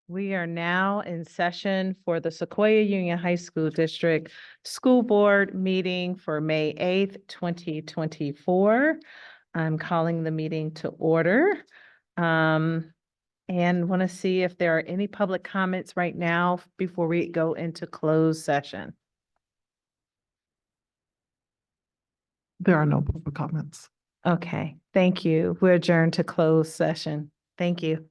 We are now in session for the Sequoia Union High School District School Board meeting for May 8th, 2024. I'm calling the meeting to order. And want to see if there are any public comments right now before we go into closed session. There are no public comments. Okay, thank you. We're adjourned to closed session. Thank you.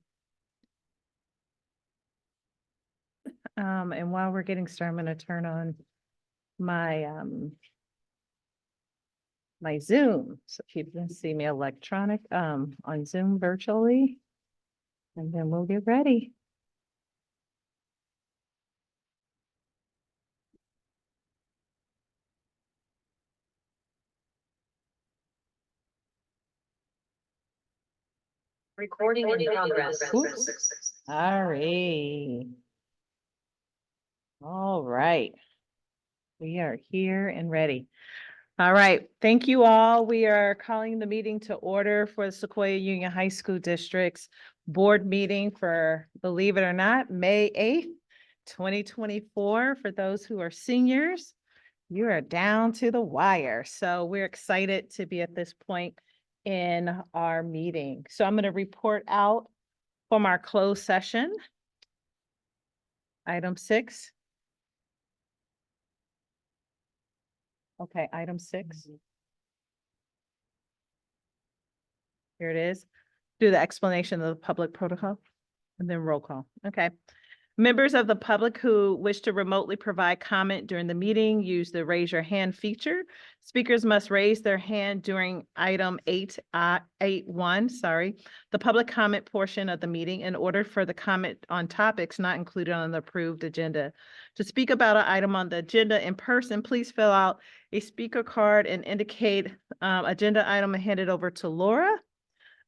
And while we're getting started, I'm going to turn on my my Zoom, so people can see me on Zoom virtually, and then we'll get ready. Recording in progress. Sorry. All right. We are here and ready. All right. Thank you all. We are calling the meeting to order for the Sequoia Union High School District's board meeting for, believe it or not, May 8th, 2024. For those who are seniors, you are down to the wire. So we're excited to be at this point in our meeting. So I'm going to report out from our closed session. Item 6. Okay, item 6. Here it is. Do the explanation of the public protocol and then roll call. Okay. Members of the public who wish to remotely provide comment during the meeting, use the raise your hand feature. Speakers must raise their hand during item 8.1, the public comment portion of the meeting in order for the comment on topics not included on the approved agenda. To speak about an item on the agenda in person, please fill out a speaker card and indicate agenda item and hand it over to Laura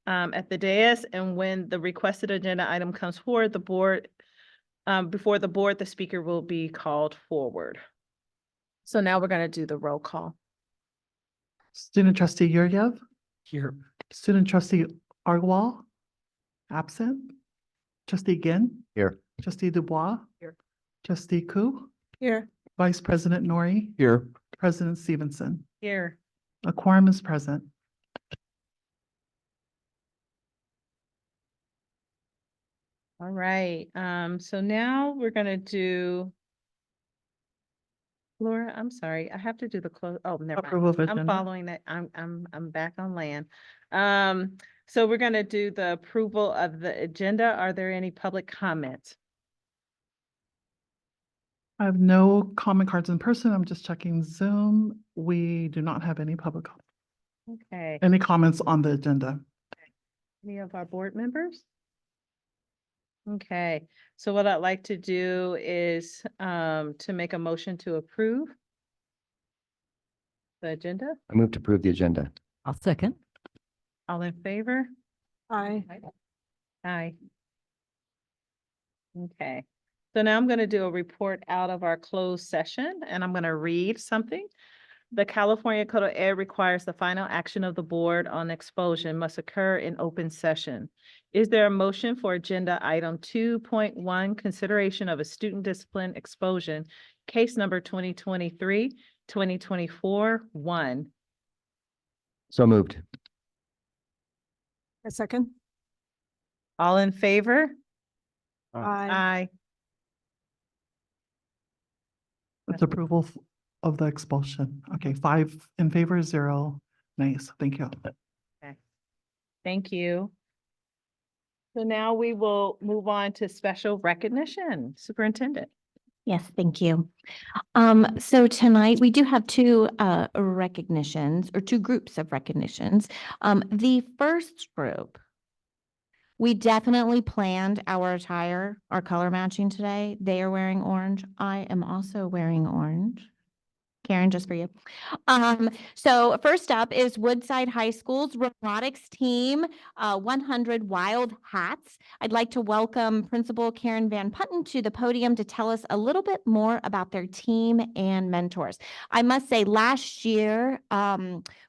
at the dais. And when the requested agenda item comes forward, before the board, the speaker will be called forward. So now we're going to do the roll call. Student trustee Yuryev, Here. student trustee Argwal, absent. Trustee Ginn, Here. trustee Dubois, Here. trustee Koo, Here. vice president Nori, Here. president Stevenson. Here. A quorum is present. All right. So now we're going to do. Laura, I'm sorry. I have to do the close. Oh, never mind. Approval of I'm agenda. following that. I'm back on land. So we're going to do the approval of the agenda. Are there any public comments? I have no comment cards in person. I'm just checking Zoom. We do not have any Okay. any comments on the agenda. Any of our board members? Okay, so what I'd like to do is to make a motion to approve the agenda. I move to approve the agenda. I'll second. All in favor? Aye. Aye. Okay, so now I'm going to do a report out of our closed session, and I'm going to read something. The California Code of Ed requires the final action of the board on expulsion must occur in open session. Is there a motion for agenda item 2.1, consideration of a student discipline expulsion, case number 2023-2024-1? So moved. A second. All in favor? Aye. Aye. It's approval of the expulsion. Okay, 5 in favor, 0 nays. Thank you. Thank you. So now we will move on to special recognition. Superintendent. Yes, thank you. So tonight we do have two recognitions or two groups of recognitions. The first group, we definitely planned our attire, our color matching today. They are wearing orange. I am also wearing orange. Karen, just for you. So first up is Woodside High School's robotics team, 100 Wild Hats. I'd like to welcome Principal Karen Van Putten to the podium to tell us a little bit more about their team and mentors. I must say last year,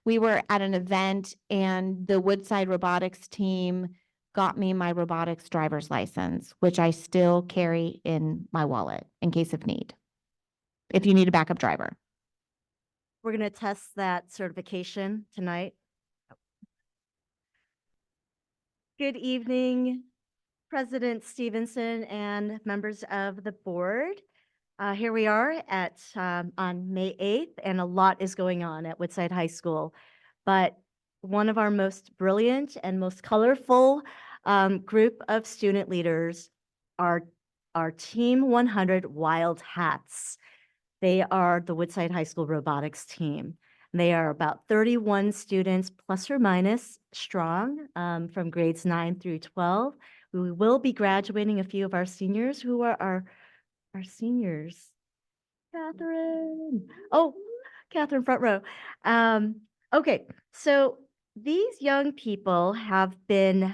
we were at an event and the Woodside robotics team got me my robotics driver's license, which I still carry in my wallet in case of need. If you need a backup driver. We're going to test that certification tonight. Good evening, President Stevenson and members of the board. Here we are on May 8th, and a lot is going on at Woodside High School. But one of our most brilliant and most colorful group of student leaders are our Team 100 Wild Hats. They are the Woodside High School robotics team. They are about 31 students plus or minus strong from grades 9 through 12. We will be graduating a few of our seniors who are our seniors. Catherine. Oh, Catherine, front row. Okay, so these young people have been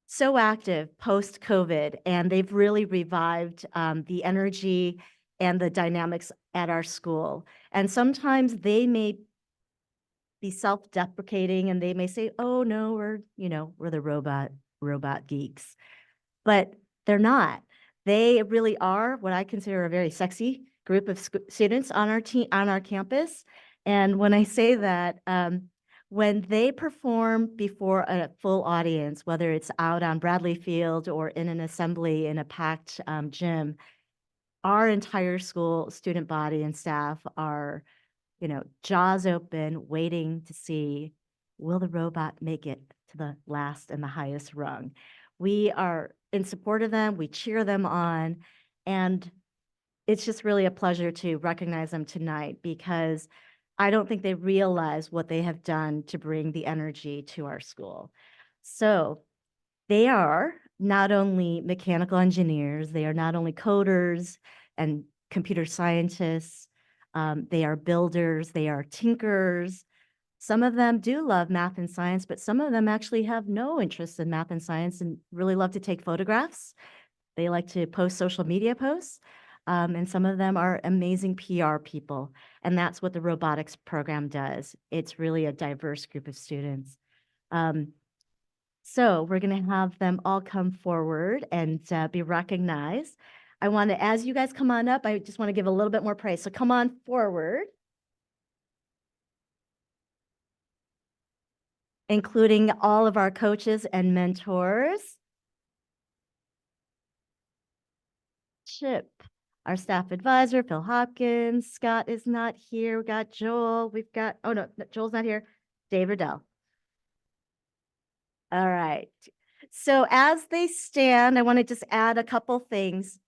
so active post-COVID, and they've really revived the energy and the dynamics at our school. And sometimes they may be self-deprecating and they may say, oh no, we're the robot geeks. But they're not. They really are what I consider a very sexy group of students on our team, on our campus. And when I say that, when they perform before a full audience, whether it's out on Bradley Field or in an assembly in a packed gym, our entire school student body and staff are, jaws open, waiting to see, will the robot make it to the last and the highest rung? We are in support of them. We cheer them on. And it's just really a pleasure to recognize them tonight, because I don't think they realize what they have done to bring the energy to our school. So they are not only mechanical engineers, they are not only coders and computer scientists, they are builders, they are tinkers. Some of them do love math and science, but some of them actually have no interest in math and science and really love to take photographs. They like to post social media posts. And some of them are amazing PR people. And that's what the robotics program does. It's really a diverse group of students. So we're going to have them all come forward and be recognized. I want to, as you guys come on up, I just want to give a little bit more praise. So come on forward, including all of our coaches and mentors. Chip, our staff advisor, Phil Hopkins. Scott is not here. We got Joel. We've got, oh no, Joel's not here. Dave Riddell. All right. So as they stand, I want to just add a couple things.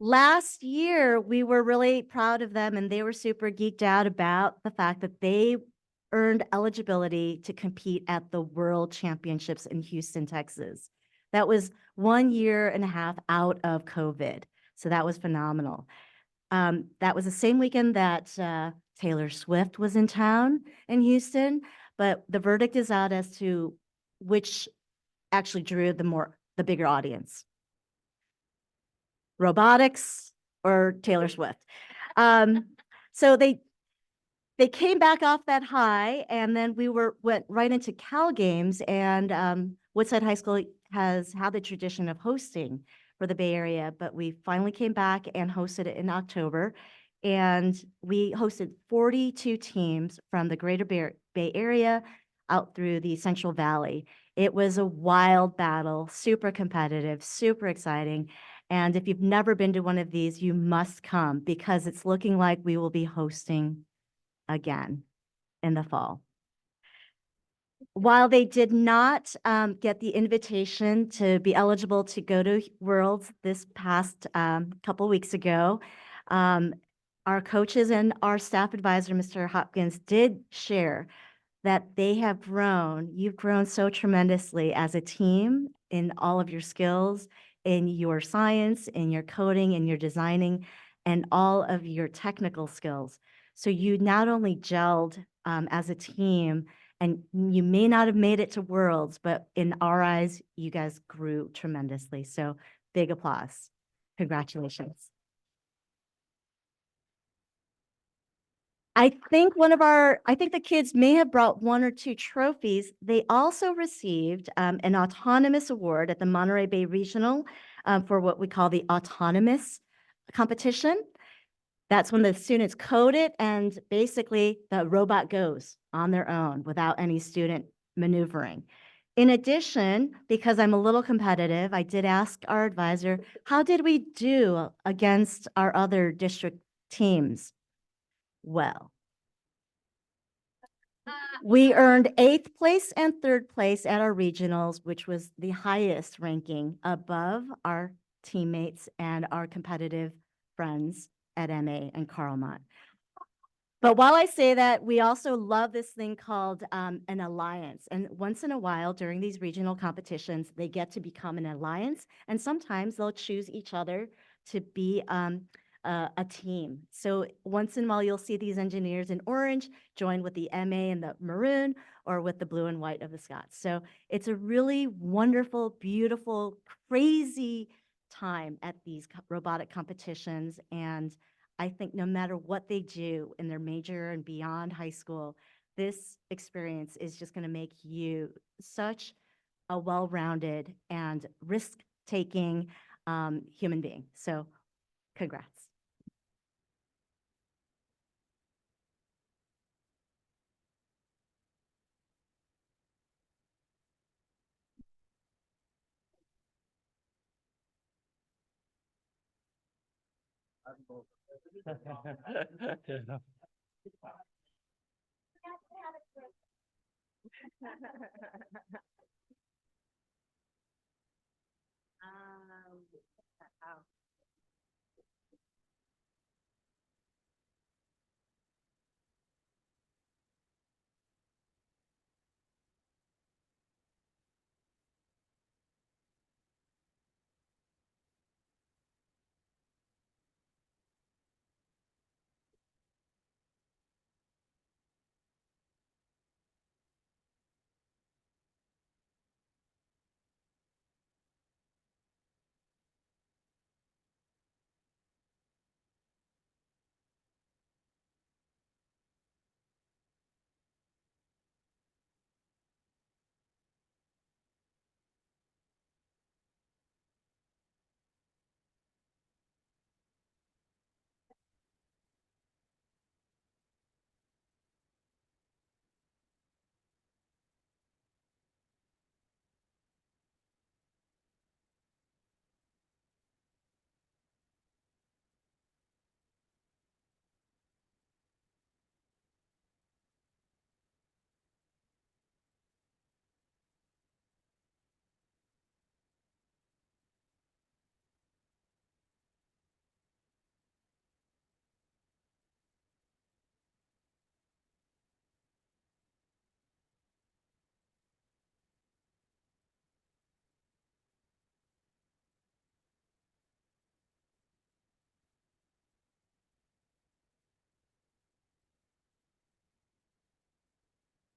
Last year, we were really proud of them, and they were super geeked out about the fact that they earned eligibility to compete at the World Championships in Houston, Texas. That was 1.5 years out of COVID. So that was phenomenal. That was the same weekend that Taylor Swift was in town in Houston, but the verdict is out as to which actually drew the bigger audience. Robotics or Taylor Swift. So they came back off that high, and then we went right into Cal Games, and Woodside High School has had the tradition of hosting for the Bay Area, but we finally came back and hosted it in October, and we hosted 42 teams from the greater Bay Area out through the Central Valley. It was a wild battle, super competitive, super exciting. And if you've never been to one of these, you must come, because it's looking like we will be hosting again in the fall. While they did not get the invitation to be eligible to go to Worlds this past couple weeks ago, our coaches and our staff advisor, Mr. Hopkins, did share that they have grown. You've grown so tremendously as a team in all of your skills, in your science, in your coding, in your designing, and all of your technical skills. So you not only gelled as a team, and you may not have made it to Worlds, but in our eyes, you guys grew tremendously. So big applause. Congratulations. I think the kids may have brought 1 or 2 trophies. They also received an autonomous award at the Monterey Bay Regional for what we call the autonomous competition. That's when the students code it and basically the robot goes on their own without any student maneuvering. In addition, because I'm a little competitive, I did ask our advisor, how did we do against our other district teams? Well, we earned 8th place and 3rd place at our regionals, which was the highest ranking above our teammates and our competitive friends at MA and Carlmont. But while I say that, we also love this thing called an alliance. And once in a while during these regional competitions, they get to become an alliance. And sometimes they'll choose each other to be a team. So once in a while, you'll see these engineers in orange join with the MA in the maroon or with the blue and white of the Scots. So it's a really wonderful, beautiful, crazy time at these robotic competitions. And I think no matter what they do in their major and beyond high school, this experience is just going to make you such a well-rounded and risk-taking human being. So congrats.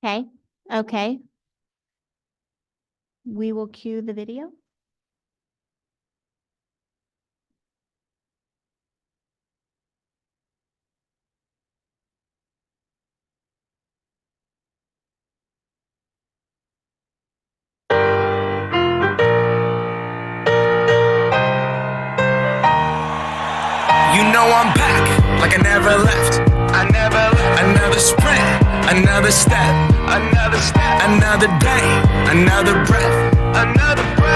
Okay, okay. We will cue the video. You know I'm back, like I never left. Another sprint, another step, another day, another breath.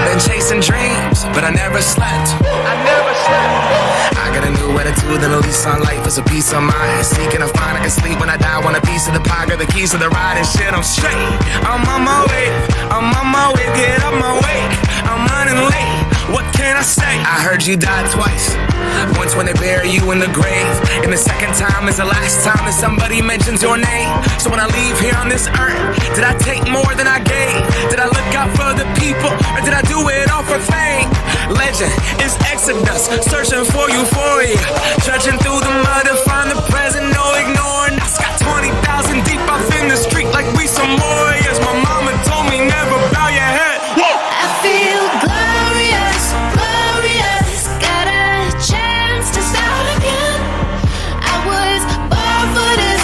Been chasing dreams, but I never slept. I got a new attitude and a lease on life is a peace of mind. Seeking to find I can sleep when I die. Want a piece of the pie, got the keys to the ride and shit. I'm straight. I'm on my way. Get up my way. I'm running late. What can I say? I heard you died twice. Once when they bury you in the grave, and the second time is the last time that somebody mentions your name. So when I leave here on this earth, did I take more than I gave? Did I look out for the people, or did I do it all for fame? Legend is Exodus, searching for euphoria, trudging through the mud to find the present, no ignoring us. Got 20,000 deep off in the street like we some warriors. My mama told me never bow your head. Whoa! I feel glorious, glorious. Got a chance to start again. I was born for this,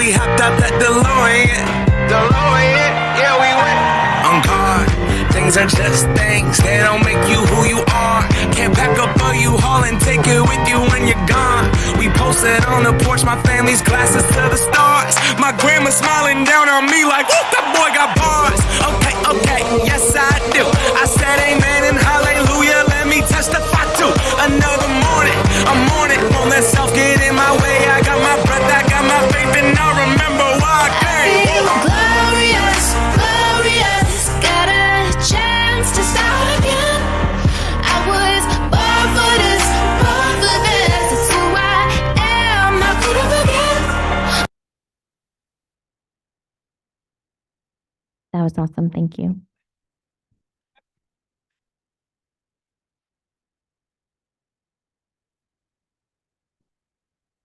we hopped out that DeLorean. Yeah, we went on guard. Things are just things, they don't make you who you are. Can't pack up a U-Haul and take it with you when you're gone. We posted on the porch, my family's glasses to the stars. My grandma smiling down on me like, whoop, that boy got bars. Okay, yes I do. I said amen and hallelujah, let me testify to another morning. I'm on it, won't let self get in my way. I got my breath, I got my faith, and I remember why I came. Feel glorious, glorious. Got a chance to start again. I was born for this, born for this. It's who I am, not could have again. That was awesome. Thank you.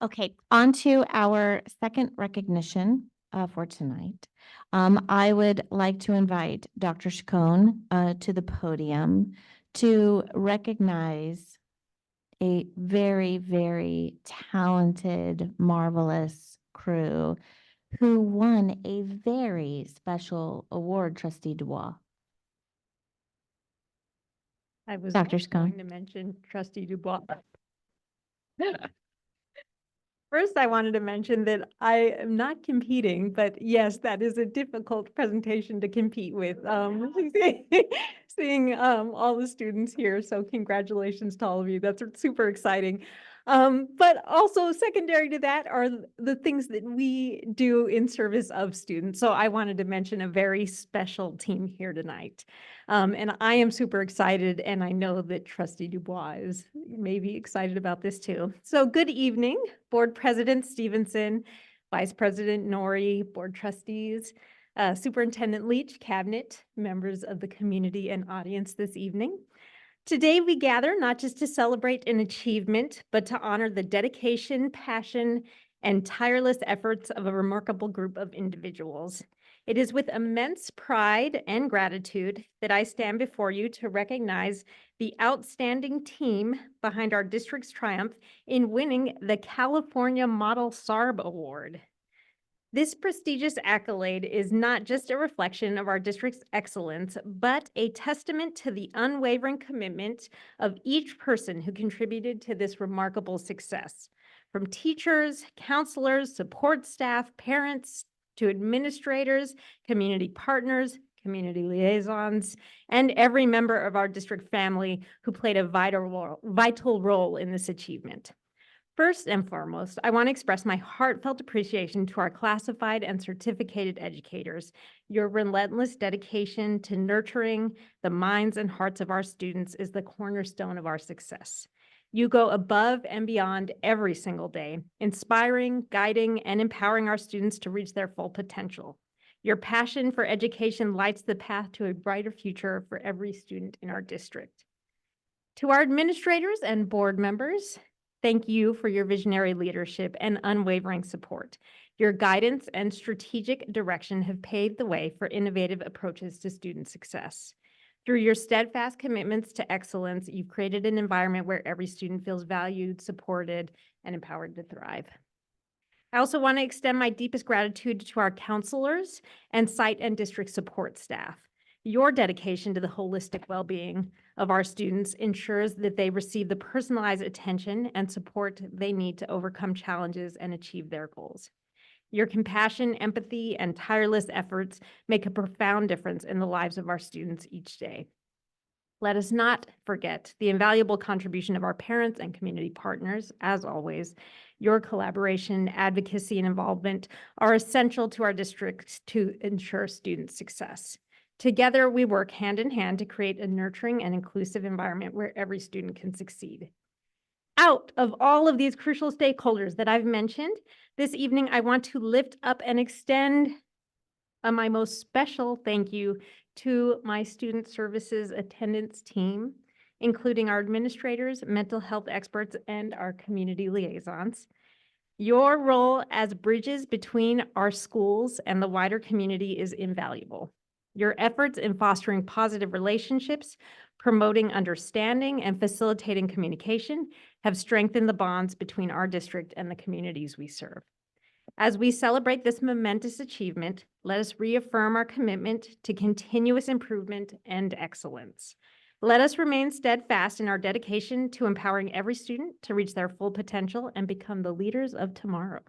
Okay, on to our second recognition for tonight. I would like to invite Dr. Chacon to the podium to recognize a very, very talented, marvelous crew who won a very special award, Trustee Dubois. I was Dr. also Scone. going to mention Trustee Dubois. First, I wanted to mention that I am not competing, but yes, that is a difficult presentation to compete with. Seeing all the students here, so congratulations to all of you. That's super exciting. But also secondary to that are the things that we do in service of students. So I wanted to mention a very special team here tonight. And I am super excited, and I know that Trustee Dubois is maybe excited about this too. So good evening, Board President Stevenson, Vice President Nori, Board Trustees, Superintendent Leach, Cabinet, members of the community and audience this evening. Today we gather not just to celebrate an achievement, but to honor the dedication, passion, and tireless efforts of a remarkable group of individuals. It is with immense pride and gratitude that I stand before you to recognize the outstanding team behind our district's triumph in winning the California Model SARB Award. This prestigious accolade is not just a reflection of our district's excellence, but a testament to the unwavering commitment of each person who contributed to this remarkable success. From teachers, counselors, support staff, parents, to administrators, community partners, community liaisons, and every member of our district family who played a vital role in this achievement. First and foremost, I want to express my heartfelt appreciation to our classified and certificated educators. Your relentless dedication to nurturing the minds and hearts of our students is the cornerstone of our success. You go above and beyond every single day, inspiring, guiding, and empowering our students to reach their full potential. Your passion for education lights the path to a brighter future for every student in our district. To our administrators and board members, thank you for your visionary leadership and unwavering support. Your guidance and strategic direction have paved the way for innovative approaches to student success. Through your steadfast commitments to excellence, you've created an environment where every student feels valued, supported, and empowered to thrive. I also want to extend my deepest gratitude to our counselors and site and district support staff. Your dedication to the holistic well-being of our students ensures that they receive the personalized attention and support they need to overcome challenges and achieve their goals. Your compassion, empathy, and tireless efforts make a profound difference in the lives of our students each day. Let us not forget the invaluable contribution of our parents and community partners. As always, your collaboration, advocacy, and involvement are essential to our district to ensure student success. Together, we work hand in hand to create a nurturing and inclusive environment where every student can succeed. Out of all of these crucial stakeholders that I've mentioned, this evening I want to lift up and extend my most special thank you to my student services attendance team, including our administrators, mental health experts, and our community liaisons. Your role as bridges between our schools and the wider community is invaluable. Your efforts in fostering positive relationships, promoting understanding, and facilitating communication have strengthened the bonds between our district and the communities we serve. As we celebrate this momentous achievement, let us reaffirm our commitment to continuous improvement and excellence. Let us remain steadfast in our dedication to empowering every student to reach their full potential and become the leaders of tomorrow.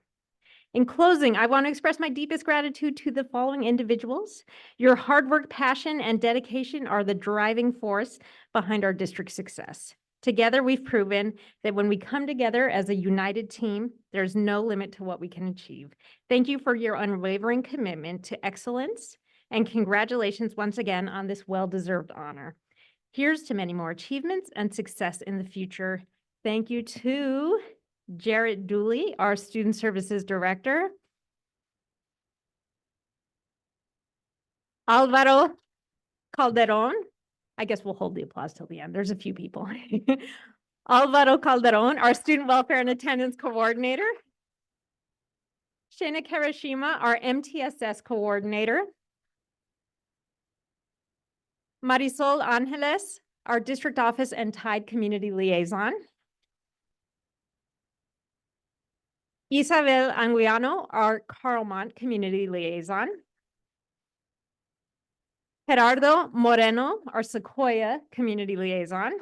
In closing, I want to express my deepest gratitude to the following individuals. Your hard work, passion, and dedication are the driving force behind our district's success. Together, we've proven that when we come together as a united team, there's no limit to what we can achieve. Thank you for your unwavering commitment to excellence, and congratulations once again on this well-deserved honor. Here's to many more achievements and success in the future. Thank you to Jarrett Dooley, our Student Services Director. Alvaro Calderon. I guess we'll hold the applause till the end. There's a few people. Alvaro Calderon, our Student Welfare and Attendance Coordinator. Shana Karashima, our MTSS Coordinator. Marisol Angeles, our District Office and Tide Community Liaison. Isabel Anguiano, our Carlmont Community Liaison. Gerardo Moreno, our Sequoia Community Liaison.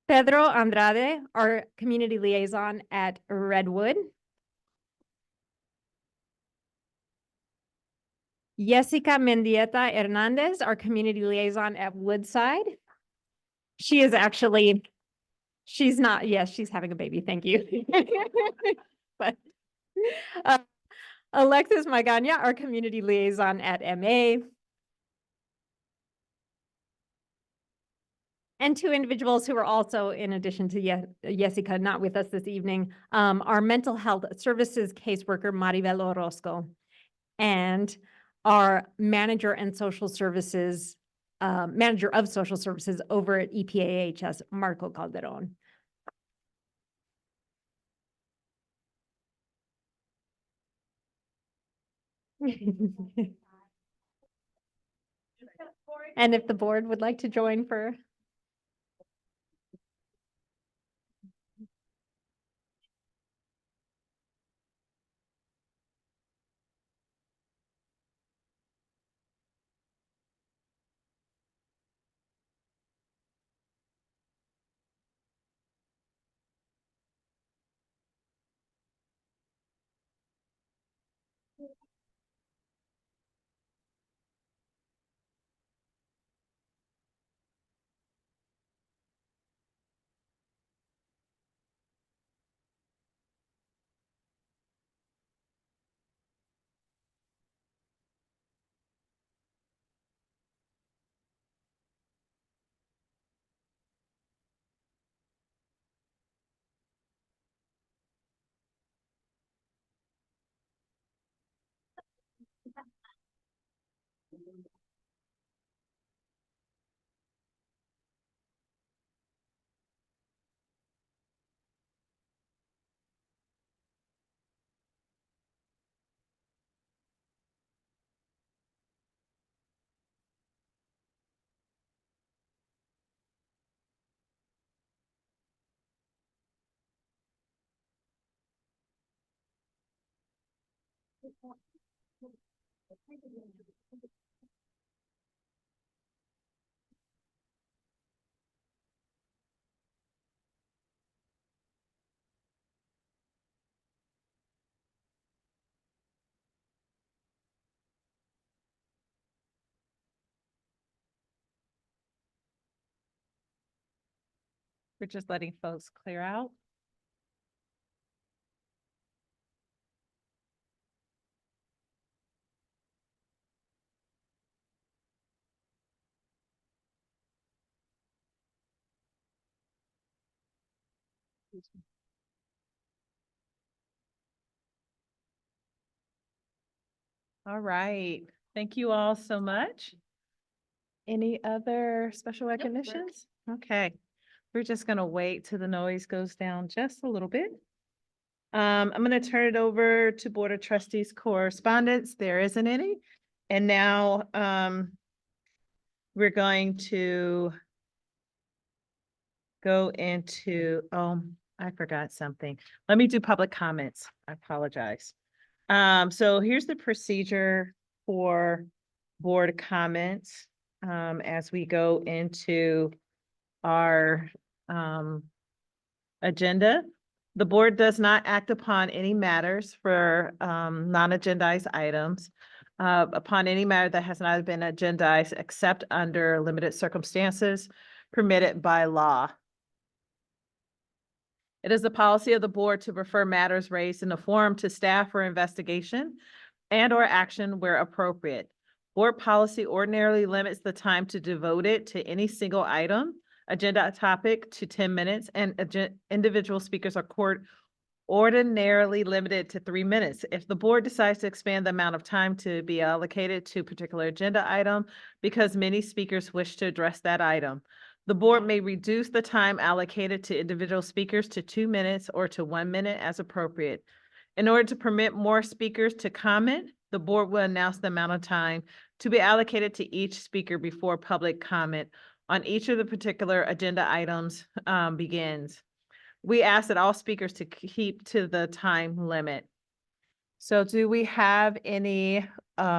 Pedro Andrade, our Community Liaison at Redwood. Jessica Mendieta Hernandez, our Community Liaison at Woodside. She is actually, she's not, yes, she's having a baby, thank you. But Alexis Magana, our Community Liaison at MA. And two individuals who are also, in addition to Jessica, not with us this evening, our Mental Health Services caseworker, Maribel Orozco, and our Manager and Social Services, Manager of Social Services over at EPAHS, Marco Calderon. And if the board would like to join for. We're just letting folks clear out. All right, thank you all so much. Any other special recognitions? Okay, we're just gonna wait till the noise goes down just a little bit. I'm gonna turn it over to Board of Trustees correspondence. There isn't any. And now, we're going to go into, I forgot something. Let me do public comments. I apologize. So here's the procedure for board comments, as we go into our, agenda. The board does not act upon any matters for, non-agendized items, upon any matter that has not been agendized except under limited circumstances permitted by law. It is the policy of the board to refer matters raised in the forum to staff for investigation and/or action where appropriate. Board policy ordinarily limits the time to devote it to any single item, agenda topic to 10 minutes, and individual speakers are ordinarily limited to 3 minutes. If the board decides to expand the amount of time to be allocated to a particular agenda item because many speakers wish to address that item, the board may reduce the time allocated to individual speakers to 2 minutes or to 1 minute as appropriate. In order to permit more speakers to comment, the board will announce the amount of time to be allocated to each speaker before public comment on each of the particular agenda items begins. We ask that all speakers to keep to the time limit. So do we have any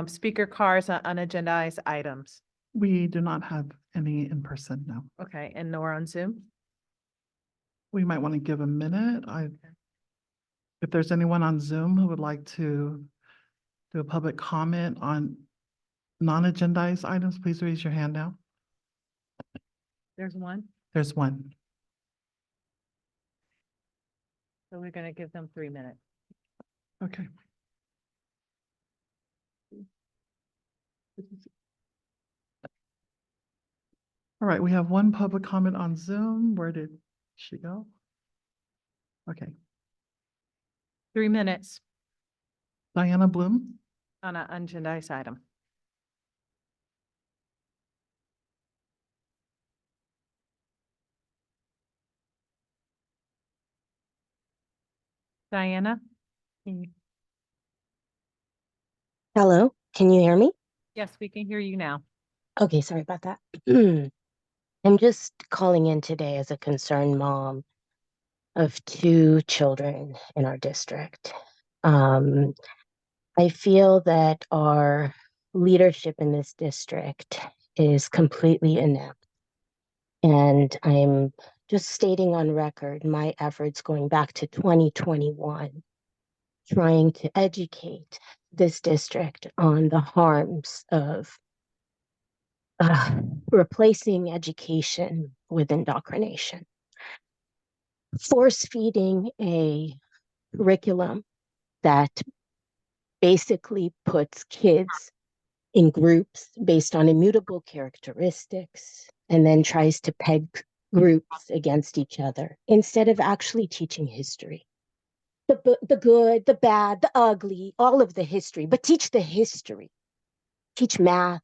speaker cards on unagendized items? We do not have any in person now. Okay, and nor on Zoom? We might want to give a minute. If there's anyone on Zoom who would like to do a public comment on non-agendized items, please raise your hand now. There's one, There's one. so we're gonna give them 3 minutes. Okay. All right, we have one public comment on Zoom. Where did she go? Okay, 3 minutes Diana Bloom. on an unagendized item. Diana? Hello, can you hear me? Yes, we can hear you now. Okay, sorry about that. I'm just calling in today as a concerned mom of 2 children in our district. I feel that our leadership in this district is completely inept. And I'm just stating on record my efforts going back to 2021, trying to educate this district on the harms of replacing education with indoctrination, force feeding a curriculum that basically puts kids in groups based on immutable characteristics and then tries to peg groups against each other instead of actually teaching history. The good, the bad, the ugly, all of the history, but teach the history. Teach math,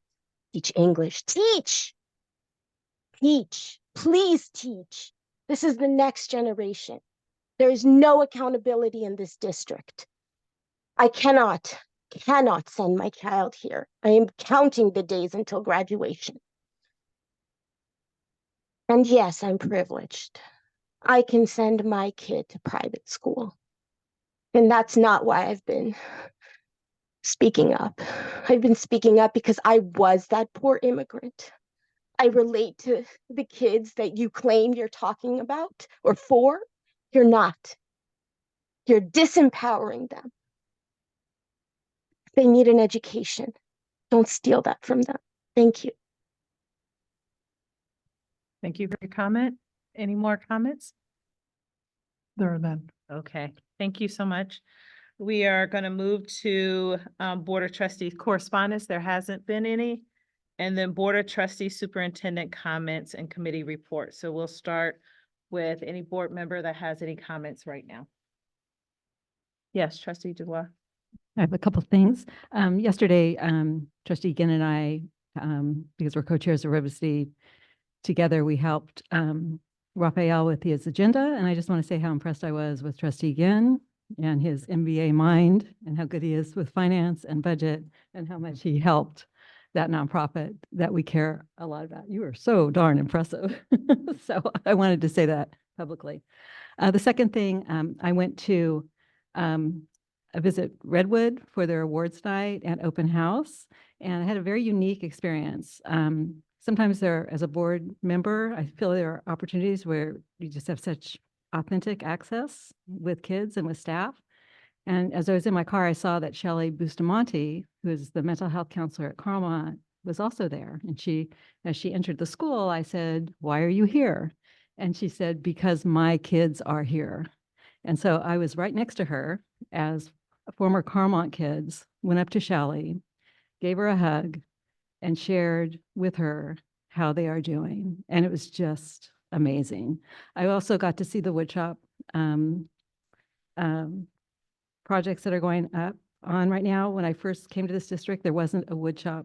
teach English, teach, please teach. This is the next generation. There is no accountability in this district. I cannot send my child here. I am counting the days until graduation. And yes, I'm privileged. I can send my kid to private school. And that's not why I've been speaking up. I've been speaking up because I was that poor immigrant. I relate to the kids that you claim you're talking about or for. You're not. You're disempowering them. They need an education. Don't steal that from them. Thank you. Thank you for your comment. Any more comments? There are none. Okay, thank you so much. We are going to move to Board of Trustees correspondence. There hasn't been any. And then Board of Trustees Superintendent comments and committee reports. So we'll start with any board member that has any comments right now. Yes, Trustee Dubois. I have a couple of things. Yesterday, Trustee Ginn and I, because we're co-chairs of SUHSD, together we helped Raphael with his agenda. And I just want to say how impressed I was with Trustee Ginn and his MBA mind and how good he is with finance and budget and how much he helped that nonprofit that we care a lot about. You are so darn impressive. So I wanted to say that publicly. The second thing, I went to a visit Redwood for their awards night and open house, and I had a very unique experience. Sometimes as a board member, I feel there are opportunities where you just have such authentic access with kids and with staff. And as I was in my car, I saw that Shelley Bustamante, who is the mental health counselor at Carmont, was also there. And as she entered the school, I said, "Why are you here?" And she said, "Because my kids are here." And so I was right next to her as former Carmont kids went up to Shelley, gave her a hug, and shared with her how they are doing. And it was just amazing. I also got to see the woodshop projects that are going on right now. When I first came to this district, there wasn't a woodshop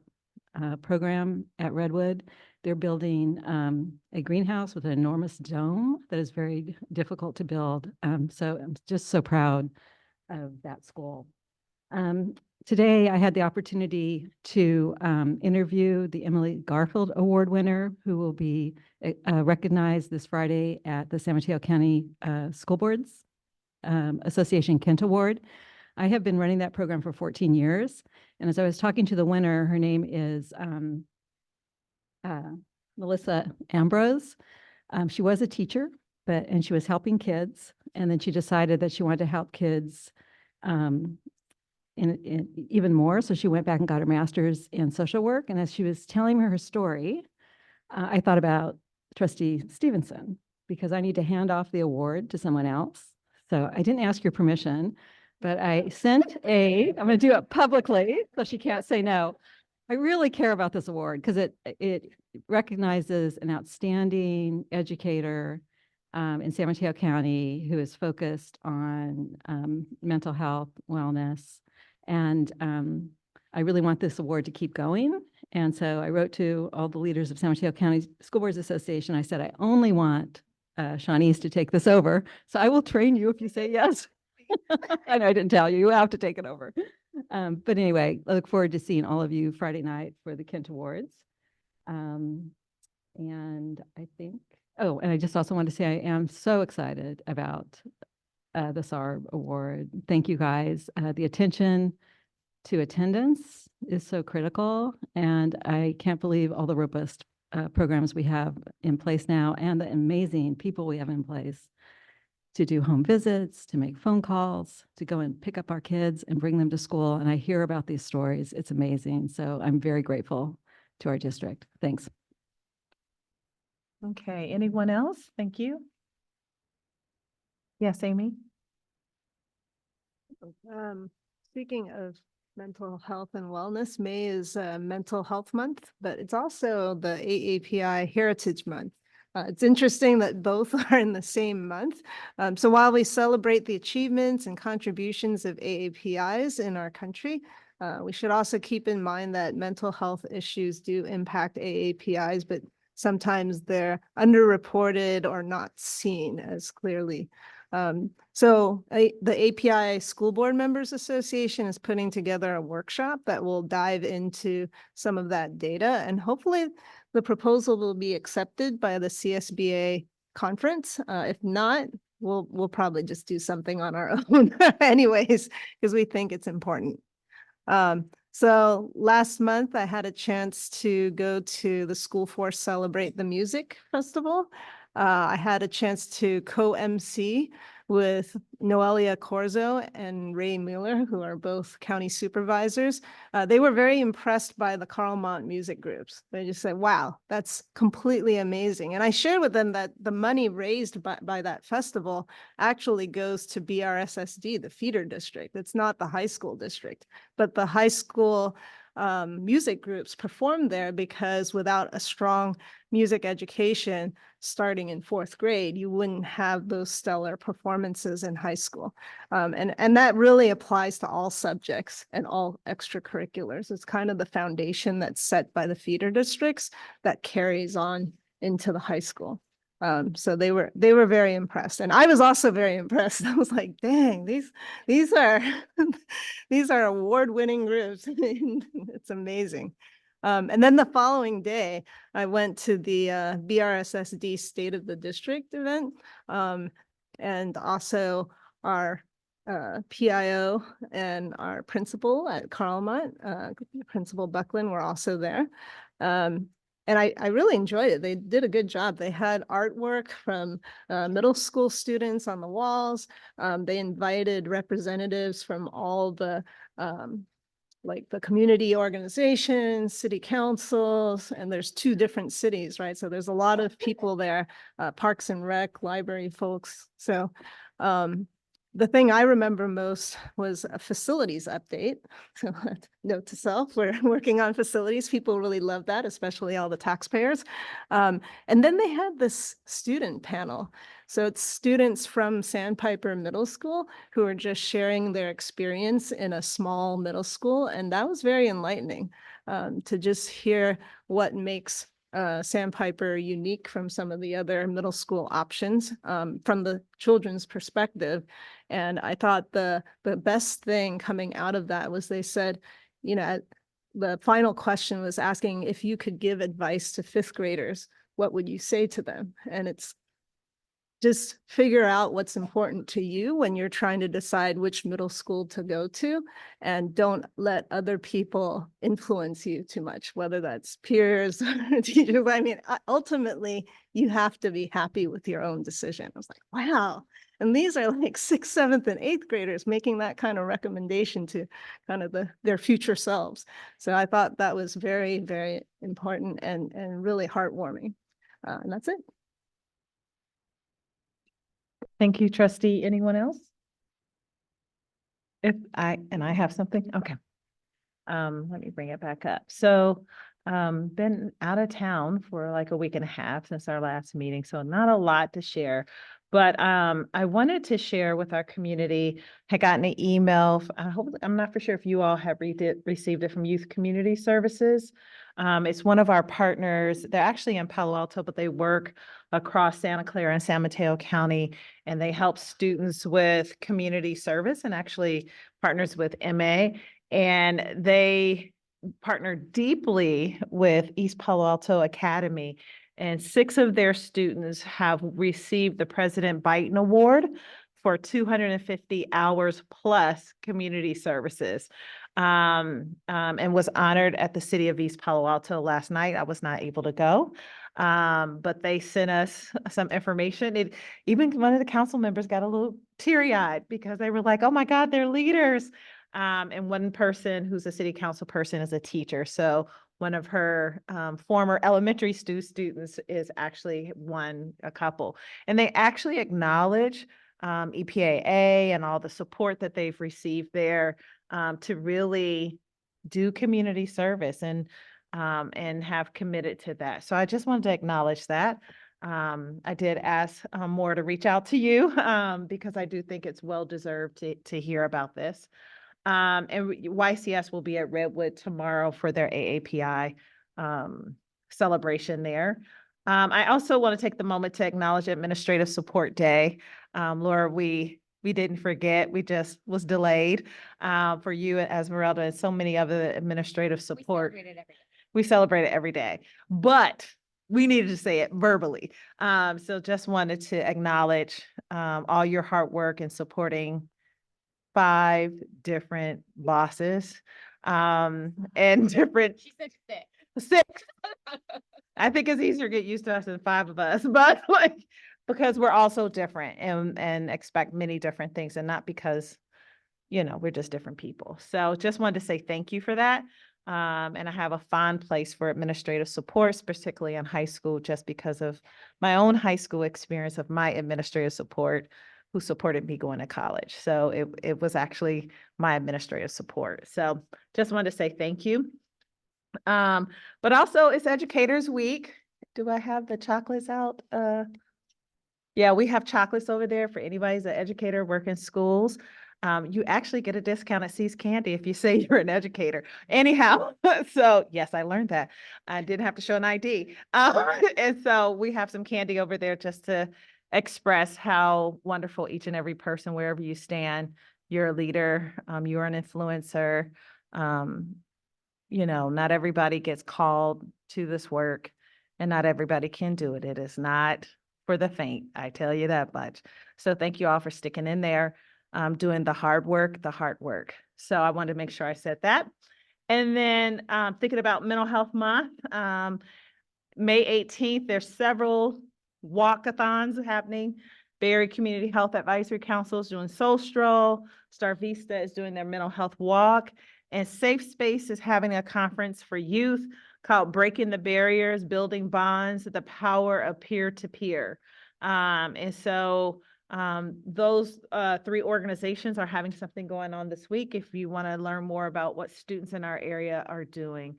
program at Redwood. They're building a greenhouse with an enormous dome that is very difficult to build. So I'm just so proud of that school. Today, I had the opportunity to interview the Emily Garfield Award winner, who will be recognized this Friday at the San Mateo County School Boards Association Kent Award. I have been running that program for 14 years. And as I was talking to the winner, her name is Melissa Ambrose. She was a teacher, and she was helping kids. And then she decided that she wanted to help kids in even more. So she went back and got her master's in social work. And as she was telling me her story, I thought about Trustee Stevenson, because I need to hand off the award to someone else. So I didn't ask your permission, but I sent I'm going to do it publicly so she can't say no. I really care about this award because it recognizes an outstanding educator in San Mateo County who is focused on mental health, wellness, and I really want this award to keep going. And so I wrote to all the leaders of San Mateo County School Boards Association. I said, I only want Shawnee's to take this over. So I will train you if you say yes. I know I didn't tell you, you have to take it over. But anyway, I look forward to seeing all of you Friday night for the Kent Awards. And I think, and I just also want to say I am so excited about the SARB Award. Thank you guys. The attention to attendance is so critical, and I can't believe all the robust programs we have in place now and the amazing people we have in place to do home visits, to make phone calls, to go and pick up our kids and bring them to school. And I hear about these stories. It's amazing. So I'm very grateful to our district. Thanks. Okay, anyone else? Thank you. Yes, Amy? Speaking of mental health and wellness, May is Mental Health Month, but it's also the AAPI Heritage Month. It's interesting that both are in the same month. So while we celebrate the achievements and contributions of AAPIs in our country, we should also keep in mind that mental health issues do impact AAPIs, but sometimes they're underreported or not seen as clearly. So the API School Board Members Association is putting together a workshop that will dive into some of that data, and hopefully the proposal will be accepted by the CSBA conference. If not, we'll probably just do something on our own anyways, because we think it's important. So last month I had a chance to go to the School Force Celebrate the Music Festival. I had a chance to co-MC with Noelia Corzo and Ray Mueller, who are both county supervisors. They were very impressed by the Carmont music groups. They just said, wow, that's completely amazing. And I shared with them that the money raised by that festival actually goes to BRSSD, the feeder district. It's not the high school district, but the high school music groups perform there because without a strong music education starting in 4th grade, you wouldn't have those stellar performances in high school. And that really applies to all subjects and all extracurriculars. It's kind of the foundation that's set by the feeder districts that carries on into the high school. So they were very impressed, and I was also very impressed. I was like, dang, these are these are award-winning groups. It's amazing. And then the following day, I went to the BRSSD State of the District event. and also our PIO and our principal at Carlmont, Principal Buckland, were also there. And I really enjoyed it. They did a good job. They had artwork from middle school students on the walls. They invited representatives from all the like the community organizations, city councils, and there's 2 different cities, right? So there's a lot of people there, Parks and Rec, library folks. So the thing I remember most was a facilities update. So note to self, we're working on facilities. People really love that, especially all the taxpayers. And then they had this student panel. So it's students from Sandpiper Middle School who are just sharing their experience in a small middle school. And that was very enlightening to just hear what makes Sandpiper unique from some of the other middle school options from the children's perspective. And I thought the best thing coming out of that was they said, you know, the final question was asking if you could give advice to 5th graders, what would you say to them? And it's just figure out what's important to you when you're trying to decide which middle school to go to, and don't let other people influence you too much, whether that's peers or teachers. I mean, ultimately, you have to be happy with your own decision. I was like, wow. And these are like 6th, 7th, and 8th graders making that kind of recommendation to kind of their future selves. So I thought that was very, very important and really heartwarming. And that's it. Thank you, trustee. Anyone else? I have something, okay. Let me bring it back up. So, been out of town for like a week and a half since our last meeting, so not a lot to share. But, I wanted to share with our community, had gotten an email, I'm not for sure if you all have received it from Youth Community Services. It's one of our partners. They're actually in Palo Alto, but they work across Santa Clara and San Mateo County, and they help students with community service and actually partners with MA. And they partner deeply with East Palo Alto Academy, and 6 of their students have received the President Biden Award for 250 hours plus community services. And was honored at the city of East Palo Alto last night. I was not able to go. But they sent us some information. Even one of the council members got a little teary-eyed because they were like, oh my God, they're leaders. And one person who's a city council person is a teacher. So one of her former elementary students is actually a couple. And they actually acknowledge EPAA and all the support that they've received there to really do community service and have committed to that. So I just wanted to acknowledge that. I did ask Maura to reach out to you because I do think it's well-deserved to hear about this. And YCS will be at Redwood tomorrow for their AAPI celebration there. I also want to take the moment to acknowledge Administrative Support Day. Laura, we didn't forget, we just was delayed for you as Esmeralda and so many other administrative support. We celebrate it every day, but we needed to say it verbally. So just wanted to acknowledge all your hard work in supporting 5 different bosses and different. She said 6. I think it's easier to get used to us than 5 of us, but like, because we're all so different and expect many different things, and not because, we're just different people. So just wanted to say thank you for that. And I have a fond place for administrative support, particularly in high school, just because of my own high school experience of my administrative support who supported me going to college. So it was actually my administrative support. So just wanted to say thank you. But also it's Educators Week. Do I have the chocolates out? Yeah, we have chocolates over there for anybody who's an educator working schools. You actually get a discount at See's Candy if you say you're an educator. Anyhow, so yes, I learned that. I didn't have to show an ID. And so we have some candy over there just to express how wonderful each and every person, wherever you stand, you're a leader, you're an influencer. Not everybody gets called to this work and not everybody can do it. It is not for the faint, I tell you that much. So thank you all for sticking in there, doing the hard work, So I wanted to make sure I said that. And then thinking about Mental Health Month, May 18th, there's several walkathons happening. Berry Community Health Advisory Council is doing Soul Stroll. Star Vista is doing their mental health walk. And Safe Space is having a conference for youth called Breaking the Barriers, Building Bonds, the Power of Peer-to-Peer. Those three organizations are having something going on this week if you want to learn more about what students in our area are doing.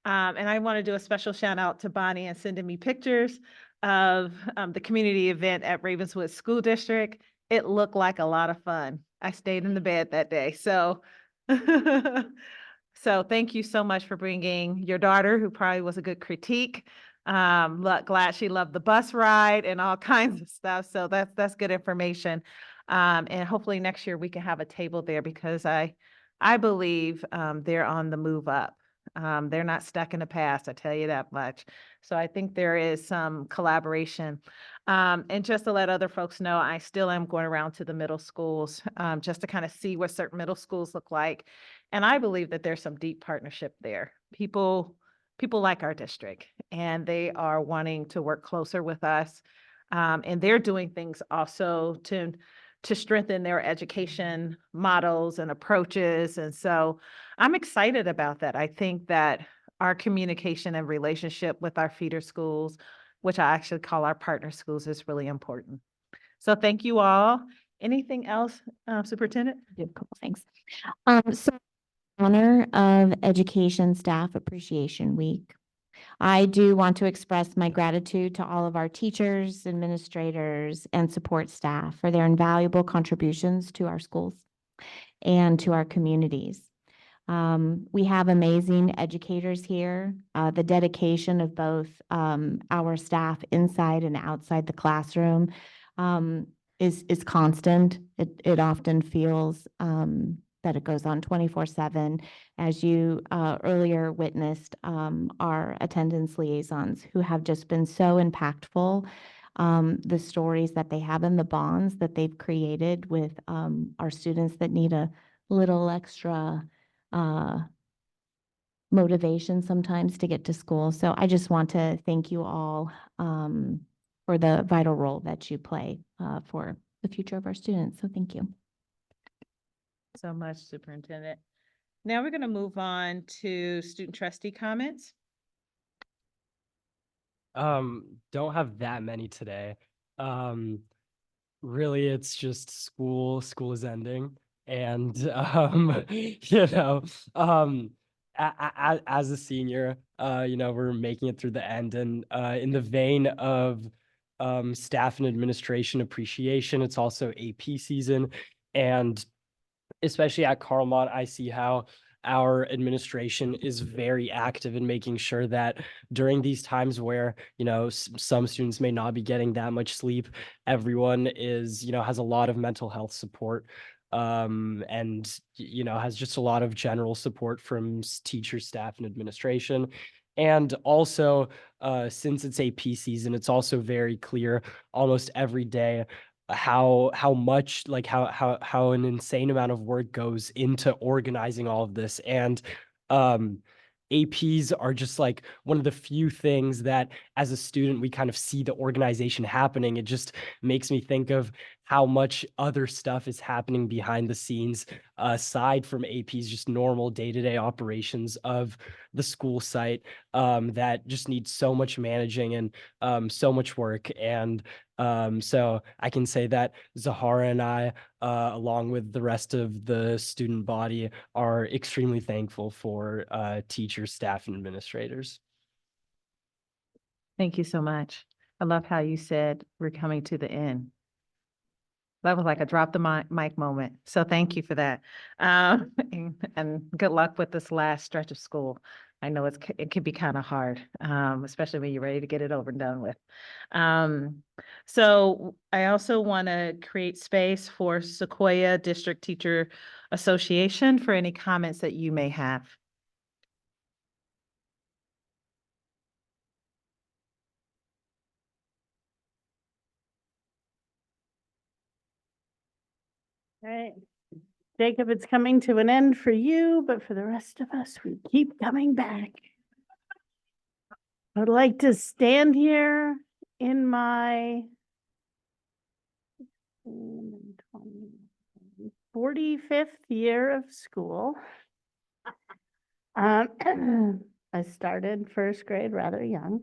And I want to do a special shout out to Bonnie and sending me pictures of the community event at Ravenswood School District. It looked like a lot of fun. I stayed in the bed that day. So, so thank you so much for bringing your daughter, who probably was a good critique. Glad she loved the bus ride and all kinds of stuff. So that's good information. And hopefully next year we can have a table there because I believe they're on the move up. They're not stuck in the past, I tell you that much. So I think there is some collaboration. And just to let other folks know, I still am going around to the middle schools just to kind of see what certain middle schools look like. And I believe that there's some deep partnership there. People like our district and they are wanting to work closer with us. And they're doing things also to strengthen their education models and approaches. And so I'm excited about that. I think that our communication and relationship with our feeder schools, which I actually call our partner schools, is really important. So thank you all. Anything else, Superintendent? Do a couple things. So honor of Education Staff Appreciation Week. I do want to express my gratitude to all of our teachers, administrators, and support staff for their invaluable contributions to our schools and to our communities. We have amazing educators here. The dedication of both our staff inside and outside the classroom is constant. It often feels that it goes on 24/7. As you earlier witnessed, our attendance liaisons who have just been so impactful, the stories that they have and the bonds that they've created with our students that need a little extra motivation sometimes to get to school. So I just want to thank you all for the vital role that you play for the future of our students. So thank you. So much, Superintendent. Now we're going to move on to student trustee comments. Don't have that many today. Really, it's just school is ending. And, as a senior, we're making it through the end. And in the vein of staff and administration appreciation, it's also AP season. And especially at Carlmont, I see how our administration is very active in making sure that during these times where, some students may not be getting that much sleep, everyone is, has a lot of mental health support, and, has just a lot of general support from teachers, staff, and administration. And also, since it's AP season, it's also very clear almost every day how much, like how an insane amount of work goes into organizing all of this. And APs are just like one of the few things that as a student we kind of see the organization happening. It just makes me think of how much other stuff is happening behind the scenes aside from APs, just normal day-to-day operations of the school site that just need so much managing and so much work. And so I can say that Zahara and I, along with the rest of the student body, are extremely thankful for teachers, staff, and administrators. Thank you so much. I love how you said we're coming to the end. That was like a drop the mic moment. So thank you for that. And good luck with this last stretch of school. I know it can be kind of hard, especially when you're ready to get it over and done with. So I also want to create space for Sequoia District Teacher Association for any comments that you may have. All right. Jacob, it's coming to an end for you, but for the rest of us, we keep coming back. I'd like to stand here in my 45th year of school. I started first grade rather young.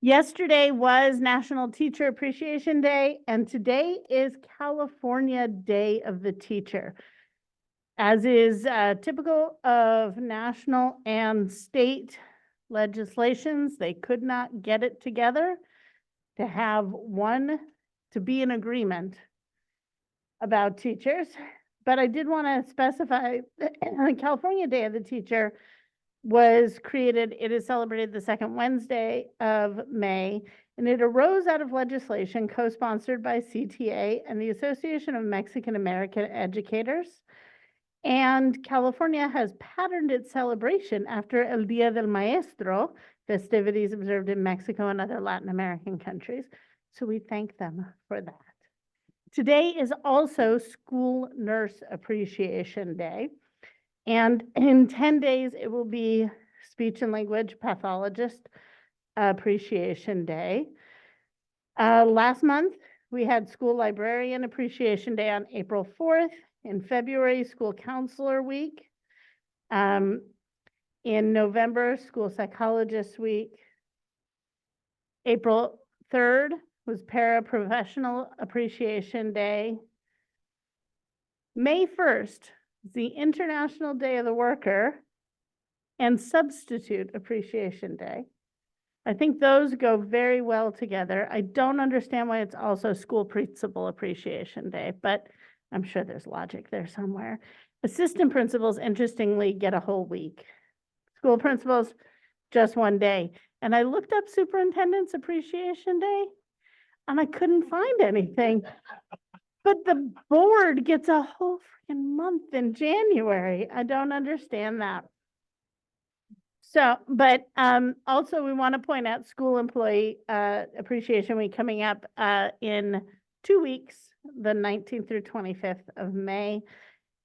Yesterday was National Teacher Appreciation Day, and today is California Day of the Teacher. As is typical of national and state legislations, they could not get it together to have one to be in agreement about teachers. But I did want to specify that the California Day of the Teacher was created, it is celebrated the second Wednesday of May, and it arose out of legislation co-sponsored by CTA and the Association of Mexican American Educators. And California has patterned its celebration after El Día del Maestro, festivities observed in Mexico and other Latin American countries. So we thank them for that. Today is also School Nurse Appreciation Day. And in 10 days, it will be Speech and Language Pathologist Appreciation Day. Last month, we had School Librarian Appreciation Day on April 4th. In February, School Counselor Week. In November, School Psychologist Week. April 3rd was Paraprofessional Appreciation Day. May 1st is the International Day of the Worker and Substitute Appreciation Day. I think those go very well together. I don't understand why it's also School Principal Appreciation Day, but I'm sure there's logic there somewhere. Assistant principals, interestingly, get a whole week. School principals, just one day. And I looked up Superintendent's Appreciation Day, and I couldn't find anything. But the board gets a whole freaking month in January. I don't understand that. So, but also we want to point out School Employee Appreciation Week coming up in 2 weeks, the 19th through 25th of May.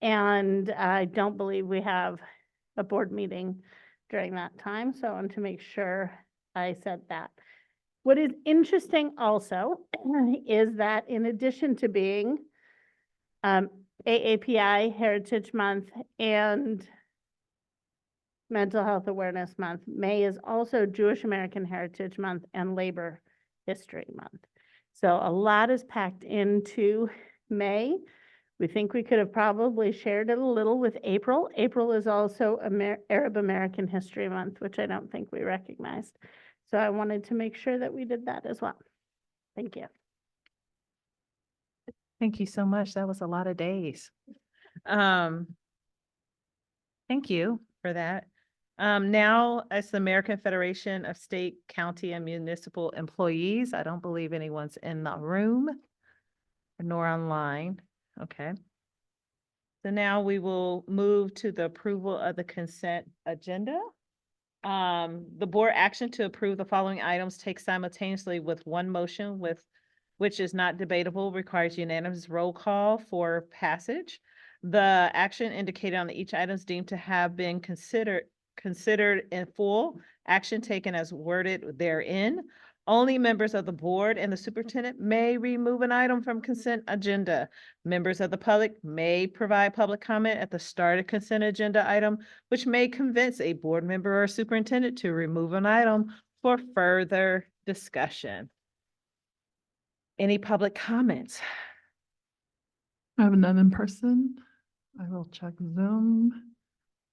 And I don't believe we have a board meeting during that time. So I want to make sure I said that. What is interesting also is that in addition to being AAPI Heritage Month and Mental Health Awareness Month, May is also Jewish American Heritage Month and Labor History Month. So a lot is packed into May. We think we could have probably shared it a little with April. April is also Arab American History Month, which I don't think we recognized. So I wanted to make sure that we did that as well. Thank you. Thank you so much. That was a lot of days. Thank you for that. Now, as the American Federation of State, County, and Municipal Employees, I don't believe anyone's in the room nor online. Okay. So now we will move to the approval of the consent agenda. The board action to approve the following items takes simultaneously with one motion which is not debatable, requires unanimous roll call for passage. The action indicated on each item is deemed to have been considered in full, action taken as worded therein. Only members of the board and the superintendent may remove an item from consent agenda. Members of the public may provide public comment at the start of consent agenda item, which may convince a board member or superintendent to remove an item for further discussion. Any public comments? I have none in person. I will check Zoom.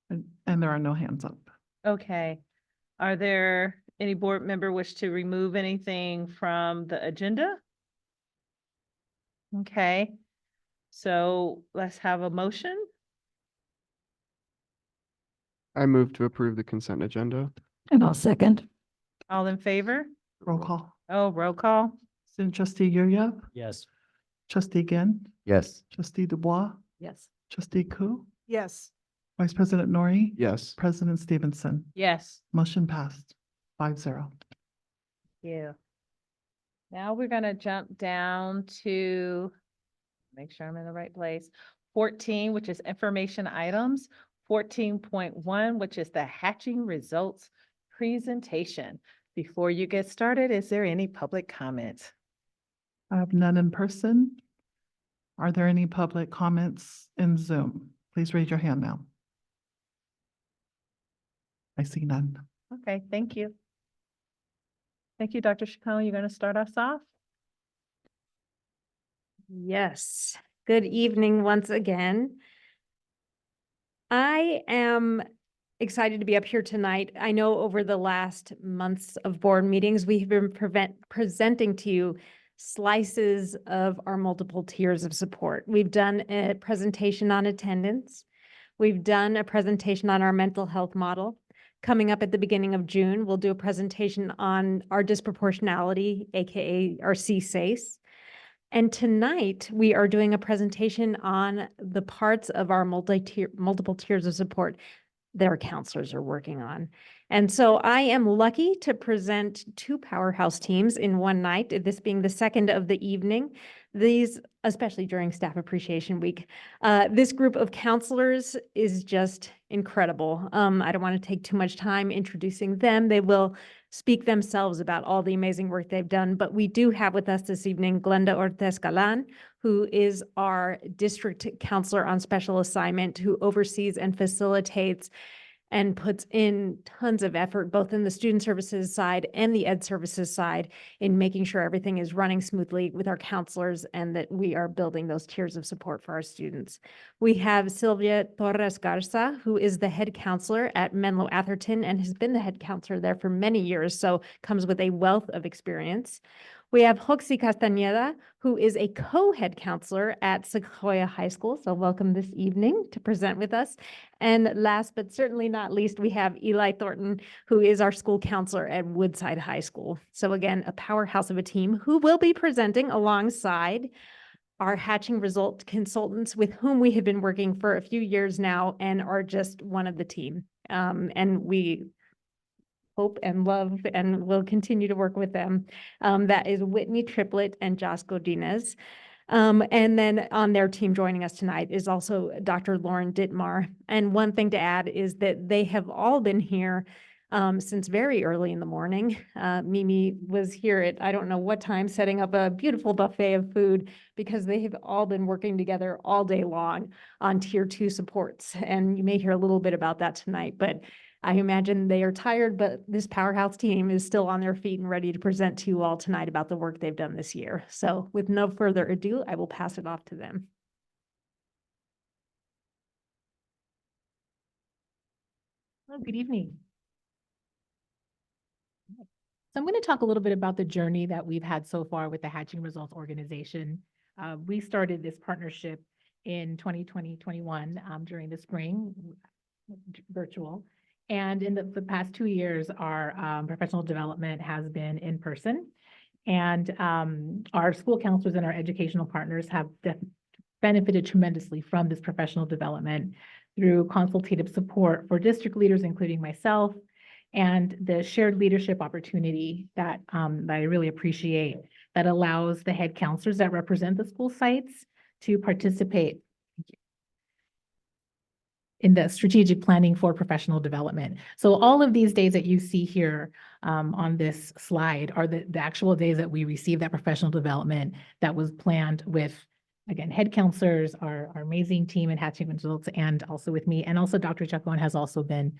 And there are no hands up. Okay. Are there any board member wish to remove anything from the agenda? Okay. So let's have a motion. I move to approve the consent agenda. And I'll second. All in favor? Roll call. Oh, roll call. Student trustee Yuryev, Yes. trustee Ginn, Yes. trustee Dubois, Yes. trustee Koo, Yes. vice president Nori, Yes. president Stevenson. Yes. Motion passed 5-0. Yeah. Now we're gonna jump down to, make sure I'm in the right place, 14, which is information items, 14.1, which is the hatching results presentation. Before you get started, is there any public comment? I have none in person. Are there any public comments in Zoom? Please raise your hand now. I see none. Okay, thank you. Thank you, Dr. Chacon. You're going to start us off? Yes, good evening once again. I am excited to be up here tonight. I know over the last months of board meetings, we have been presenting to you slices of our multiple tiers of support. We've done a presentation on attendance. We've done a presentation on our mental health model. Coming up at the beginning of June, we'll do a presentation on our disproportionality, AKA our CSACE. And tonight, we are doing a presentation on the parts of our multiple tiers of support that our counselors are working on. And so I am lucky to present two powerhouse teams in one night, this being the second of the evening. These, especially during Staff Appreciation Week, this group of counselors is just incredible. I don't want to take too much time introducing them. They will speak themselves about all the amazing work they've done. But we do have with us this evening Glenda Ortez Galan, who is our district counselor on special assignment, who oversees and facilitates and puts in tons of effort, both in the student services side and the ed services side, in making sure everything is running smoothly with our counselors and that we are building those tiers of support for our students. We have Sylvia Torres Garza, who is the head counselor at Menlo Atherton and has been the head counselor there for many years, so comes with a wealth of experience. We have Roxy Castañeda, who is a co-head counselor at Sequoia High School. So welcome this evening to present with us. And last but certainly not least, we have Eli Thornton, who is our school counselor at Woodside High School. So again, a powerhouse of a team who will be presenting alongside our hatching result consultants with whom we have been working for a few years now and are just one of the team. And we hope and love and will continue to work with them. That is Whitney Triplett and Josh Godinez. And then on their team joining us tonight is also Dr. Lauren Dittmar. And one thing to add is that they have all been here since very early in the morning. Mimi was here at, I don't know what time, setting up a beautiful buffet of food because they have all been working together all day long on tier 2 supports. And you may hear a little bit about that tonight, but I imagine they are tired, but this powerhouse team is still on their feet and ready to present to you all tonight about the work they've done this year. So with no further ado, I will pass it off to them. Hello, good evening. So I'm going to talk a little bit about the journey that we've had so far with the Hatching Results organization. We started this partnership in 2020-21 during the spring, virtual. And in the past 2 years, our professional development has been in person. And our school counselors and our educational partners have benefited tremendously from this professional development through consultative support for district leaders, including myself, and the shared leadership opportunity that I really appreciate, that allows the head counselors that represent the school sites to participate in the strategic planning for professional development. So all of these days that you see here on this slide are the actual days that we received that professional development that was planned with, again, head counselors, our amazing team at Hatching Results, and also with me. And also Dr. Chacon has also been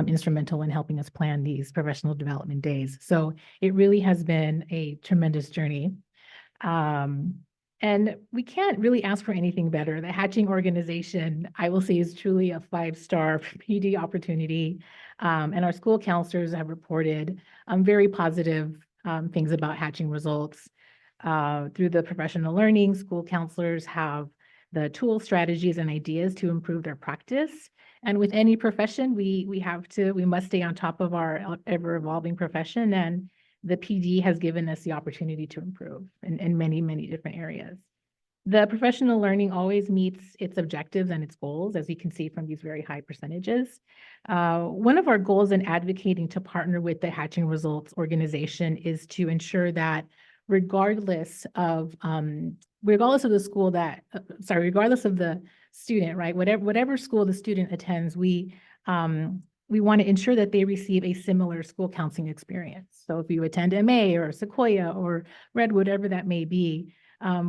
instrumental in helping us plan these professional development days. So it really has been a tremendous journey. And we can't really ask for anything better. The Hatching organization, I will say, is truly a 5-star PD opportunity. And our school counselors have reported very positive things about Hatching Results. Through the professional learning, school counselors have the tools, strategies, and ideas to improve their practice. And with any profession, we must stay on top of our ever-evolving profession. And the PD has given us the opportunity to improve in many, many different areas. The professional learning always meets its objectives and its goals, as you can see from these very high percentages. One of our goals in advocating to partner with the Hatching Results organization is to ensure that regardless of the school that, regardless of the student, right? Whatever school the student attends, we want to ensure that they receive a similar school counseling experience. So if you attend MA or Sequoia or Redwood, whatever that may be,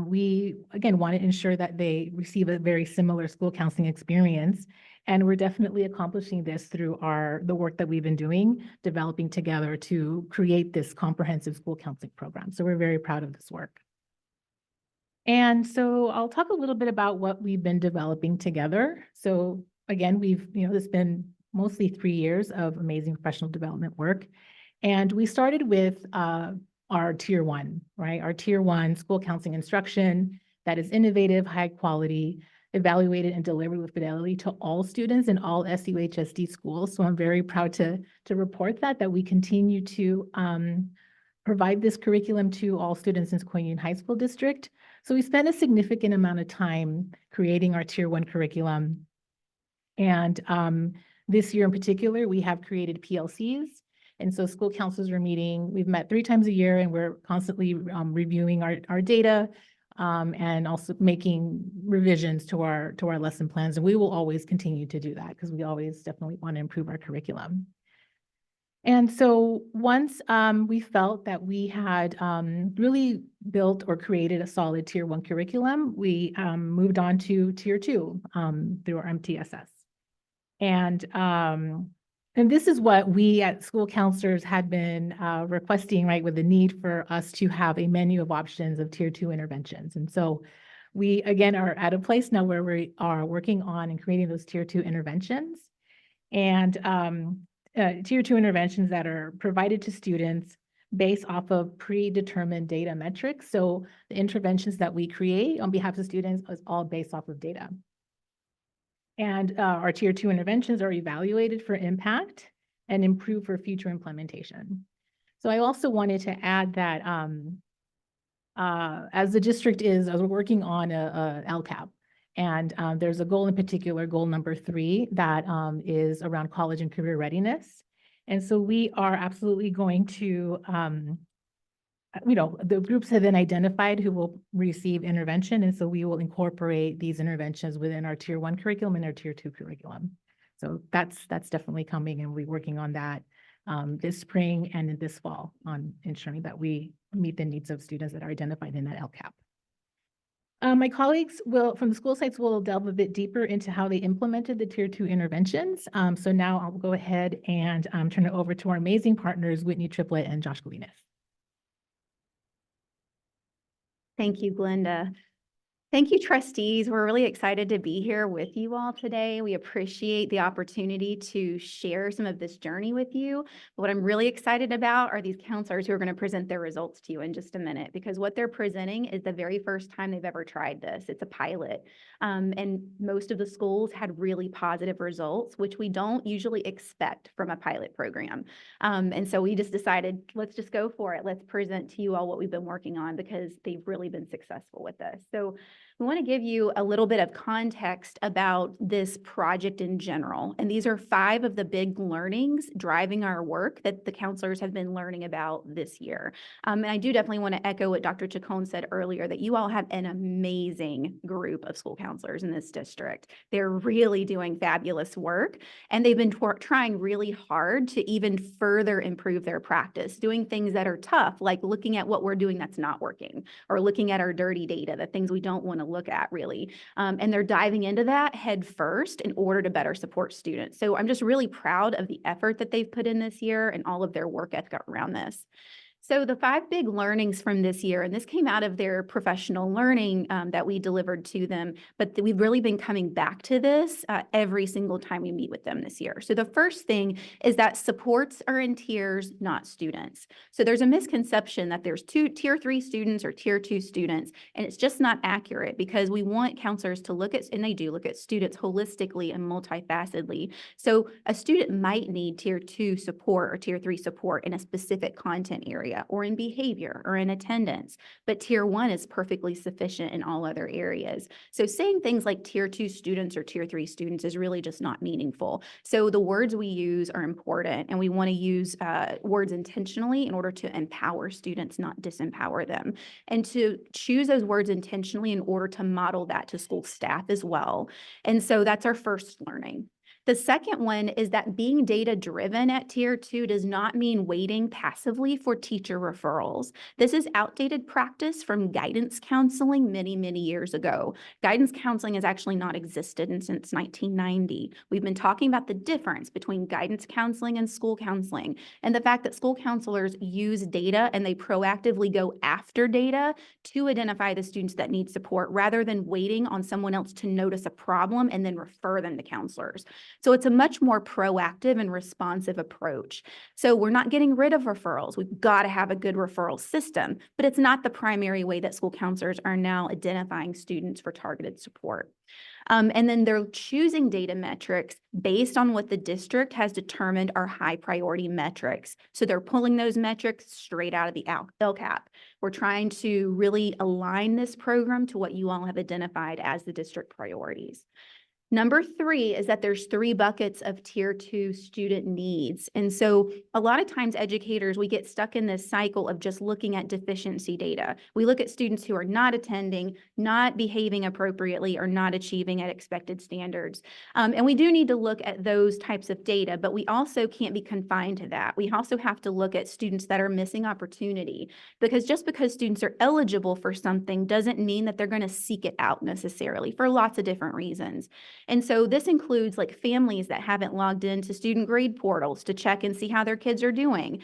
we, again, want to ensure that they receive a very similar school counseling experience. And we're definitely accomplishing this through the work that we've been doing, developing together to create this comprehensive school counseling program. So we're very proud of this work. And so I'll talk a little bit about what we've been developing together. So again, it's been mostly 3 years of amazing professional development work. And we started with our tier 1, right? Our tier 1 school counseling instruction that is innovative, high quality, evaluated and delivered with fidelity to all students in all SUHSD schools. So I'm very proud to report that we continue to provide this curriculum to all students in Sequoia Union High School District. So we spent a significant amount of time creating our tier 1 curriculum. And this year in particular, we have created PLCs. And so school counselors are meeting. We've met 3 times a year, and we're constantly reviewing our data and also making revisions to our lesson plans. And we will always continue to do that because we always definitely want to improve our curriculum. And so once we felt that we had really built or created a solid tier 1 curriculum, we moved on to tier 2 through our MTSS. And this is what we at school counselors had been requesting, right, with the need for us to have a menu of options of tier 2 interventions. And so we, again, are at a place now where we are working on and creating those tier 2 interventions. And tier 2 interventions that are provided to students based off of predetermined data metrics. So the interventions that we create on behalf of students is all based off of data. And our tier 2 interventions are evaluated for impact and improved for future implementation. So I also wanted to add that as the district we're working on a LCAP, and there's a goal in particular, goal number 3, that is around college and career readiness. And so we are absolutely going to, the groups have been identified who will receive intervention. And so we will incorporate these interventions within our tier 1 curriculum and our tier 2 curriculum. So that's definitely coming, and we're working on that this spring and in this fall on ensuring that we meet the needs of students that are identified in that LCAP. My colleagues from the school sites will delve a bit deeper into how they implemented the tier 2 interventions. So now I'll go ahead and turn it over to our amazing partners, Whitney Triplett and Josh Galinas. Thank you, Glenda. Thank you, trustees. We're really excited to be here with you all today. We appreciate the opportunity to share some of this journey with you. But what I'm really excited about are these counselors who are going to present their results to you in just a minute, because what they're presenting is the very first time they've ever tried this. It's a pilot. And most of the schools had really positive results, which we don't usually expect from a pilot program. And so we just decided, let's just go for it. Let's present to you all what we've been working on, because they've really been successful with this. So we want to give you a little bit of context about this project in general. And these are 5 of the big learnings driving our work that the counselors have been learning about this year. And I do definitely want to echo what Dr. Chacon said earlier, that you all have an amazing group of school counselors in this district. They're really doing fabulous work, and they've been trying really hard to even further improve their practice, doing things that are tough, like looking at what we're doing that's not working, or looking at our dirty data, the things we don't want to look at really. And they're diving into that head first in order to better support students. So I'm just really proud of the effort that they've put in this year and all of their work ethic around this. So the 5 big learnings from this year, and this came out of their professional learning that we delivered to them, but we've really been coming back to this every single time we meet with them this year. So the first thing is that supports are in tiers, not students. So there's a misconception that there's tier 3 students or tier 2 students, and it's just not accurate, because we want counselors to look at, and they do look at students holistically and multifacetedly. So a student might need tier 2 support or tier 3 support in a specific content area. area or in behavior or in attendance, but tier 1 is perfectly sufficient in all other areas. So saying things like tier 2 students or tier 3 students is really just not meaningful. So the words we use are important, and we want to use words intentionally in order to empower students, not disempower them, and to choose those words intentionally in order to model that to school staff as well. And so that's our first learning. The second one is that being data-driven at tier 2 does not mean waiting passively for teacher referrals. This is outdated practice from guidance counseling many, many years ago. Guidance counseling has actually not existed since 1990. We've been talking about the difference between guidance counseling and school counseling, and the fact that school counselors use data and they proactively go after data to identify the students that need support rather than waiting on someone else to notice a problem and then refer them to counselors. So it's a much more proactive and responsive approach. So we're not getting rid of referrals. We've got to have a good referral system, but it's not the primary way that school counselors are now identifying students for targeted support. And then they're choosing data metrics based on what the district has determined are high priority metrics. So they're pulling those metrics straight out of the LCAP. We're trying to really align this program to what you all have identified as the district priorities. Number 3 is that there's 3 buckets of tier 2 student needs. And so a lot of times educators, we get stuck in this cycle of just looking at deficiency data. We look at students who are not attending, not behaving appropriately, or not achieving at expected standards. And we do need to look at those types of data, but we also can't be confined to that. We also have to look at students that are missing opportunity, because just because students are eligible for something doesn't mean that they're going to seek it out necessarily for lots of different reasons. And so this includes like families that haven't logged into student grade portals to check and see how their kids are doing.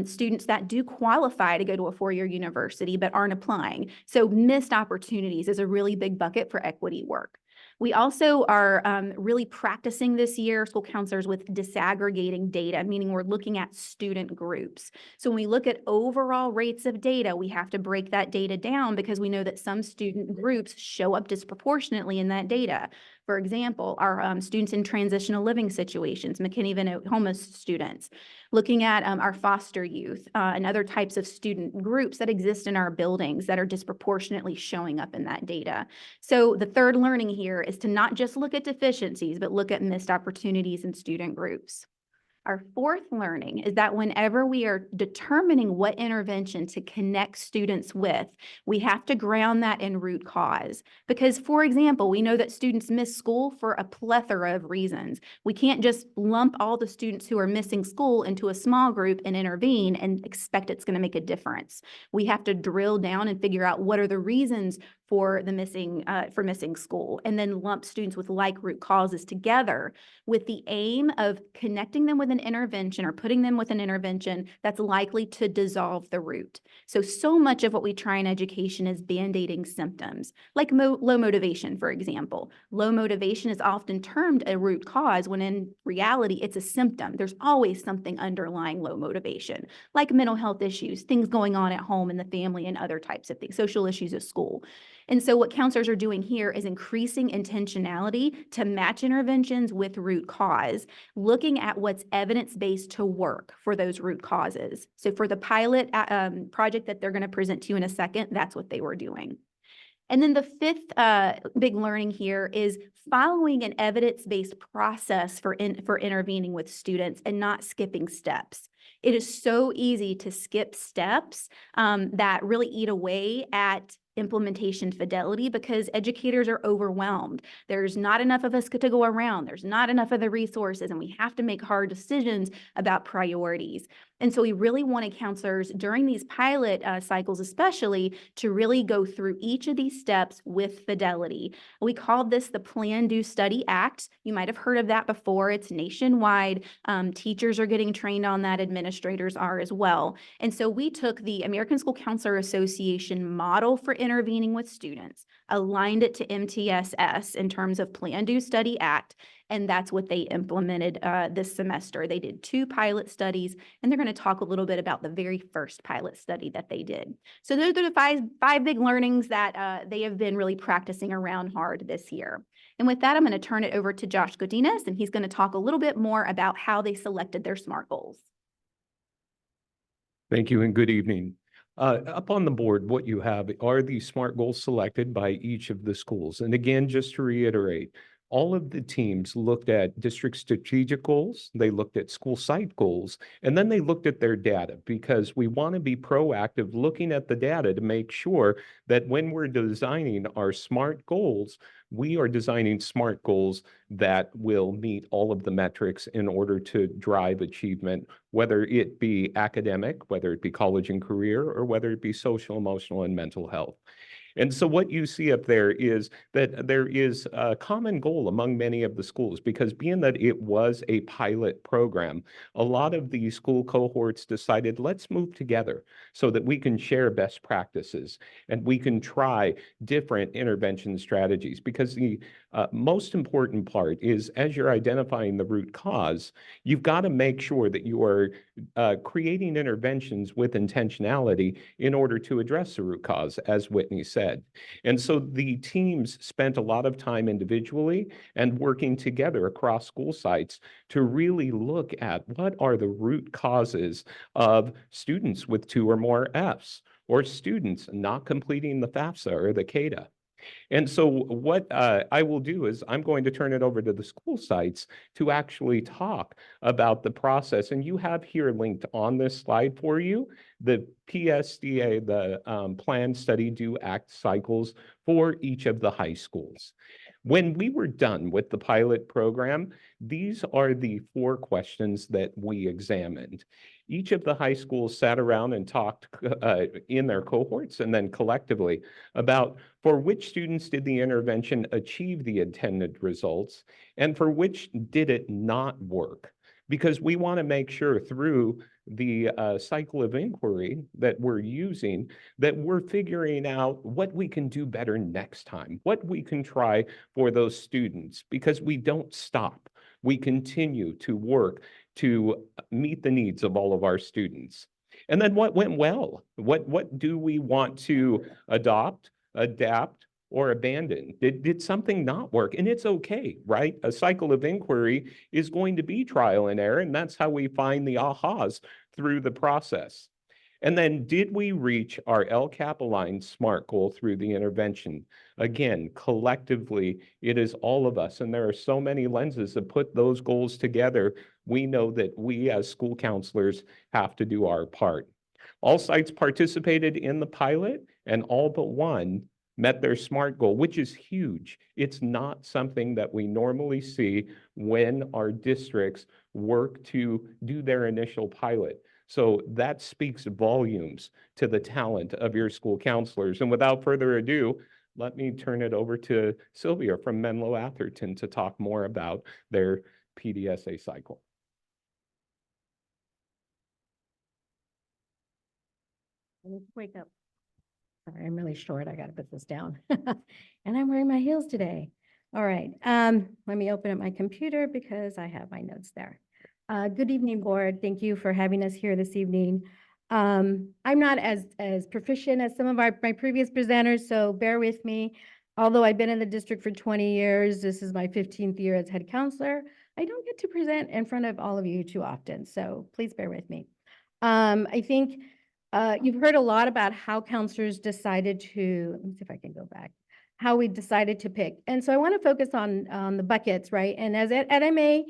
Students that do qualify to go to a 4-year university but aren't applying. So missed opportunities is a really big bucket for equity work. We also are really practicing this year, school counselors, with disaggregating data, meaning we're looking at student groups. So when we look at overall rates of data, we have to break that data down because we know that some student groups show up disproportionately in that data. For example, our students in transitional living situations, McKinney-Vento homeless students, looking at our foster youth and other types of student groups that exist in our buildings that are disproportionately showing up in that data. So the third learning here is to not just look at deficiencies, but look at missed opportunities in student groups. Our fourth learning is that whenever we are determining what intervention to connect students with, we have to ground that in root cause. Because, for example, we know that students miss school for a plethora of reasons. We can't just lump all the students who are missing school into a small group and intervene and expect it's going to make a difference. We have to drill down and figure out what are the reasons for the missing school, and then lump students with like root causes together with the aim of connecting them with an intervention or putting them with an intervention that's likely to dissolve the root. So much of what we try in education is band-aiding symptoms, like low motivation, for example. Low motivation is often termed a root cause when in reality it's a symptom. There's always something underlying low motivation, like mental health issues, things going on at home in the family, and other types of things, social issues at school. And so what counselors are doing here is increasing intentionality to match interventions with root cause, looking at what's evidence-based to work for those root causes. So for the pilot project that they're going to present to you in a second, that's what they were doing. And then the fifth big learning here is following an evidence-based process for intervening with students and not skipping steps. It is so easy to skip steps that really eat away at implementation fidelity because educators are overwhelmed. There's not enough of us to go around. There's not enough of the resources, and we have to make hard decisions about priorities. And so we really wanted counselors during these pilot cycles especially to really go through each of these steps with fidelity. We called this the Plan, Do, Study, Act. You might have heard of that before. It's nationwide. Teachers are getting trained on that. Administrators are as well. And so we took the American School Counselor Association model for intervening with students, aligned it to MTSS in terms of Plan, Do, Study, Act, and that's what they implemented this semester. They did 2 pilot studies, and they're going to talk a little bit about the very first pilot study that they did. So those are the five big learnings that they have been really practicing around hard this year. And with that, I'm going to turn it over to Josh Godinez, and he's going to talk a little bit more about how they selected their SMART goals. Thank you and good evening. Up on the board, what you have are the SMART goals selected by each of the schools. And again, just to reiterate, all of the teams looked at district strategic goals, they looked at school site goals, and then they looked at their data because we want to be proactive looking at the data to make sure that when we're designing our SMART goals, we are designing SMART goals that will meet all of the metrics in order to drive achievement, whether it be academic, whether it be college and career, or whether it be social, emotional, and mental health. And so what you see up there is that there is a common goal among many of the schools because being that it was a pilot program, a lot of the school cohorts decided, let's move together so that we can share best practices and we can try different intervention strategies. Because the most important part is as you're identifying the root cause, you've got to make sure that you are creating interventions with intentionality in order to address the root cause, as Whitney said. And so the teams spent a lot of time individually and working together across school sites to really look at what are the root causes of students with 2 or more Fs, or students not completing the FAFSA or the CADA. And so what I will do is I'm going to turn it over to the school sites to actually talk about the process. And you have here linked on this slide for you the PSDA, the Plan, Study, Do, Act cycles for each of the high schools. When we were done with the pilot program, these are the 4 questions that we examined. Each of the high schools sat around and talked in their cohorts and then collectively about for which students did the intervention achieve the intended results and for which did it not work. Because we want to make sure through the cycle of inquiry that we're using that we're figuring out what we can do better next time, what we can try for those students, because we don't stop. We continue to work to meet the needs of all of our students. And then what went well? What do we want to adopt, adapt, or abandon? Did something not work? And it's okay, right? A cycle of inquiry is going to be trial and error, and that's how we find the ahas through the process. And then did we reach our LCAP aligned SMART goal through the intervention? Again, collectively, it is all of us. And there are so many lenses that put those goals together. We know that we as school counselors have to do our part. All sites participated in the pilot and all but one met their SMART goal, which is huge. It's not something that we normally see when our districts work to do their initial pilot. So that speaks volumes to the talent of your school counselors. And without further ado, let me turn it over to Sylvia from Menlo Atherton to talk more about their PDSA cycle. Wake up. Sorry, I'm really short. I got to put this down. And I'm wearing my heels today. All right. Let me open up my computer because I have my notes there. Good evening, board. Thank you for having us here this evening. I'm not as proficient as some of my previous presenters, so bear with me. Although I've been in the district for 20 years, this is my 15th year as head counselor. I don't get to present in front of all of you too often, so please bear with me. I think you've heard a lot about how counselors decided to, let me see if I can go back, how we decided to pick. And so I want to focus on the buckets, right? And as at MA,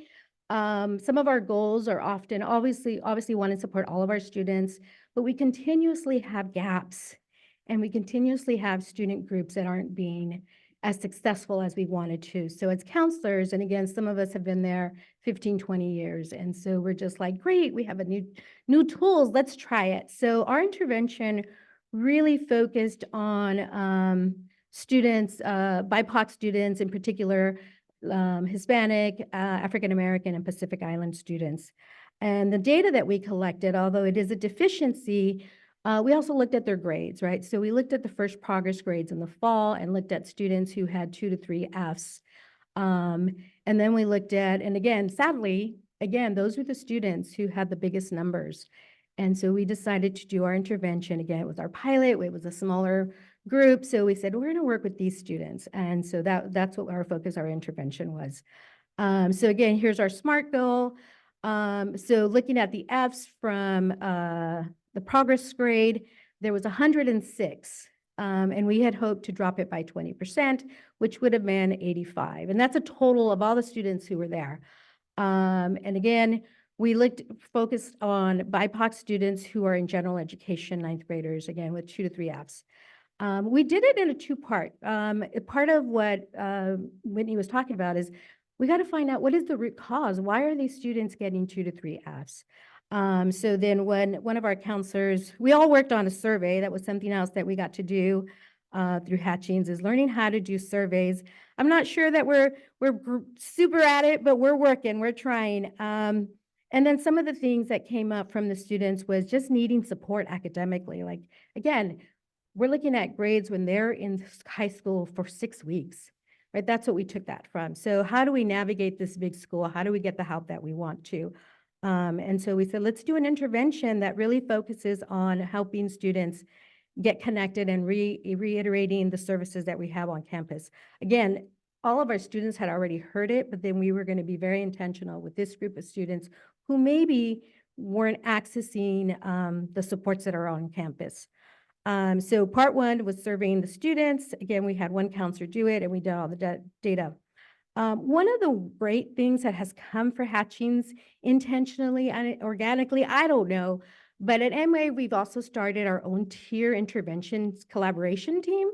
some of our goals are often obviously want to support all of our students, but we continuously have gaps and we continuously have student groups that aren't being as successful as we wanted to. So as counselors, and again, some of us have been there 15, 20 years. And so we're just like, great, we have a new tools, let's try it. So our intervention really focused on students, BIPOC students in particular, Hispanic, African-American, and Pacific Island students. And the data that we collected, although it is a deficiency, we also looked at their grades, right? So we looked at the first progress grades in the fall and looked at students who had 2 to 3 Fs. And then we looked at, and again, sadly, those were the students who had the biggest numbers. And so we decided to do our intervention. Again, it was our pilot, it was a smaller group. So we said, we're gonna work with these students. And so that's what our focus, our intervention was. So again, here's our SMART goal. So looking at the Fs from The progress grade, there was 106. And we had hoped to drop it by 20%, which would have been 85. And that's a total of all the students who were there. And again, we focused on BIPOC students who are in general education, ninth graders, again, with 2 to 3 Fs. We did it in a two-part. Part of what Whitney was talking about is we got to find out what is the root cause. Why are these students getting 2 to 3 Fs? So then when one of our counselors, we all worked on a survey. That was something else that we got to do through Hatchings, is learning how to do surveys. I'm not sure that we're super at it, but we're working, we're trying. And then some of the things that came up from the students was just needing support academically. Like, again, we're looking at grades when they're in high school for 6 weeks, right? That's what we took that from. So how do we navigate this big school? How do we get the help that we want to? And so we said, let's do an intervention that really focuses on helping students get connected and reiterating the services that we have on campus. Again, all of our students had already heard it, but then we were going to be very intentional with this group of students who maybe weren't accessing the supports that are on campus. So part one was surveying the students. Again, we had one counselor do it and we did all the data. One of the great things that has come for Hatchings intentionally and organically, I don't know, but at MA, we've also started our own tier interventions collaboration team.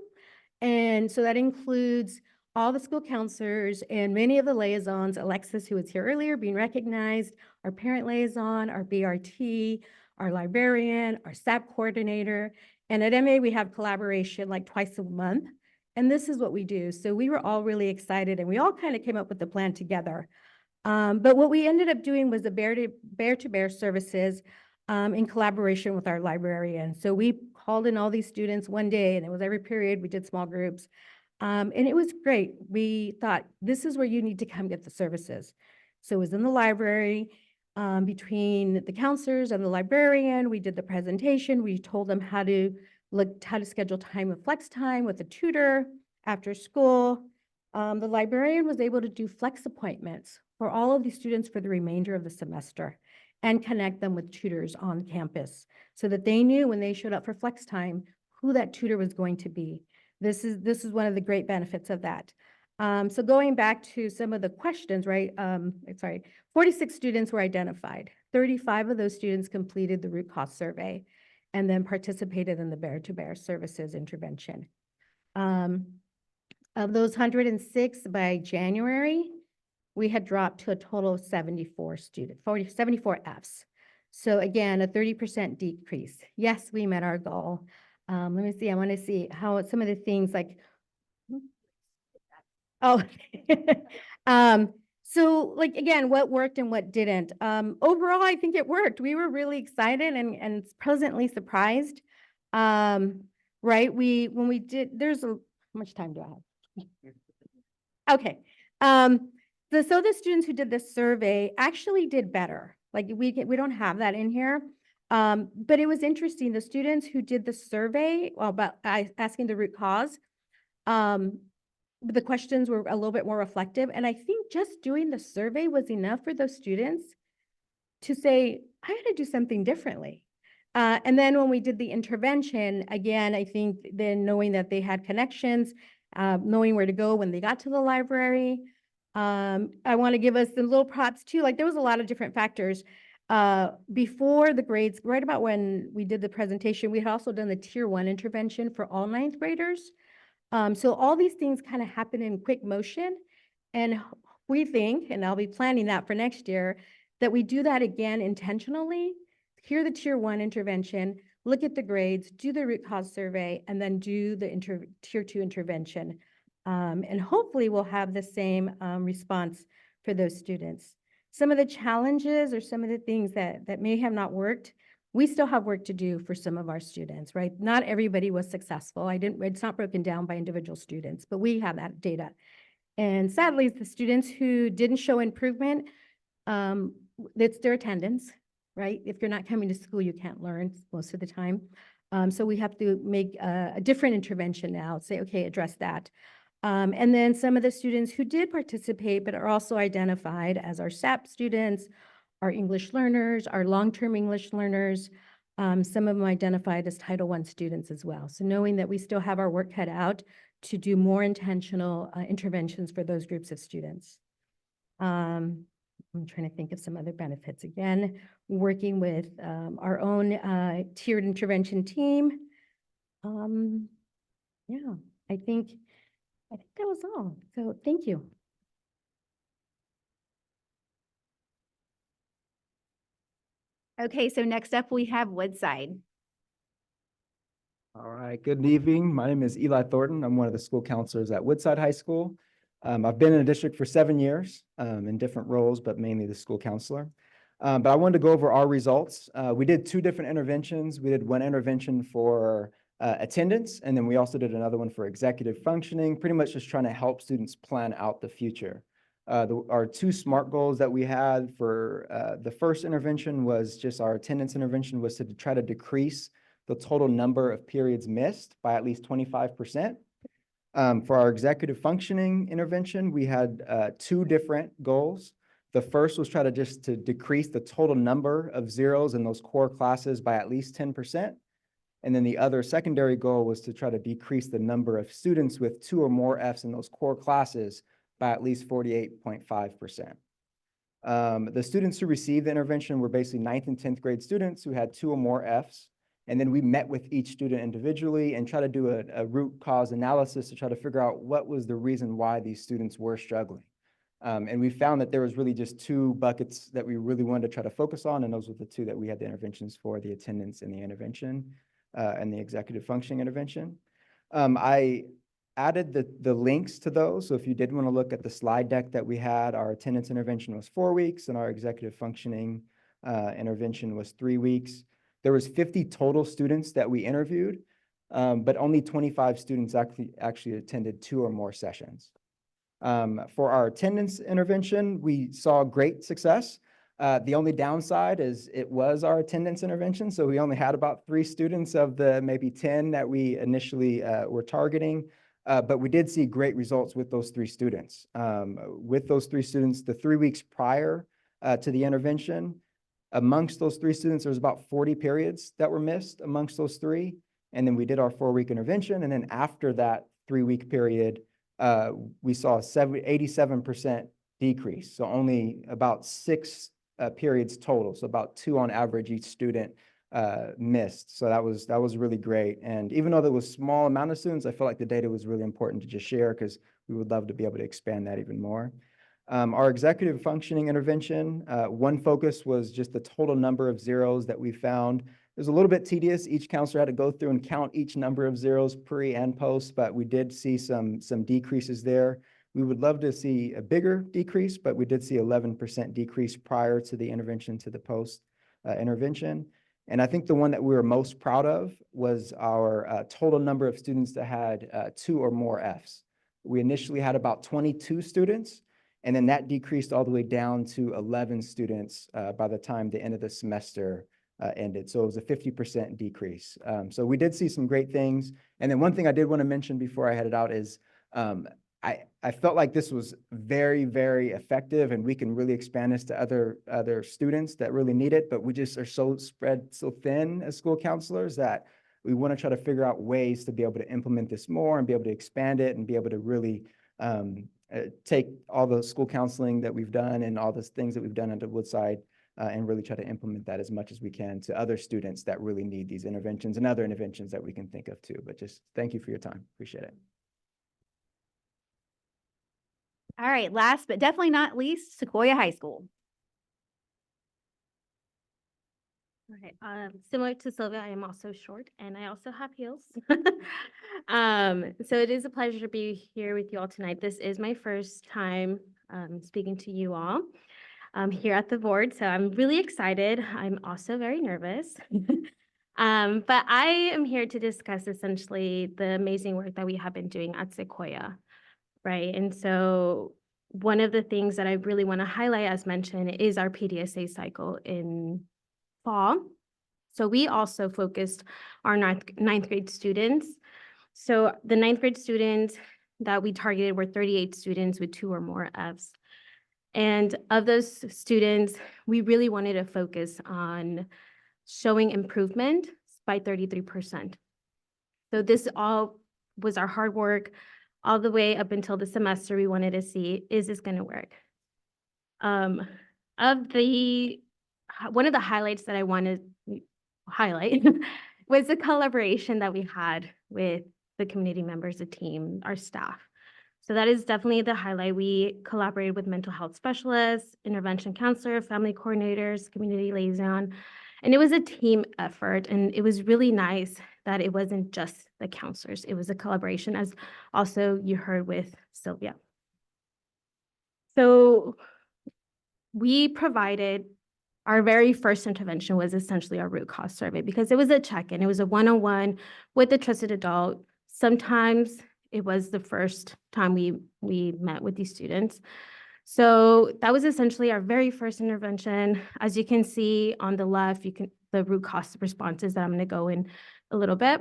And so that includes all the school counselors and many of the liaisons, Alexis, who was here earlier, being recognized, our parent liaison, our BRT, our librarian, our SAP coordinator. And at MA, we have collaboration like twice a month. And this is what we do. So we were all really excited and we all kind of came up with the plan together. But what we ended up doing was the bear-to-bear services in collaboration with our librarian. So we called in all these students one day and it was every period we did small groups. And it was great. We thought, this is where you need to come get the services. So it was in the library between the counselors and the librarian. We did the presentation. We told them how to schedule time with flex time with a tutor after school. The librarian was able to do flex appointments for all of the students for the remainder of the semester and connect them with tutors on campus so that they knew when they showed up for flex time who that tutor was going to be. This is one of the great benefits of that. So going back to some of the questions, right? 46 students were identified. 35 of those students completed the root cause survey and then participated in the bear-to-bear services intervention. Of those 106 by January, we had dropped to a total of 74 students, 74 Fs. So again, a 30% decrease. Yes, we met our goal. Let me see, I want to see how some of the things like, so like, again, what worked and what didn't. Overall, I think it worked. We were really excited and pleasantly surprised. Right, when we did, how much time do I have? Okay. So the students who did this survey actually did better. Like we don't have that in here. But it was interesting. The students who did the survey, well, about asking the root cause, the questions were a little bit more reflective. And I think just doing the survey was enough for those students to say, I got to do something differently. And then when we did the intervention, again, I think then knowing that they had connections, knowing where to go when they got to the library. I want to give us some little props too. Like there was a lot of different factors. Before the grades, right about when we did the presentation, we had also done the tier 1 intervention for all 9th graders. So all these things kind of happen in quick motion. And we think, and I'll be planning that for next year, that we do that again intentionally, hear the tier 1 intervention, look at the grades, do the root cause survey, and then do the tier 2 intervention. And hopefully we'll have the same response for those students. Some of the challenges or some of the things that may have not worked, we still have work to do for some of our students, right? Not everybody was successful. It's not broken down by individual students, but we have that data. And sadly, the students who didn't show improvement, it's their attendance, right? If you're not coming to school, you can't learn most of the time. So we have to make a different intervention now, say, okay, address that. And then some of the students who did participate, but are also identified as our SAP students, our English learners, our long-term English learners, Some of them identified as Title I students as well. So knowing that we still have our work cut out to do more intentional interventions for those groups of students. I'm trying to think of some other benefits. Again, working with our own tiered intervention team. Yeah, I think that was all. So thank you. Okay, so next up we have Woodside. All right, good evening. My name is Eli Thornton. I'm one of the school counselors at Woodside High School. I've been in the district for 7 years in different roles, but mainly the school counselor. But I wanted to go over our results. We did 2 different interventions. We did one intervention for attendance, and then we also did another one for executive functioning, pretty much just trying to help students plan out the future. Our 2 SMART goals that we had for the first intervention was just our attendance intervention was to try to decrease the total number of periods missed by at least 25%. For our executive functioning intervention, we had 2 different goals. The first was try to just to decrease the total number of zeros in those core classes by at least 10%. And then the other secondary goal was to try to decrease the number of students with 2 or more Fs in those core classes by at least 48.5%. The students who received the intervention were basically 9th and 10th grade students who had 2 or more Fs. And then we met with each student individually and try to do a root cause analysis to try to figure out what was the reason why these students were struggling. And we found that there was really just 2 buckets that we really wanted to try to focus on, and those were the 2 that we had the interventions for, the attendance and the intervention, and the executive functioning intervention. I added the links to those, so if you did want to look at the slide deck that we had, our attendance intervention was 4 weeks, and our executive functioning intervention was 3 weeks. There was 50 total students that we interviewed, but only 25 students actually attended 2 or more sessions. For our attendance intervention, we saw great success. The only downside is it was our attendance intervention, so we only had about 3 students of the maybe 10 that we initially were targeting, but we did see great results with those 3 students. With those 3 students, the 3 weeks prior to the intervention, amongst those 3 students, there was about 40 periods that were missed amongst those 3. And then we did our 4-week intervention. And then after that 3-week period, we saw a 87% decrease. So only about 6 periods total. So about 2 on average each student missed. So that was really great. And even though there was a small amount of students, I felt like the data was really important to just share because we would love to be able to expand that even more. Our executive functioning intervention, one focus was just the total number of zeros that we found. It was a little bit tedious. Each counselor had to go through and count each number of zeros pre and post, but we did see some decreases there. We would love to see a bigger decrease, but we did see 11% decrease prior to the intervention to the post intervention. And I think the one that we were most proud of was our total number of students that had 2 or more Fs. We initially had about 22 students. And then that decreased all the way down to 11 students by the time the end of the semester ended. So it was a 50% decrease. So we did see some great things. And then one thing I did want to mention before I headed out is I felt like this was very, very effective, and we can really expand this to other students that really need it. But we just are so spread so thin as school counselors that we want to try to figure out ways to be able to implement this more and be able to expand it and be able to really take all the school counseling that we've done and all the things that we've done at Woodside and really try to implement that as much as we can to other students that really need these interventions and other interventions that we can think of too. But just thank you for your time. Appreciate it. All right, last but definitely not least, Sequoia High School. Okay, similar to Sylvia, I am also short and I also have heels. So it is a pleasure to be here with you all tonight. This is my first time speaking to you all here at the board, so I'm really excited. I'm also very nervous. But I am here to discuss essentially the amazing work that we have been doing at Sequoia, right? And so one of the things that I really want to highlight, as mentioned, is our PDSA cycle in fall. So we also focused our ninth grade students. So the 9th grade students that we targeted were 38 students with 2 or more Fs. And of those students, we really wanted to focus on showing improvement by 33%. So this all was our hard work all the way up until the semester. We wanted to see, is this going to work? One of the highlights that I wanted to highlight was the collaboration that we had with the community members, the team, our staff. So that is definitely the highlight. We collaborated with mental health specialists, intervention counselor, family coordinators, community liaison, and it was a team effort. And it was really nice that it wasn't just the counselors. It was a collaboration, as also you heard with Sylvia. So we provided, our very first intervention was essentially our root cause survey, because it was a check-in. It was a one-on-one with a trusted adult. Sometimes it was the first time we met with these students. So that was essentially our very first intervention. As you can see on the left, the root cause responses that I'm going to go in a little bit.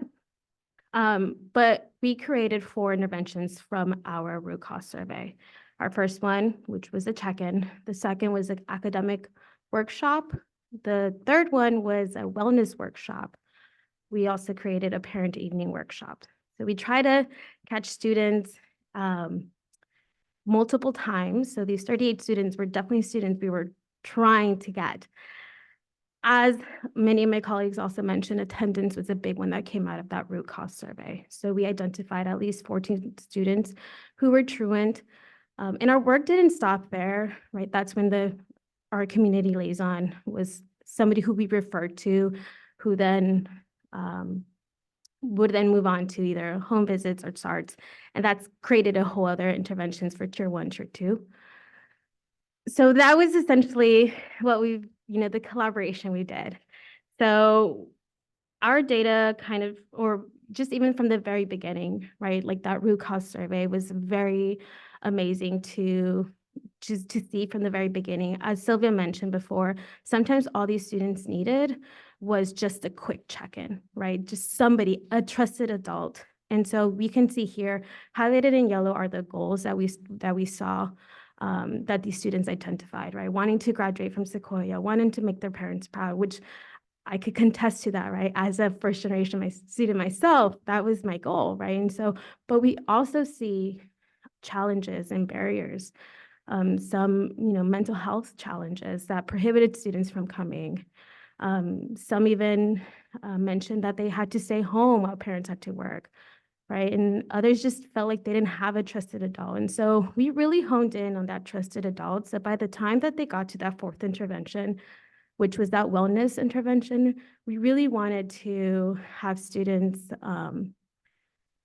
But we created 4 interventions from our root cause survey. Our first one, which was a check-in. The second was an academic workshop. The third one was a wellness workshop. We also created a parent evening workshop. So we try to catch students multiple times. So these 38 students were definitely students we were trying to get. As many of my colleagues also mentioned, attendance was a big one that came out of that root cause survey. So we identified at least 14 students who were truant. And our work didn't stop there, right? That's when our community liaison was somebody who we referred to, who then would then move on to either home visits or SARTs. And that's created a whole other interventions for tier 1, tier 2. So that was essentially what the collaboration we did. So our data kind of, or just even from the very beginning, right? Like that root cause survey was very amazing to see from the very beginning. As Sylvia mentioned before, sometimes all these students needed was just a quick check-in, right? Just somebody, a trusted adult. And so we can see here, highlighted in yellow are the goals that we saw that these students identified, right? Wanting to graduate from Sequoia, wanting to make their parents proud, which I could contest to that, right? As a first generation student myself, that was my goal, right? And so, but we also see challenges and barriers, some, mental health challenges that prohibited students from coming. Some even mentioned that they had to stay home while parents had to work, right? And others just felt like they didn't have a trusted adult. And so we really honed in on that trusted adult. So by the time that they got to that 4th intervention, which was that wellness intervention, we really wanted to have students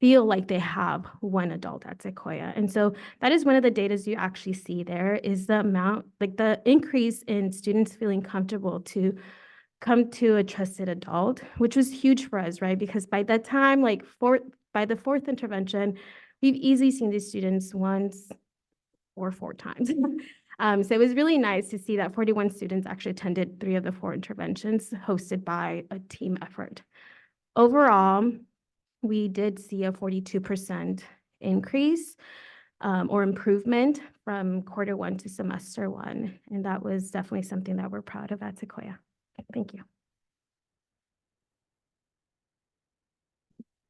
feel like they have one adult at Sequoia. And so that is one of the data you actually see there is the amount, like the increase in students feeling comfortable to come to a trusted adult, which was huge for us, right? Because by that time, by the 4th intervention, we've easily seen these students once or 4 times. So it was really nice to see that 41 students actually attended 3 of the 4 interventions hosted by a team effort. Overall, we did see a 42% increase or improvement from quarter 1 to semester 1. And that was definitely something that we're proud of at Sequoia. Thank you.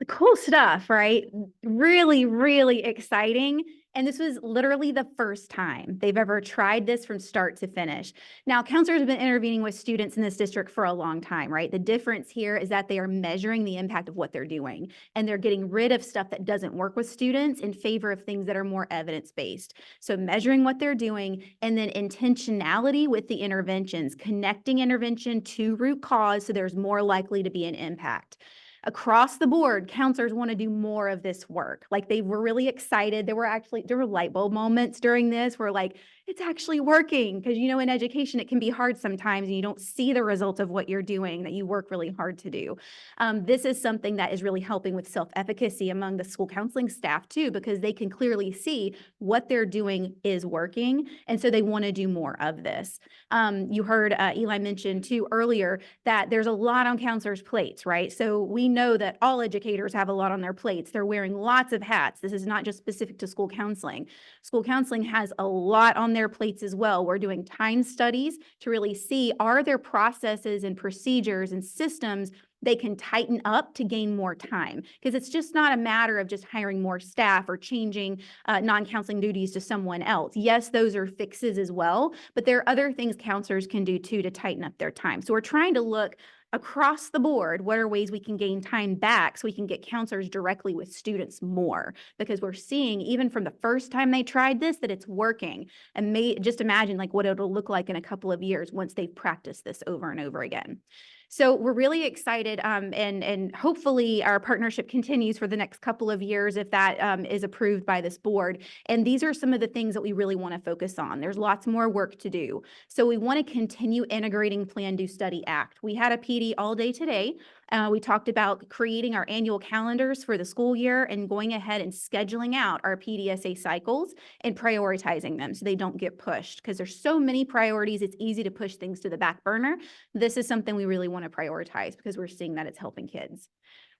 Cool stuff, right? Really, really exciting. And this was literally the first time they've ever tried this from start to finish. Now, counselors have been intervening with students in this district for a long time, right? The difference here is that they are measuring the impact of what they're doing, and they're getting rid of stuff that doesn't work with students in favor of things that are more evidence-based. So measuring what they're doing, and then intentionality with the interventions, connecting intervention to root cause so there's more likely to be an impact. Across the board, counselors want to do more of this work. Like they were really excited. There were light bulb moments during this where like, it's actually working. Because, in education, it can be hard sometimes and you don't see the results of what you're doing that you work really hard to do. This is something that is really helping with self-efficacy among the school counseling staff too, because they can clearly see what they're doing is working. And so they want to do more of this. You heard Eli mention too earlier that there's a lot on counselors' plates, right? So we know that all educators have a lot on their plates. They're wearing lots of hats. This is not just specific to school counseling. School counseling has a lot on their plates as well. We're doing time studies to really see, are there processes and procedures and systems they can tighten up to gain more time? Because it's just not a matter of just hiring more staff or changing non-counseling duties to someone else. Yes, those are fixes as well, but there are other things counselors can do too to tighten up their time. So we're trying to look across the board, what are ways we can gain time back so we can get counselors directly with students more? Because we're seeing, even from the first time they tried this, that it's working. And just imagine like what it'll look like in a couple of years once they've practiced this over and over again. So we're really excited, and hopefully our partnership continues for the next couple of years if that is approved by this board. And these are some of the things that we really want to focus on. There's lots more work to do. So we want to continue integrating Plan, Do, Study, Act. We had a PD all day today. We talked about creating our annual calendars for the school year and going ahead and scheduling out our PDSA cycles and prioritizing them so they don't get pushed, because there's so many priorities. It's easy to push things to the back burner. This is something we really want to prioritize because we're seeing that it's helping kids.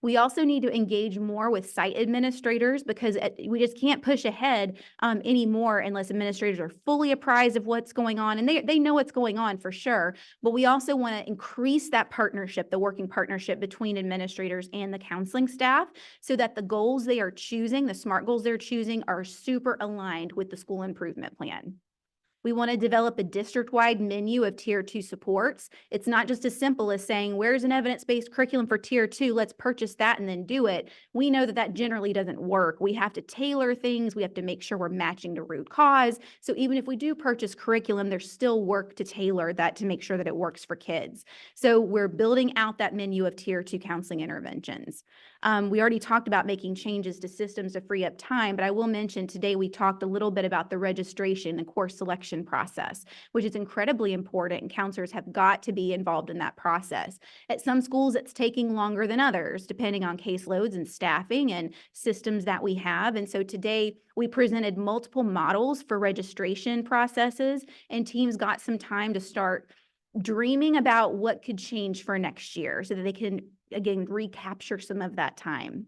We also need to engage more with site administrators because we just can't push ahead anymore unless administrators are fully apprised of what's going on. And they know what's going on for sure. But we also want to increase that partnership, the working partnership between administrators and the counseling staff, so that the goals they are choosing, the SMART goals they're choosing, are super aligned with the school improvement plan. We want to develop a district-wide menu of Tier 2 supports. It's not just as simple as saying, where's an evidence-based curriculum for Tier 2? Let's purchase that and then do it. We know that that generally doesn't work. We have to tailor things. We have to make sure we're matching the root cause. So even if we do purchase curriculum, there's still work to tailor that to make sure that it works for kids. So we're building out that menu of Tier 2 counseling interventions. We already talked about making changes to systems to free up time, but I will mention today we talked a little bit about the registration and course selection process, which is incredibly important, and counselors have got to be involved in that process. At some schools, it's taking longer than others, depending on caseloads and staffing and systems that we have. And so today we presented multiple models for registration processes, and teams got some time to start dreaming about what could change for next year so that they can, again, recapture some of that time.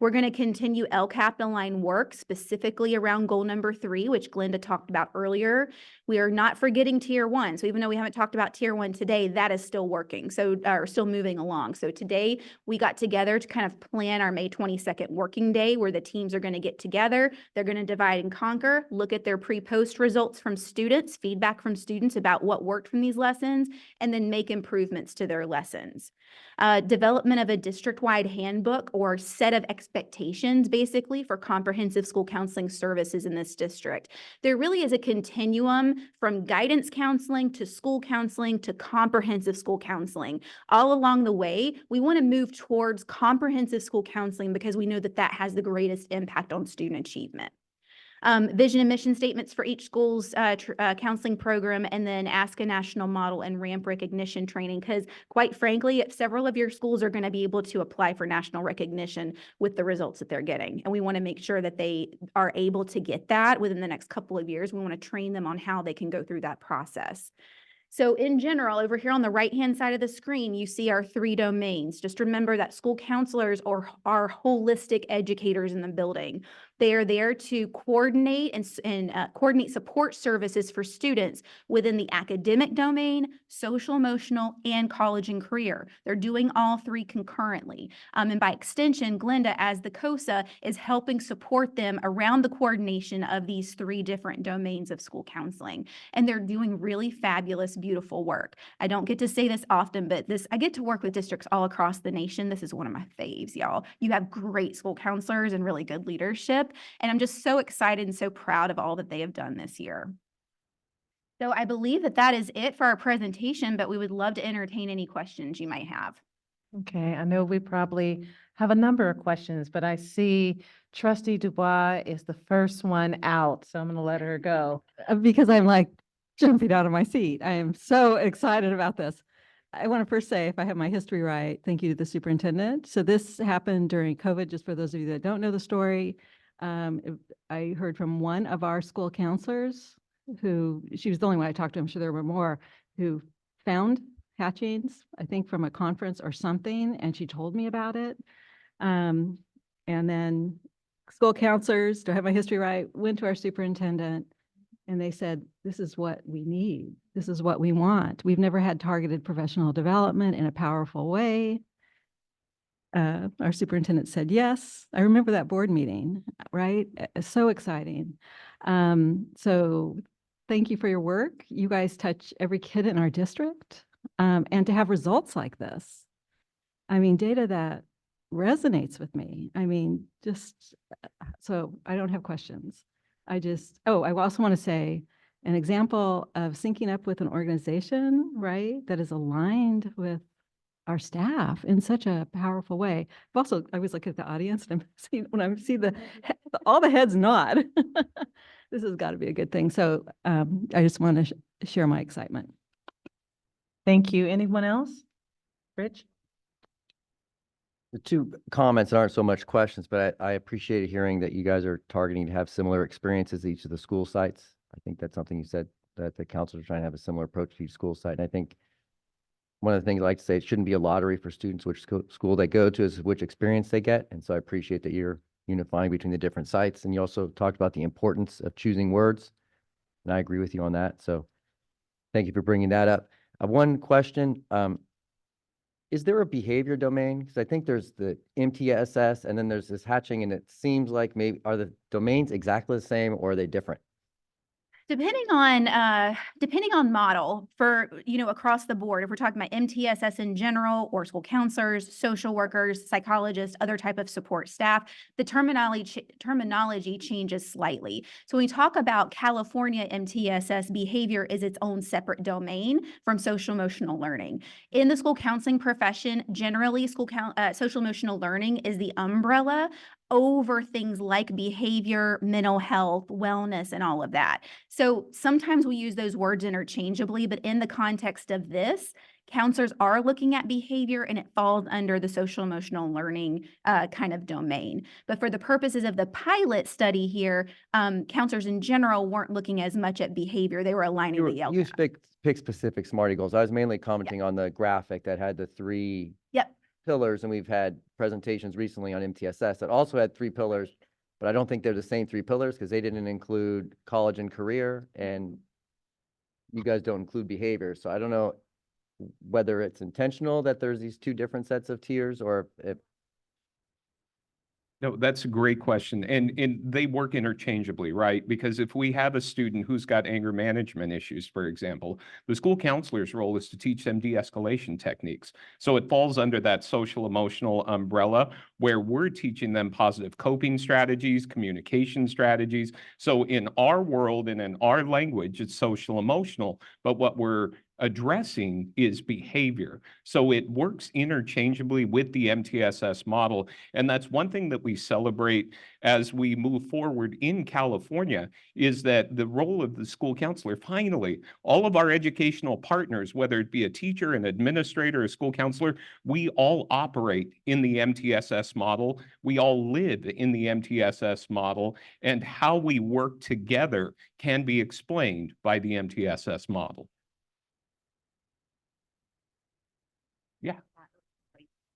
We're going to continue LCAP aligned work specifically around goal number 3, which Glenda talked about earlier. We are not forgetting Tier 1. So even though we haven't talked about Tier 1 today, that is still working. So, or still moving along. So today we got together to kind of plan our May 22nd working day where the teams are going to get together. They're going to divide and conquer, look at their pre-post results from students, feedback from students about what worked from these lessons, and then make improvements to their lessons. Development of a district-wide handbook or set of expectations, basically, for comprehensive school counseling services in this district. There really is a continuum from guidance counseling to school counseling to comprehensive school counseling. All along the way, we want to move towards comprehensive school counseling because we know that that has the greatest impact on student achievement. Vision and mission statements for each school's counseling program, and then ask a national model and ramp recognition training, because quite frankly, several of your schools are going to be able to apply for national recognition with the results that they're getting. And we want to make sure that they are able to get that within the next couple of years. We want to train them on how they can go through that process. So in general, over here on the right-hand side of the screen, you see our 3 domains. Just remember that school counselors are holistic educators in the building. They are there to coordinate and coordinate support services for students within the academic domain, social, emotional, and college and career. They're doing all 3 concurrently. And by extension, Glenda, as the COSA, is helping support them around the coordination of these 3 different domains of school counseling. And they're doing really fabulous, beautiful work. I don't get to say this often, but I get to work with districts all across the nation. This is one of my faves, y'all. You have great school counselors and really good leadership. And I'm just so excited and so proud of all that they have done this year. So I believe that that is it for our presentation, but we would love to entertain any questions you might have. Okay, I know we probably have a number of questions, but I see Trustee Dubois is the first one out, so I'm going to let her go. Because I'm like jumping out of my seat. I am so excited about this. I want to first say, if I have my history right, thank you to the superintendent. So this happened during COVID, just for those of you that don't know the story. I heard from one of our school counselors who, she was the only one I talked to, I'm sure there were more, who found hatchings, I think from a conference or something, and she told me about it. And then school counselors, do I have my history right, went to our superintendent, And they said, this is what we need. This is what we want. We've never had targeted professional development in a powerful way. Our superintendent said yes. I remember that board meeting, right? So exciting. So thank you for your work. You guys touch every kid in our district. And to have results like this, I mean, data that resonates with me. I mean, so I don't have questions. I also want to say an example of syncing up with an organization, right, that is aligned with our staff in such a powerful way. I always look at the audience and when I see all the heads nod, this has got to be a good thing. So I just want to share my excitement. Thank you. Anyone else? Rich? The two comments aren't so much questions, but I appreciated hearing that you guys are targeting to have similar experiences at each of the school sites. I think that's something you said, that the counselors are trying to have a similar approach to each school site. And I think one of the things I like to say, it shouldn't be a lottery for students which school they go to, is which experience they get. And so I appreciate that you're unifying between the different sites. And you also talked about the importance of choosing words. And I agree with you on that. So thank you for bringing that up. One question. Is there a behavior domain? Because I think there's the MTSS and then there's this hatching, and it seems like maybe are the domains exactly the same or are they different? Depending on model for, across the board, if we're talking about MTSS in general or school counselors, social workers, psychologists, other type of support staff, the terminology changes slightly. So when we talk about California MTSS, behavior is its own separate domain from social emotional learning. In the school counseling profession, generally social emotional learning is the umbrella over things like behavior, mental health, wellness, and all of that. So sometimes we use those words interchangeably, but in the context of this, counselors are looking at behavior and it falls under the social emotional learning kind of domain. But for the purposes of the pilot study here, counselors in general weren't looking as much at behavior. They were aligning the You pick specific SMART goals. I was mainly commenting on the graphic that had the three pillars, and we've had presentations recently on MTSS that also had three pillars, but I don't think they're the same three pillars because they didn't include college and career, and you guys don't include behavior. So I don't know whether it's intentional that there's these two different sets of tiers, or if No, that's a great question. And they work interchangeably, right? Because if we have a student who's got anger management issues, for example, the school counselor's role is to teach them de-escalation techniques. So it falls under that social emotional umbrella where we're teaching them positive coping strategies, communication strategies. So in our world and in our language, it's social emotional, but what we're addressing is behavior. So it works interchangeably with the MTSS model. And that's one thing that we celebrate as we move forward in California, is that the role of the school counselor, finally, all of our educational partners, whether it be a teacher, an administrator, a school counselor, we all operate in the MTSS model. We all live in the MTSS model, and how we work together can be explained by the MTSS model. Yeah.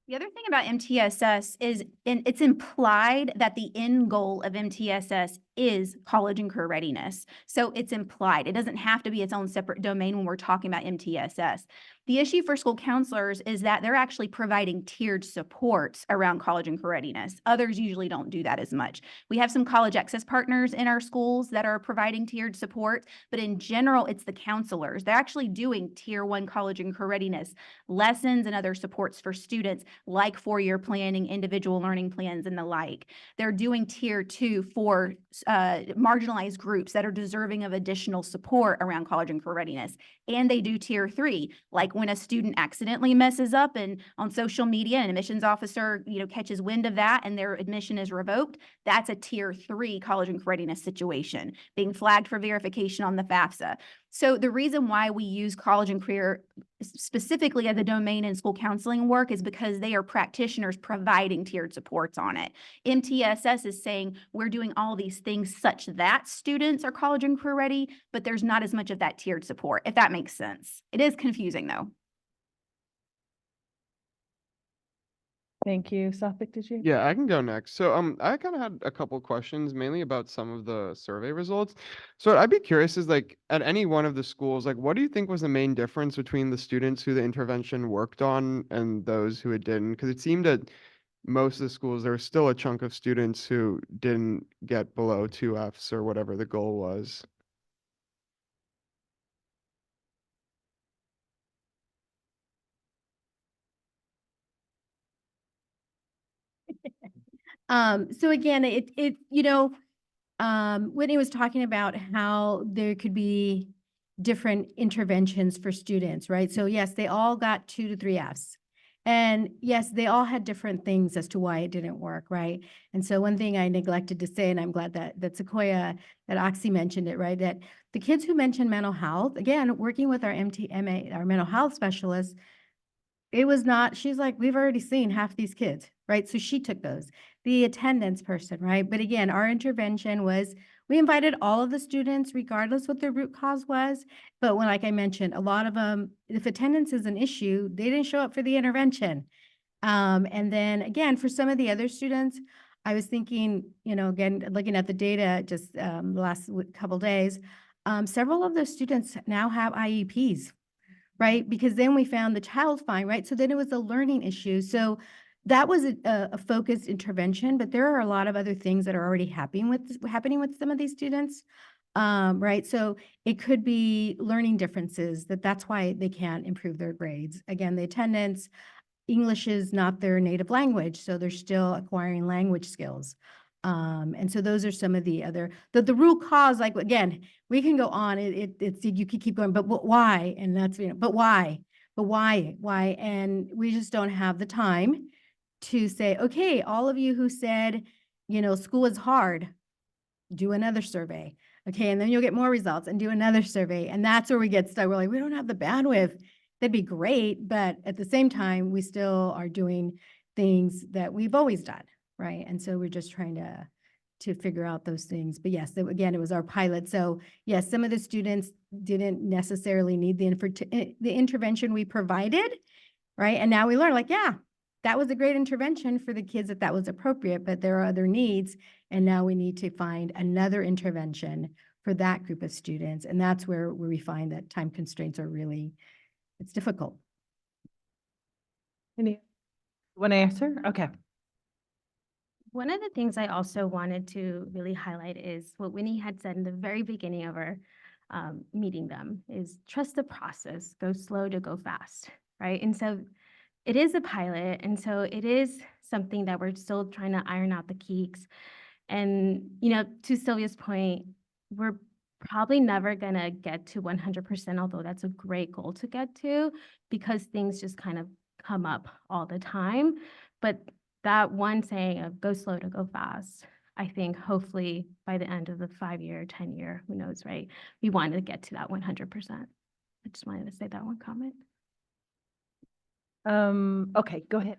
The other thing about MTSS is it's implied that the end goal of MTSS is college and career readiness. So it's implied. It doesn't have to be its own separate domain when we're talking about MTSS. The issue for school counselors is that they're actually providing tiered supports around college and career readiness. Others usually don't do that as much. We have some college access partners in our schools that are providing tiered support, but in general, it's the counselors. They're actually doing tier 1 college and career readiness lessons and other supports for students like four-year planning, individual learning plans, and the like. They're doing tier 2 for marginalized groups that are deserving of additional support around college and career readiness. And they do tier 3, like when a student accidentally messes up and on social media, an admissions officer, catches wind of that and their admission is revoked. That's a tier 3 college and career readiness situation, being flagged for verification on the FAFSA. So the reason why we use college and career specifically as a domain in school counseling work is because they are practitioners providing tiered supports on it. MTSS is saying we're doing all these things such that students are college and career ready, but there's not as much of that tiered support, if that makes sense. It is confusing though. Thank you. Suffolk, did you? Yeah, I can go next. So, I kind of had a couple questions, mainly about some of the survey results. So, I'd be curious is like at any one of the schools, like what do you think was the main difference between the students who the intervention worked on and those who it didn't? Because it seemed that most of the schools, there was still a chunk of students who didn't get below 2 Fs or whatever the goal was. So again, Whitney was talking about how there could be different interventions for students, right? So yes, they all got 2 to 3 Fs. And yes, they all had different things as to why it didn't work, right? And so one thing I neglected to say, and I'm glad that Sequoia, that Oxy mentioned it, right? That the kids who mentioned mental health, again, working with our MTMA, our mental health specialists, it was not, she's like, we've already seen half these kids, right? So she took those. The attendance person, right? But again, our intervention was, we invited all of the students regardless what their root cause was. But when, like I mentioned, a lot of them, if attendance is an issue, they didn't show up for the intervention. And then again, for some of the other students, I was thinking, again, looking at the data just the last couple days, several of those students now have IEPs, right? Because then we found the child fine, right? So then it was a learning issue. So that was a focused intervention, but there are a lot of other things that are already happening with some of these students, right? So it could be learning differences, that's why they can't improve their grades. Again, the attendance, English is not their native language, so they're still acquiring language skills. And so those are some of the other, the root cause, like, again, we can go on, it's, you can keep going, but why? And that's, but why? But why? And we just don't have the time to say, okay, all of you who said, school is hard, do another survey. Okay, and then you'll get more results and do another survey. And that's where we get stuck. We're like, we don't have the bandwidth. That'd be great, but at the same time, we still are doing things that we've always done, right? And so we're just trying to figure out those things. But yes, again, it was our pilot. So yes, some of the students didn't necessarily need the intervention we provided, right? And now we learn, like, yeah, that was a great intervention for the kids that was appropriate, but there are other needs. And now we need to find another intervention for that group of students. And that's where we find that time constraints are really, it's difficult. Any, want to answer? Okay. One of the things I also wanted to really highlight is what Winnie had said in the very beginning of our meeting them is trust the process, go slow to go fast, right? And so it is a pilot, and so it is something that we're still trying to iron out the kinks. And, to Sylvia's point, we're probably never gonna get to 100%, although that's a great goal to get to, because things just kind of come up all the time. But that one saying of go slow to go fast, I think hopefully by the end of the 5-year, 10-year, who knows, right? We want to get to that 100%. I just wanted to say that one comment. Okay, go ahead.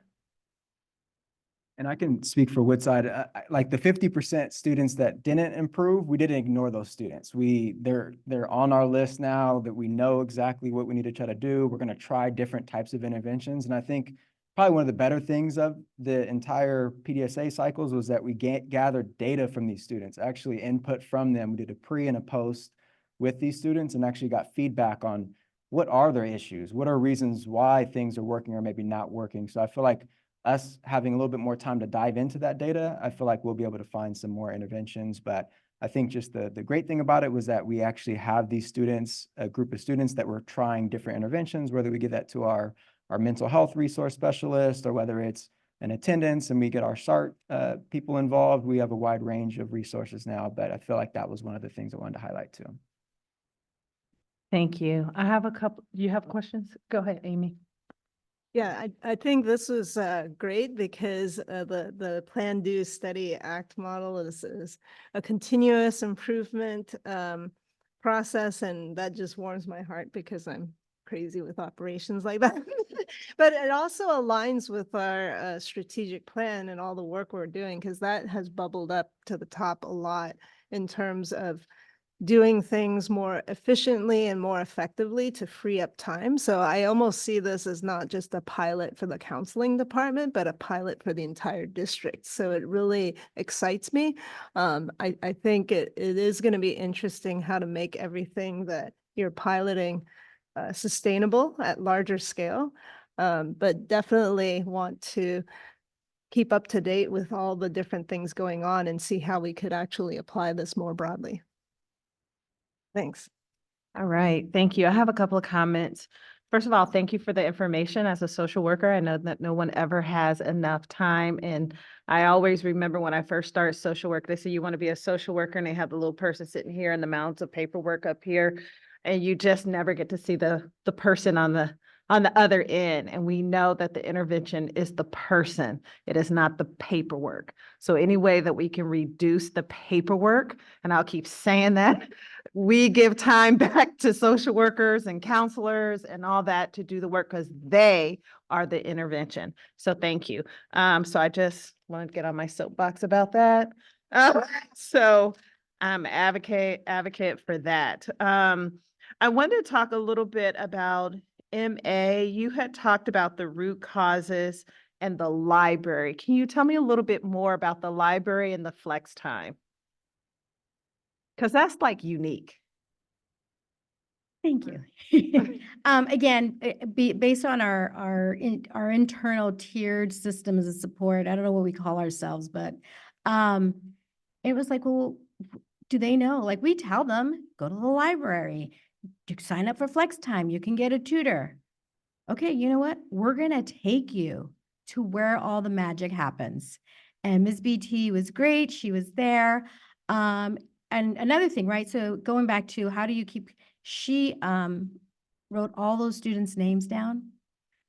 And I can speak for Woodside, like the 50% students that didn't improve, we didn't ignore those students. They're on our list now that we know exactly what we need to try to do. We're going to try different types of interventions. And I think probably one of the better things of the entire PDSA cycles was that we gathered data from these students, actually input from them. We did a pre and a post with these students and actually got feedback on what are their issues, what are reasons why things are working or maybe not working. So I feel like us having a little bit more time to dive into that data, I feel like we'll be able to find some more interventions. But I think just the great thing about it was that we actually have these students, a group of students that were trying different interventions, whether we give that to our mental health resource specialist or whether it's an attendance and we get our SART people involved. We have a wide range of resources now, but I feel like that was one of the things I wanted to highlight too. Thank you. I have a couple, you have questions? Go ahead, Amy. Yeah, I think this was great because the Plan, Do, Study, Act model is a continuous improvement process, and that just warms my heart because I'm crazy with operations like that. But it also aligns with our strategic plan and all the work we're doing, because that has bubbled up to the top a lot in terms of doing things more efficiently and more effectively to free up time. So I almost see this as not just a pilot for the counseling department, but a pilot for the entire district. So it really excites me. I think it is going to be interesting how to make everything that you're piloting sustainable at larger scale. But definitely want to keep up to date with all the different things going on and see how we could actually apply this more broadly. Thanks. All right, thank you. I have a couple of comments. First of all, thank you for the information. As a social worker, I know that no one ever has enough time. And I always remember when I first started social work, they say you want to be a social worker and they have the little person sitting here and the mounds of paperwork up here. And you just never get to see the person on the other end. And we know that the intervention is the person. It is not the paperwork. So any way that we can reduce the paperwork, and I'll keep saying that, we give time back to social workers and counselors and all that to do the work because they are the intervention. So thank you. So I just wanted to get on my soapbox about that. So I'm advocate for that. I wanted to talk a little bit about MA. You had talked about the root causes and the library. Can you tell me a little bit more about the library and the flex time? Because that's like unique. Thank you. Again, based on our internal tiered systems of support, I don't know what we call ourselves, but it was like, well, do they know? Like we tell them, go to the library, you sign up for flex time, you can get a tutor. Okay, you know what? We're gonna take you to where all the magic happens. And Ms. BT was great. She was there. And another thing, right? So going back to how do you keep, she wrote all those students' names down,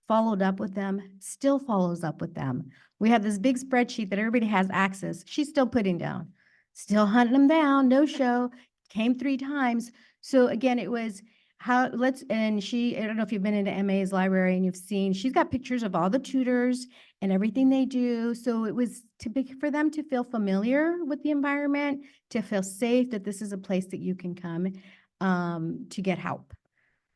followed up with them, still follows up with them. We have this big spreadsheet that everybody has access. She's still putting down, still hunting them down, no show, came 3 times. So again, it was how and she, I don't know if you've been into MA's library and you've seen, she's got pictures of all the tutors and everything they do. So it was for them to feel familiar with the environment, to feel safe that this is a place that you can come to get help,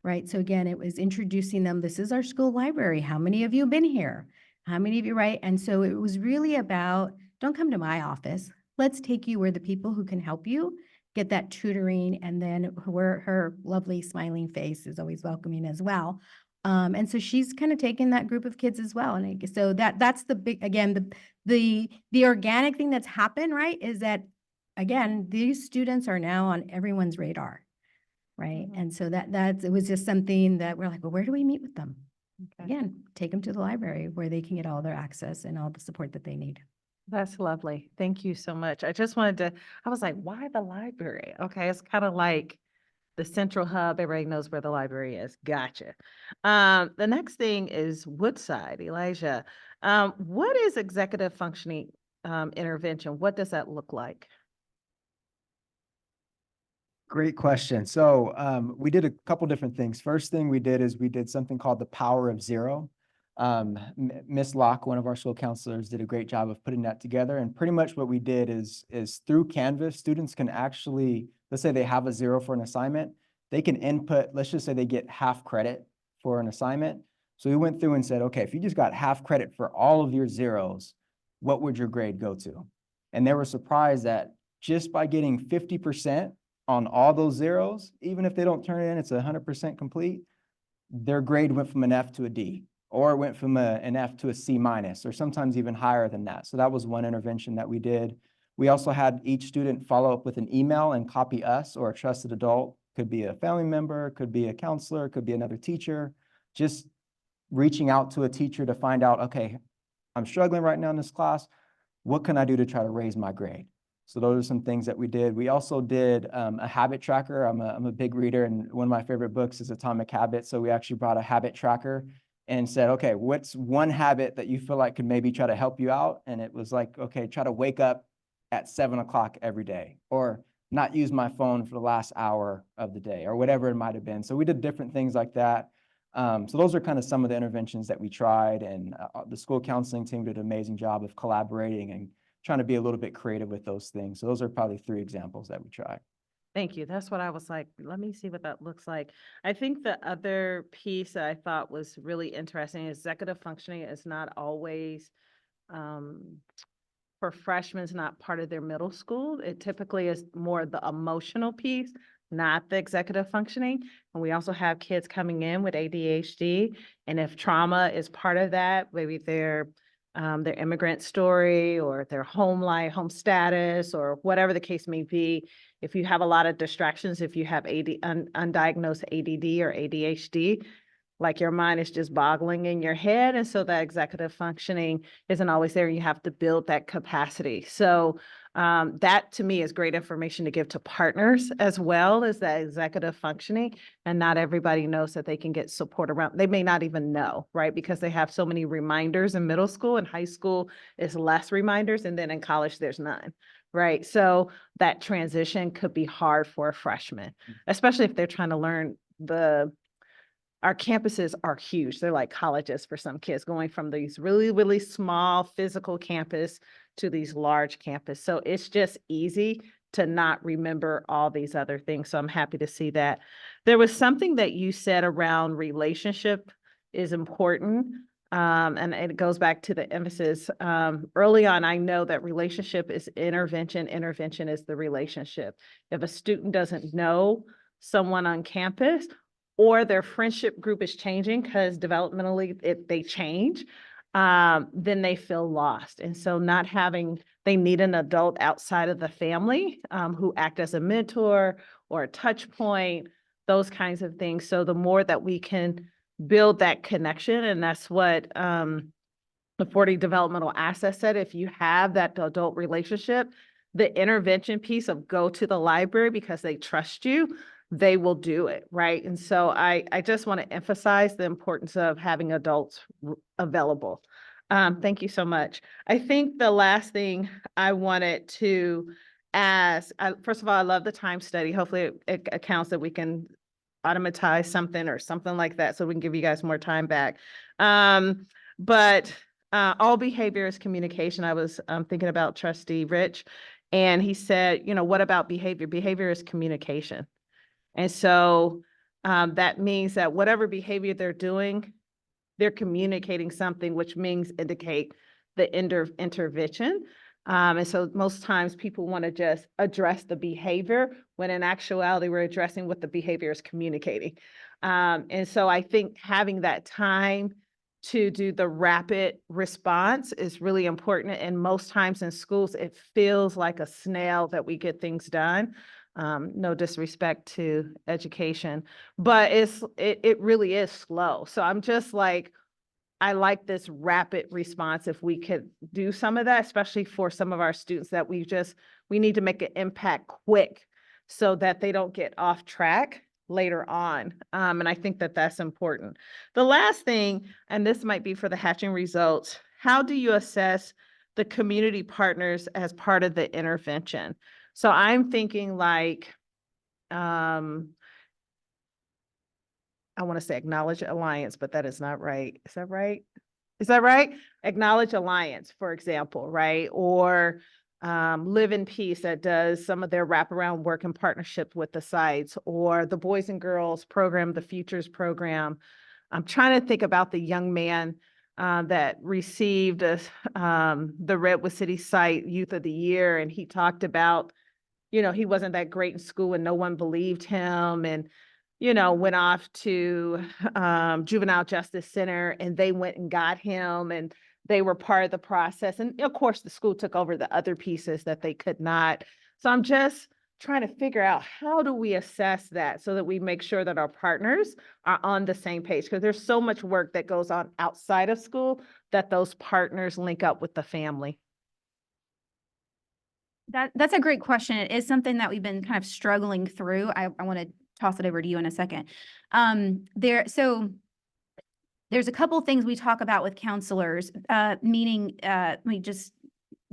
right? So again, it was introducing them, this is our school library. How many of you have been here? How many of you, right? And so it was really about, don't come to my office. Let's take you where the people who can help you get that tutoring, and then her lovely smiling face is always welcoming as well. And so she's kind of taken that group of kids as well. And so that's the big, again, the organic thing that's happened, right? Is that, again, these students are now on everyone's radar, right? And so it was just something that we're like, well, where do we meet with them? Okay. Again, take them to the library where they can get all their access and all the support that they need. That's lovely. Thank you so much. I just wanted to, I was like, why the library? Okay, it's kind of like the central hub. Everybody knows where the library is. Gotcha. The next thing is Woodside, Elijah. What is executive functioning intervention? What does that look like? Great question. So we did a couple different things. First thing we did is we did something called the power of zero. Miss Locke, one of our school counselors, did a great job of putting that together. And pretty much what we did is through Canvas, students can actually, let's say they have a 0 for an assignment, they can input, let's just say they get half credit for an assignment. So we went through and said, okay, if you just got half credit for all of your 0s, what would your grade go to? And they were surprised that just by getting 50% on all those 0s, even if they don't turn it in, it's 100% complete, their grade went from an F to a D, or it went from an F to a C minus, or sometimes even higher than that. So that was one intervention that we did. We also had each student follow up with an email and copy us or a trusted adult. Could be a family member, could be a counselor, could be another teacher, just reaching out to a teacher to find out, okay, I'm struggling right now in this class. What can I do to try to raise my grade? So those are some things that we did. We also did a habit tracker. I'm a big reader, and one of my favorite books is Atomic Habits. So we actually brought a habit tracker and said, okay, what's one habit that you feel like could maybe try to help you out? And it was like, okay, try to wake up at 7 o'clock every day, or not use my phone for the last hour of the day, or whatever it might have been. So we did different things like that. So those are kind of some of the interventions that we tried, and the school counseling team did an amazing job of collaborating and trying to be a little bit creative with those things. So those are probably 3 examples that we tried. Thank you. That's what I was like, let me see what that looks like. I think the other piece that I thought was really interesting is executive functioning is not always, for freshmen, it's not part of their middle school. It typically is more the emotional piece, not the executive functioning. And we also have kids coming in with ADHD. And if trauma is part of that, maybe their immigrant story or their home life, home status, or whatever the case may be, if you have a lot of distractions, if you have undiagnosed ADD or ADHD, like your mind is just boggling in your head. And so that executive functioning isn't always there. You have to build that capacity. So that to me is great information to give to partners as well as that executive functioning. And not everybody knows that they can get support around. They may not even know, right? Because they have so many reminders in middle school and high school is less reminders. And then in college, there's none. Right. So that transition could be hard for a freshman, especially if they're trying to learn our campuses are huge. They're like colleges for some kids, going from these really, really small physical campus to these large campus. So it's just easy to not remember all these other things. So I'm happy to see that. There was something that you said around relationship is important. And it goes back to the emphasis. Early on, I know that relationship is intervention. Intervention is the relationship. If a student doesn't know someone on campus, or their friendship group is changing because developmentally they change, then they feel lost. And so they need an adult outside of the family who act as a mentor or a touch point, those kinds of things. So the more that we can build that connection, and that's what the 40 developmental assets said, if you have that adult relationship, the intervention piece of go to the library because they trust you, they will do it, right? And so I just want to emphasize the importance of having adults available. Thank you so much. I think the last thing I wanted to ask, first of all, I love the time study. Hopefully it accounts that we can automatize something or something like that so we can give you guys more time back. But all behavior is communication. I was thinking about Trustee Rich, and he said, what about behavior? Behavior is communication. And so that means that whatever behavior they're doing, they're communicating something, which means indicate the intervention. And so most times people want to just address the behavior when in actuality, we're addressing what the behavior is communicating. And so I think having that time to do the rapid response is really important. And most times in schools, it feels like a snail that we get things done. No disrespect to education, but it really is slow. So I'm just like, I like this rapid response. If we could do some of that, especially for some of our students that we need to make an impact quick so that they don't get off track later on. And I think that that's important. The last thing, and this might be for the hatching results, how do you assess the community partners as part of the intervention? So I'm thinking like, I want to say Acknowledge Alliance, but that is not right. Is that right? Is that right? Acknowledge Alliance, for example, right? Or Live in Peace that does some of their wraparound work in partnership with the sites, or the Boys and Girls Program, the Futures Program. I'm trying to think about the young man that received the Redwood City Site Youth of the Year, and he talked about, he wasn't that great in school and no one believed him, and went off to Juvenile Justice Center, and they went and got him, and they were part of the process. And of course, the school took over the other pieces that they could not. So I'm just trying to figure out, how do we assess that so that we make sure that our partners are on the same page? Because there's so much work that goes on outside of school that those partners link up with the family. That's a great question. It is something that we've been kind of struggling through. I want to toss it over to you in a second. So there's a couple things we talk about with counselors, meaning, let me just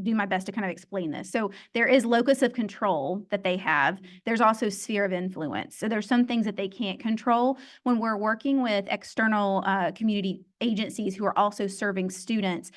do my best to kind of explain this. So there is locus of control that they have. There's also sphere of influence. So there's some things that they can't control. When we're working with external community agencies who are also serving students,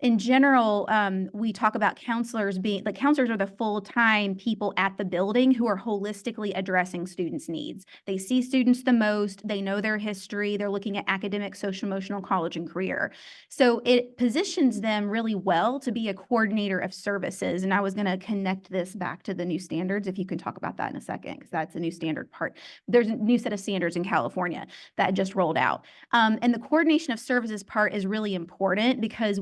in general, we talk about counselors being, like counselors are the full-time people at the building who are holistically addressing students' needs. They see students the most, they know their history, they're looking at academic, social, emotional, college, and career. So it positions them really well to be a coordinator of services. And I was going to connect this back to the new standards, if you can talk about that in a second, because that's a new standard part. There's a new set of standards in California that just rolled out. And the coordination of services part is really important because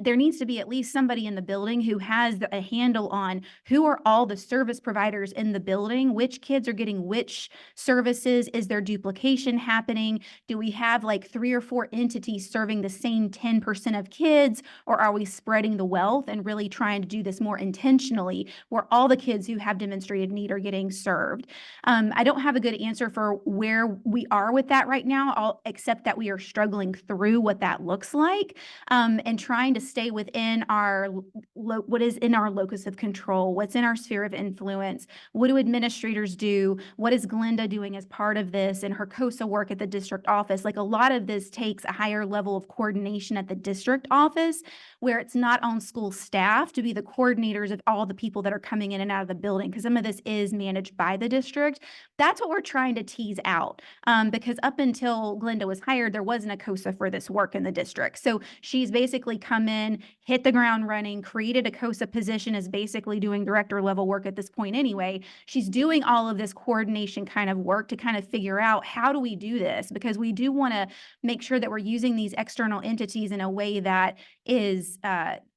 there needs to be at least somebody in the building who has a handle on who are all the service providers in the building, which kids are getting which services, is there duplication happening? Do we have like 3 or 4 entities serving the same 10% of kids, or are we spreading the wealth and really trying to do this more intentionally where all the kids who have demonstrated need are getting served? I don't have a good answer for where we are with that right now, except that we are struggling through what that looks like, and trying to stay within our what is in our locus of control, what's in our sphere of influence, what do administrators do, what is Glenda doing as part of this and her COSA work at the district office. Like a lot of this takes a higher level of coordination at the district office, where it's not on school staff to be the coordinators of all the people that are coming in and out of the building, because some of this is managed by the district. That's what we're trying to tease out, because up until Glenda was hired, there wasn't a COSA for this work in the district. So she's basically come in, hit the ground running, created a COSA position, is basically doing director level work at this point anyway. She's doing all of this coordination kind of work to kind of figure out how do we do this, because we do want to make sure that we're using these external entities in a way that is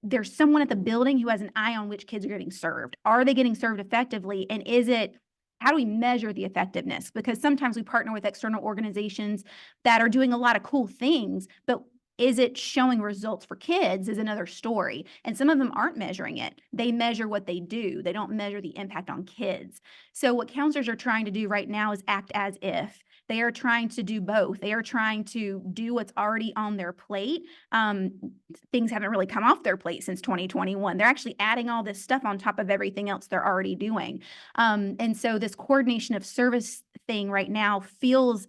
there's someone at the building who has an eye on which kids are getting served. Are they getting served effectively? And how do we measure the effectiveness? Because sometimes we partner with external organizations that are doing a lot of cool things, but is it showing results for kids is another story. And some of them aren't measuring it. They measure what they do. They don't measure the impact on kids. So what counselors are trying to do right now is act as if. They are trying to do both. They are trying to do what's already on their plate. Things haven't really come off their plate since 2021. They're actually adding all this stuff on top of everything else they're already doing. And so this coordination of service thing right now feels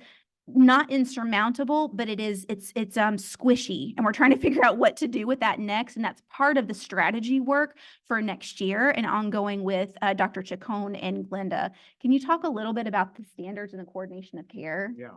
not insurmountable, but it's squishy, and we're trying to figure out what to do with that next. And that's part of the strategy work for next year and ongoing with Dr. Chacon and Glenda. Can you talk a little bit about the standards and the coordination of care? Yeah,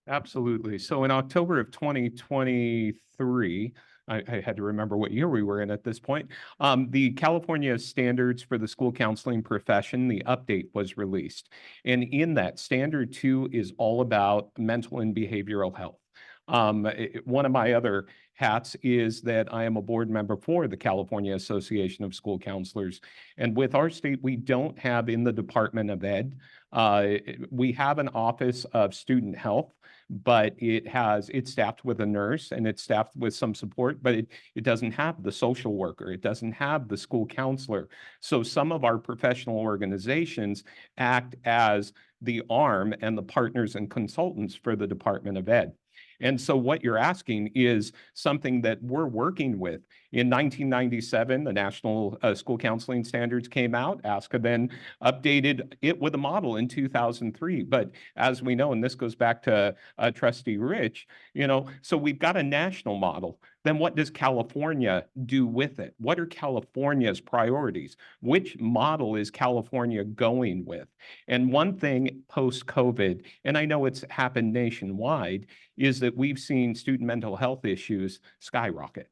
absolutely. So in October of 2023, I had to remember what year we were in at this point. The California Standards for the School Counseling Profession, the update was released. And in that, Standard 2 is all about mental and behavioral health. One of my other hats is that I am a board member for the California Association of School Counselors. And with our state, we don't have in the Department of Ed, we have an Office of Student Health, but it's staffed with a nurse and it's staffed with some support, but it doesn't have the social worker. It doesn't have the school counselor. So some of our professional organizations act as the arm and the partners and consultants for the Department of Ed. And so what you're asking is something that we're working with. In 1997, the National School Counseling Standards came out. ASCA then updated it with a model in 2003. But as we know, and this goes back to Trustee Rich, so we've got a national model. Then what does California do with it? What are California's priorities? Which model is California going with? And one thing post-COVID, and I know it's happened nationwide, is that we've seen student mental health issues skyrocket.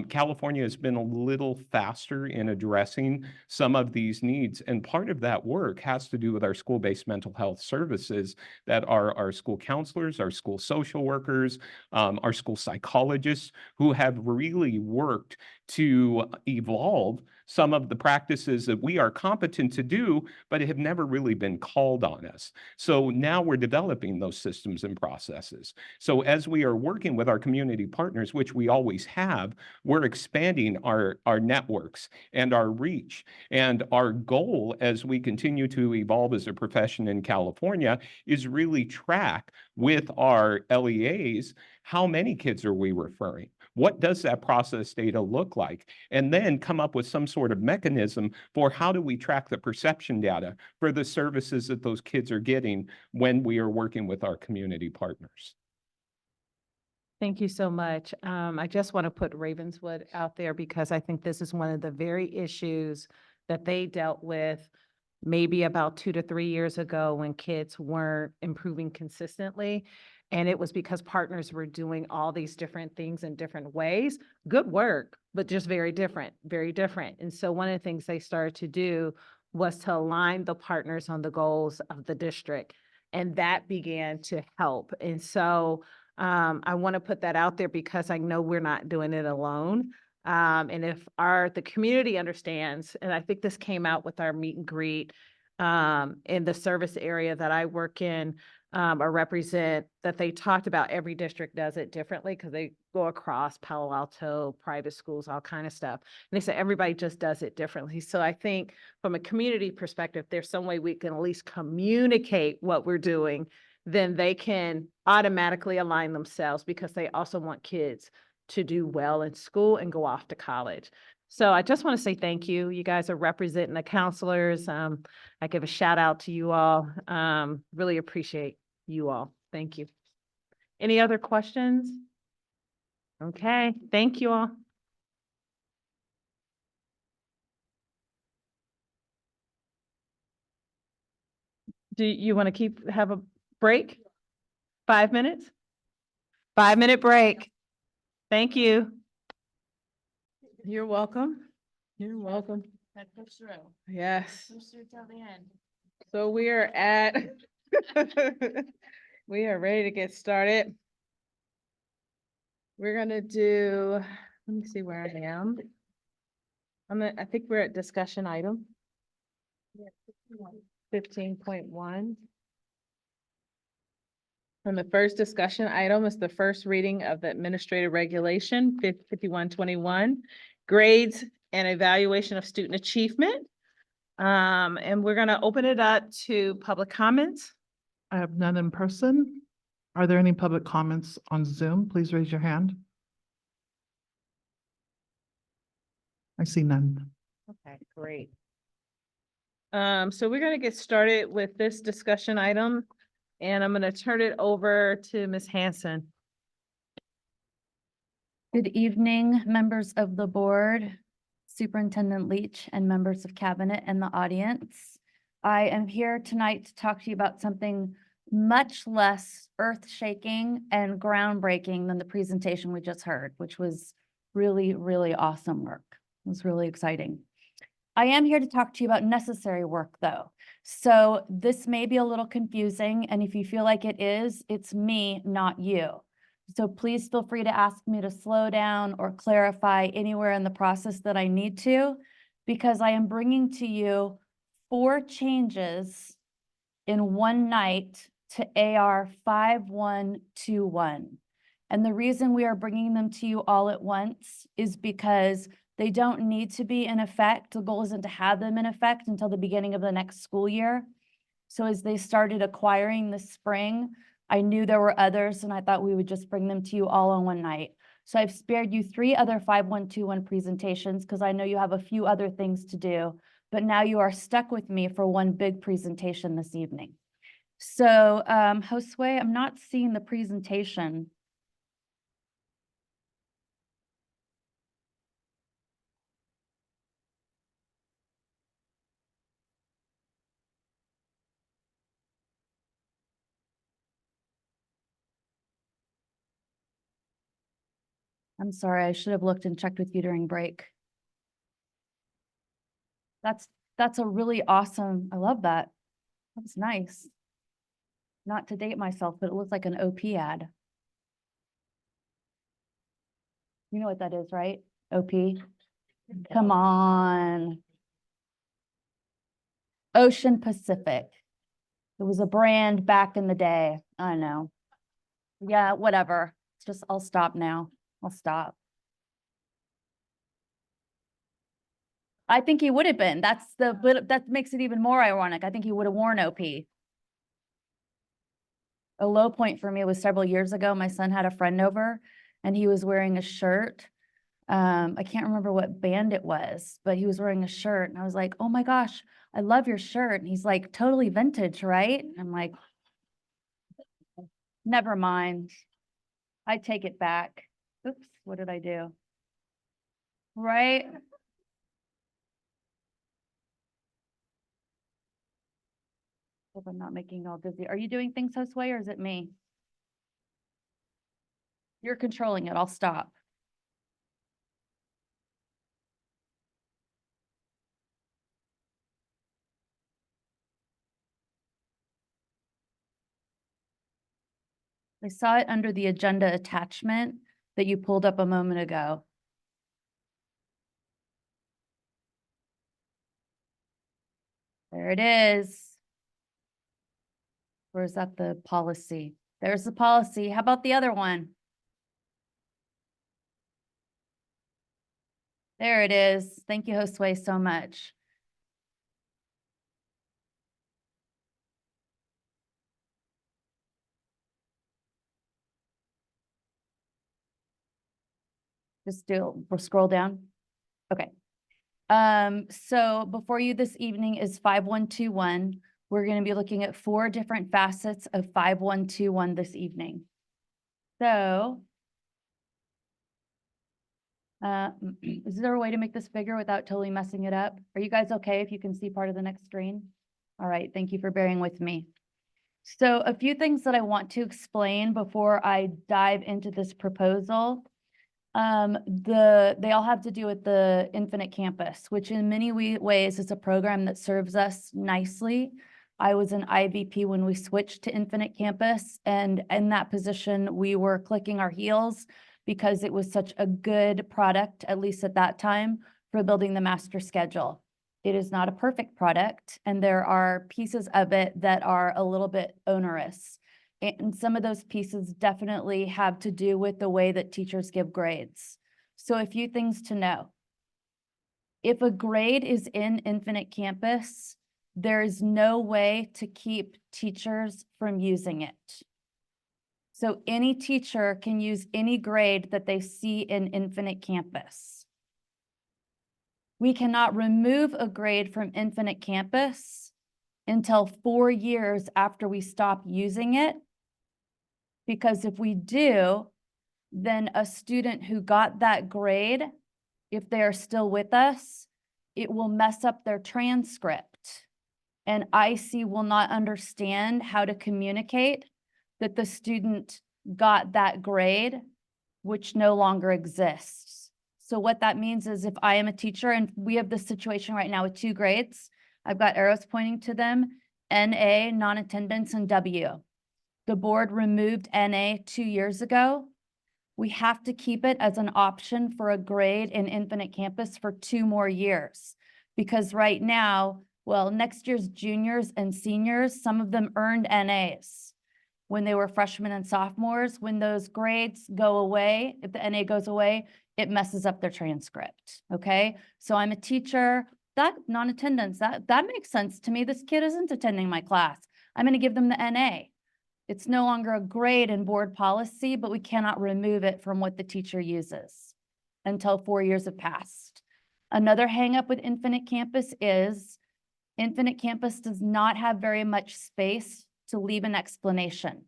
California has been a little faster in addressing some of these needs. And part of that work has to do with our school-based mental health services that are our school counselors, our school social workers, our school psychologists, who have really worked to evolve some of the practices that we are competent to do, but have never really been called on us. So now we're developing those systems and processes. So as we are working with our community partners, which we always have, we're expanding our networks and our reach. And our goal as we continue to evolve as a profession in California is really track with our LEAs, how many kids are we referring? What does that process data look like? And then come up with some sort of mechanism for how do we track the perception data for the services that those kids are getting when we are working with our community partners. Thank you so much. I just want to put Ravenswood out there because I think this is one of the very issues that they dealt with maybe about 2 to 3 years ago when kids weren't improving consistently. And it was because partners were doing all these different things in different ways. Good work, but just very different, very different. And so one of the things they started to do was to align the partners on the goals of the district. And that began to help. And so I want to put that out there because I know we're not doing it alone. And if the community understands, and I think this came out with our meet and greet in the service area that I work in or represent, that they talked about every district does it differently because they go across Palo Alto, private schools, all kind of stuff. And they say everybody just does it differently. So I think from a community perspective, there's some way we can at least communicate what we're doing, then they can automatically align themselves because they also want kids to do well in school and go off to college. So I just want to say thank you. You guys are representing the counselors. I give a shout out to you all. Really appreciate you all. Thank you. Any other questions? Okay, thank you all. Do you want to have a break? 5 minutes? 5-minute break. Thank you. You're welcome. You're welcome. Push through. Yes. Push through till the end. So we are we are ready to get started. We're gonna do, let me see where I am. I think we're at discussion item. 15.1. And the first discussion item is the first reading of the administrative regulation 5121, grades and evaluation of student achievement. And we're gonna open it up to public comments. I have none in person. Are there any public comments on Zoom? Please raise your hand. I see none. Okay, great. So we're gonna get started with this discussion item, and I'm gonna turn it over to Ms. Hanson. Good evening, members of the board, Superintendent Leach, and members of cabinet and the audience. I am here tonight to talk to you about something much less earth-shaking and groundbreaking than the presentation we just heard, which was really, really awesome work. It was really exciting. I am here to talk to you about necessary work, though. So this may be a little confusing, and if you feel like it is, it's me, not you. So please feel free to ask me to slow down or clarify anywhere in the process that I need to, because I am bringing to you 4 changes in one night to AR 5121. And the reason we are bringing them to you all at once is because they don't need to be in effect. The goal isn't to have them in effect until the beginning of the next school year. So as they started acquiring this spring, I knew there were others, and I thought we would just bring them to you all on one night. So I've spared you 3 other 5121 presentations because I know you have a few other things to do, but now you are stuck with me for one big presentation this evening. So Josue, I'm not seeing the presentation. I'm sorry, I should have looked and checked with you during break. That's a really awesome, I love that. That's nice. Not to date myself, but it looks like an OP ad. You know what that is, right? OP? Come on. Ocean Pacific. It was a brand back in the day. I know. Yeah, whatever. It's just, I'll stop now. I'll stop. I think he would have been. But that makes it even more ironic. I think he would have worn OP. A low point for me was several years ago. My son had a friend over and he was wearing a shirt. I can't remember what band it was, but he was wearing a shirt and I was like, oh my gosh, I love your shirt. And he's like, totally vintage, right? I'm like, never mind. I take it back. Oops, what did I do? Right? Hope I'm not making you all dizzy. Are you doing things this way or is it me? You're controlling it. I'll stop. I saw it under the agenda attachment that you pulled up a moment ago. There it is. Or is that the policy? There's the policy. How about the other one? There it is. Thank you, Josue, so much. Just we'll scroll down. Okay. So before you this evening is 5121. We're going to be looking at 4 different facets of 5121 this evening. So, is there a way to make this bigger without totally messing it up? Are you guys okay if you can see part of the next screen? All right, thank you for bearing with me. So a few things that I want to explain before I dive into this proposal. They all have to do with the Infinite Campus, which in many ways is a program that serves us nicely. I was an IVP when we switched to Infinite Campus, and in that position, we were clicking our heels because it was such a good product, at least at that time, for building the master schedule. It is not a perfect product, and there are pieces of it that are a little bit onerous. And some of those pieces definitely have to do with the way that teachers give grades. So a few things to know. If a grade is in Infinite Campus, there is no way to keep teachers from using it. So any teacher can use any grade that they see in Infinite Campus. We cannot remove a grade from Infinite Campus until 4 years after we stop using it. Because if we do, then a student who got that grade, if they are still with us, it will mess up their transcript. And IC will not understand how to communicate that the student got that grade, which no longer exists. So what that means is if I am a teacher and we have this situation right now with 2 grades, I've got arrows pointing to them, NA, non-attendance, and W. The board removed NA 2 years ago. We have to keep it as an option for a grade in Infinite Campus for 2 more years. Because right now, well, next year's juniors and seniors, some of them earned NAs when they were freshmen and sophomores. When those grades go away, if the NA goes away, it messes up their transcript, okay? So I'm a teacher, that non-attendance, that makes sense to me. This kid isn't attending my class. I'm gonna give them the NA. It's no longer a grade in board policy, but we cannot remove it from what the teacher uses until 4 years have passed. Another hangup with Infinite Campus is Infinite Campus does not have very much space to leave an explanation.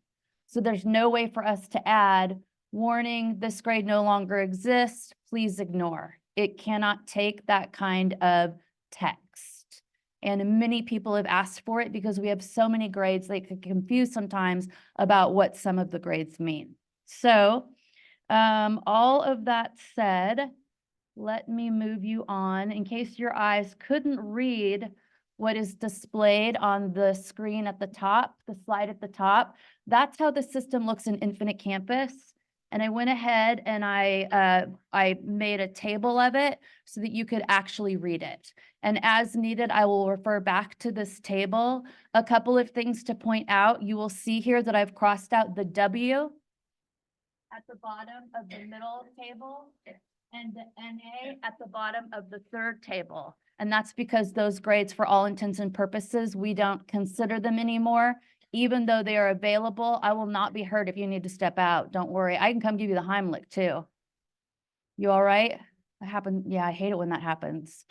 So there's no way for us to add, warning, this grade no longer exists, please ignore. It cannot take that kind of text. And many people have asked for it because we have so many grades, they get confused sometimes about what some of the grades mean. So all of that said, let me move you on in case your eyes couldn't read what is displayed on the screen at the top, the slide at the top. That's how the system looks in Infinite Campus. And I went ahead and I made a table of it so that you could actually read it. And as needed, I will refer back to this table. A couple of things to point out. You will see here that I've crossed out the W at the bottom of the middle table and the NA at the bottom of the third table. And that's because those grades, for all intents and purposes, we don't consider them anymore. Even though they are available, I will not be hurt if you need to step out. Don't worry. I can come give you the Heimlich too. You all right? That happened. Yeah, I hate it when that happens.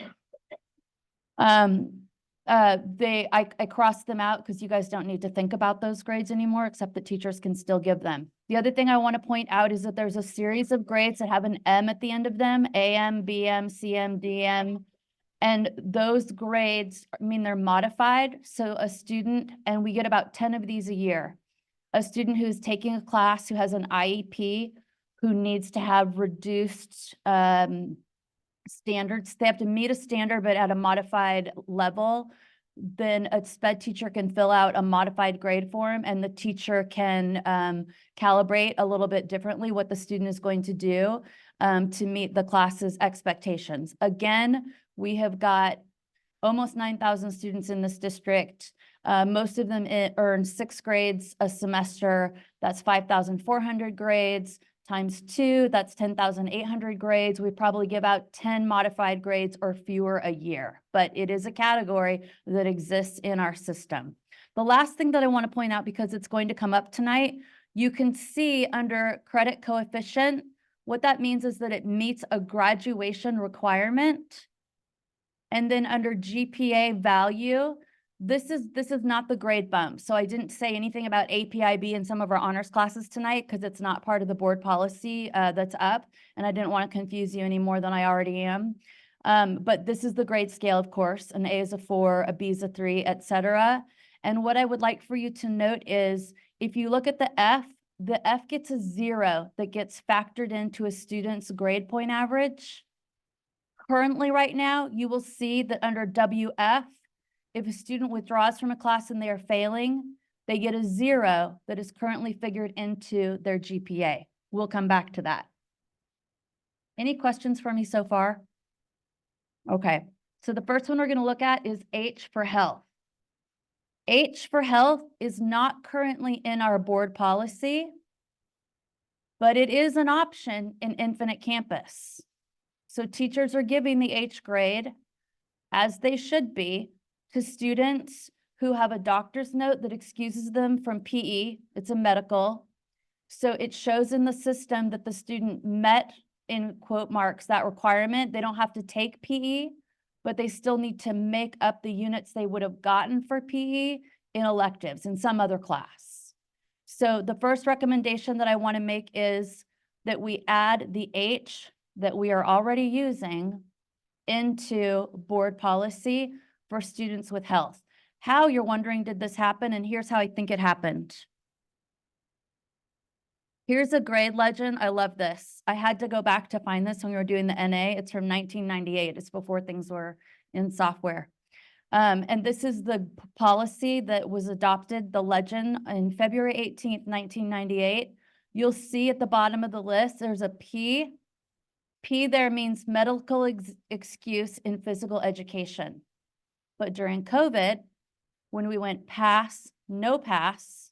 I crossed them out because you guys don't need to think about those grades anymore, except that teachers can still give them. The other thing I want to point out is that there's a series of grades that have an M at the end of them, AM, BM, CM, DM. And those grades mean they're modified. So a student, and we get about 10 of these a year, a student who's taking a class who has an IEP, who needs to have reduced standards. They have to meet a standard, but at a modified level. Then a sped teacher can fill out a modified grade form, and the teacher can calibrate a little bit differently what the student is going to do to meet the class's expectations. Again, we have got almost 9,000 students in this district. Most of them earn 6 grades a semester. That's 5,400 grades. Times 2, that's 10,800 grades. We probably give out 10 modified grades or fewer a year, but it is a category that exists in our system. The last thing that I want to point out, because it's going to come up tonight, you can see under credit coefficient, what that means is that it meets a graduation requirement. And then under GPA value, this is not the grade bump. So I didn't say anything about APIB in some of our honors classes tonight because it's not part of the board policy that's up. And I didn't want to confuse you any more than I already am. But this is the grade scale, of course. An A is a 4, a B is a 3, etc. And what I would like for you to note is if you look at the F gets a 0 that gets factored into a student's grade point average. Currently right now, you will see that under WF, if a student withdraws from a class and they are failing, they get a 0 that is currently figured into their GPA. We'll come back to that. Any questions for me so far? Okay, so the first one we're going to look at is H for health. H for health is not currently in our board policy, but it is an option in Infinite Campus. So teachers are giving the H grade, as they should be, to students who have a doctor's note that excuses them from PE. It's a medical. So it shows in the system that the student met, in quote marks, that requirement. They don't have to take PE, but they still need to make up the units they would have gotten for PE in electives in some other class. So the first recommendation that I want to make is that we add the H that we are already using into board policy for students with health. How, you're wondering, did this happen? And here's how I think it happened. Here's a grade legend. I love this. I had to go back to find this when we were doing the NA. It's from 1998. It's before things were in software. And this is the policy that was adopted, the legend, in February 18th, 1998. You'll see at the bottom of the list, there's a P. P there means medical excuse in physical education. But during COVID, when we went pass, no pass,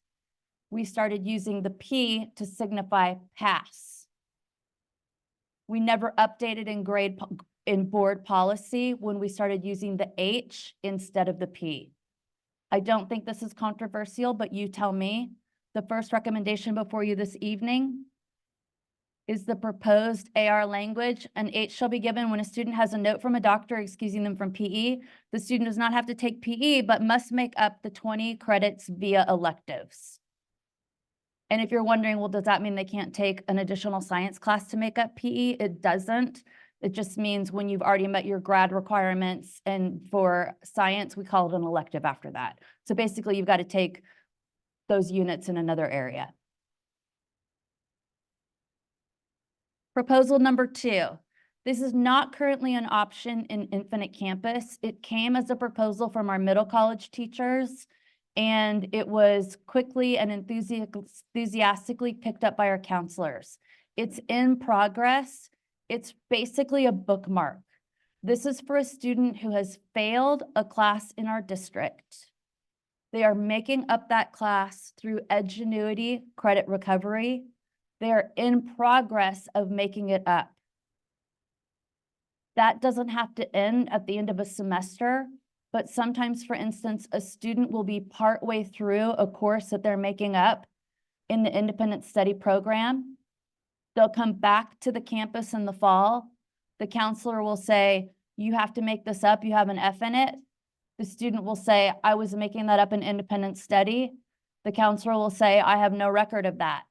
we started using the P to signify pass. We never updated in board policy when we started using the H instead of the P. I don't think this is controversial, but you tell me. The first recommendation before you this evening is the proposed AR language. An H shall be given when a student has a note from a doctor excusing them from PE. The student does not have to take PE, but must make up the 20 credits via electives. And if you're wondering, well, does that mean they can't take an additional science class to make up PE? It doesn't. It just means when you've already met your grad requirements, and for science, we call it an elective after that. So basically, you've got to take those units in another area. Proposal number 2. This is not currently an option in Infinite Campus. It came as a proposal from our middle college teachers, and it was quickly and enthusiastically picked up by our counselors. It's in progress. It's basically a bookmark. This is for a student who has failed a class in our district. They are making up that class through Edgenuity credit recovery. They are in progress of making it up. That doesn't have to end at the end of a semester, but sometimes, for instance, a student will be partway through a course that they're making up in the independent study program. They'll come back to the campus in the fall. The counselor will say, you have to make this up. You have an F in it. The student will say, I was making that up in independent study. The counselor will say, I have no record of that.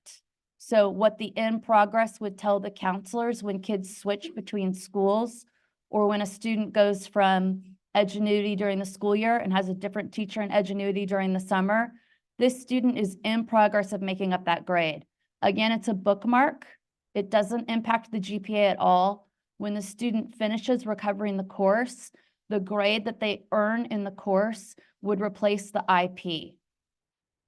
So what the in progress would tell the counselors when kids switch between schools, or when a student goes from Edgenuity during the school year and has a different teacher in Edgenuity during the summer, this student is in progress of making up that grade. Again, it's a bookmark. It doesn't impact the GPA at all. When the student finishes recovering the course, the grade that they earn in the course would replace the IP.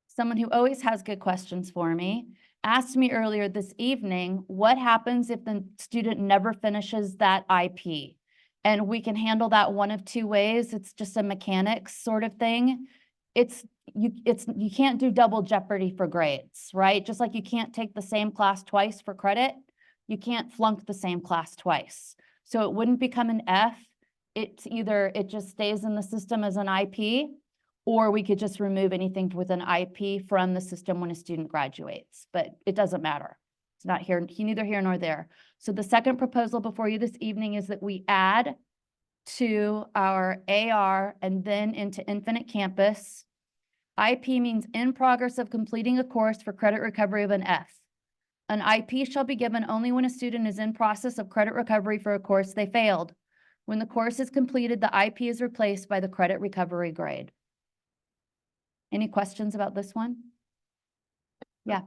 Someone who always has good questions for me asked me earlier this evening, what happens if the student never finishes that IP? And we can handle that one of two ways. It's just a mechanics sort of thing. You can't do double jeopardy for grades, right? Just like you can't take the same class twice for credit, you can't flunk the same class twice. So it wouldn't become an F. It's either it just stays in the system as an IP, or we could just remove anything with an IP from the system when a student graduates, but it doesn't matter. It's not here, neither here nor there. So the second proposal before you this evening is that we add to our AR and then into Infinite Campus. IP means in progress of completing a course for credit recovery of an F. An IP shall be given only when a student is in process of credit recovery for a course they failed. When the course is completed, the IP is replaced by the credit recovery grade. Any questions about this one? Yeah.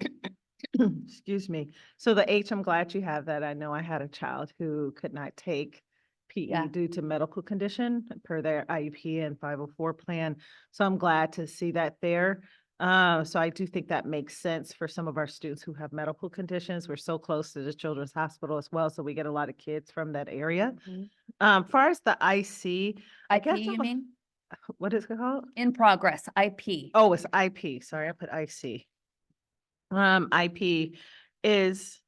Excuse me. So the H, I'm glad you have that. I know I had a child who could not take PE due to medical condition per their IEP and 504 plan. So I'm glad to see that there. So I do think that makes sense for some of our students who have medical conditions. We're so close to the Children's Hospital as well, so we get a lot of kids from that area. Far as the IC, I guess IP, you mean? what is it called? In progress, IP. Oh, it's IP. Sorry, I put IC. IP is,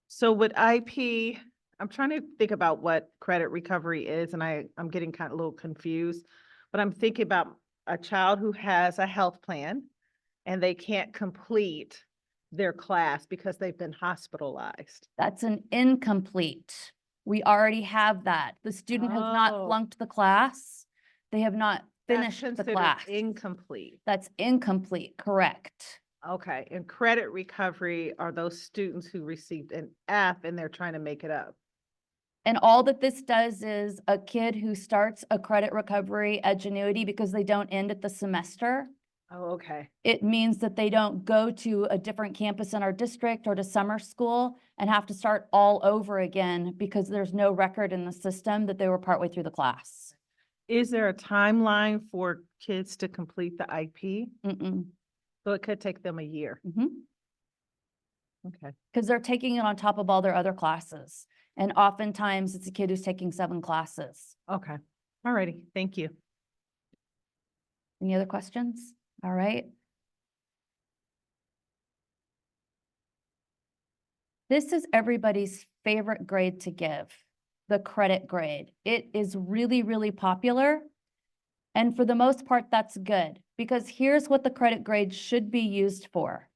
so with IP, I'm trying to think about what credit recovery is, and I'm getting kind of a little confused, but I'm thinking about a child who has a health plan and they can't complete their class because they've been hospitalized. That's an incomplete. We already have that. The student has not flunked the class. They have not finished the Considered class. incomplete. That's incomplete, correct. Okay, and credit recovery are those students who received an F and they're trying to make it up. And all that this does is a kid who starts a credit recovery Edgenuity because they don't end at the semester. Oh, okay. It means that they don't go to a different campus in our district or to summer school and have to start all over again because there's no record in the system that they were partway through the class. Is there a timeline for kids to complete the IP? Mm-mm. So it could take them a year. Mm-hmm. Okay. Because they're taking it on top of all their other classes. And oftentimes it's a kid who's taking 7 classes. Okay. All righty. Thank you. Any other questions? All right. This is everybody's favorite grade to give, the credit grade. It is really, really popular. And for the most part, that's good because here's what the credit grade should be used for.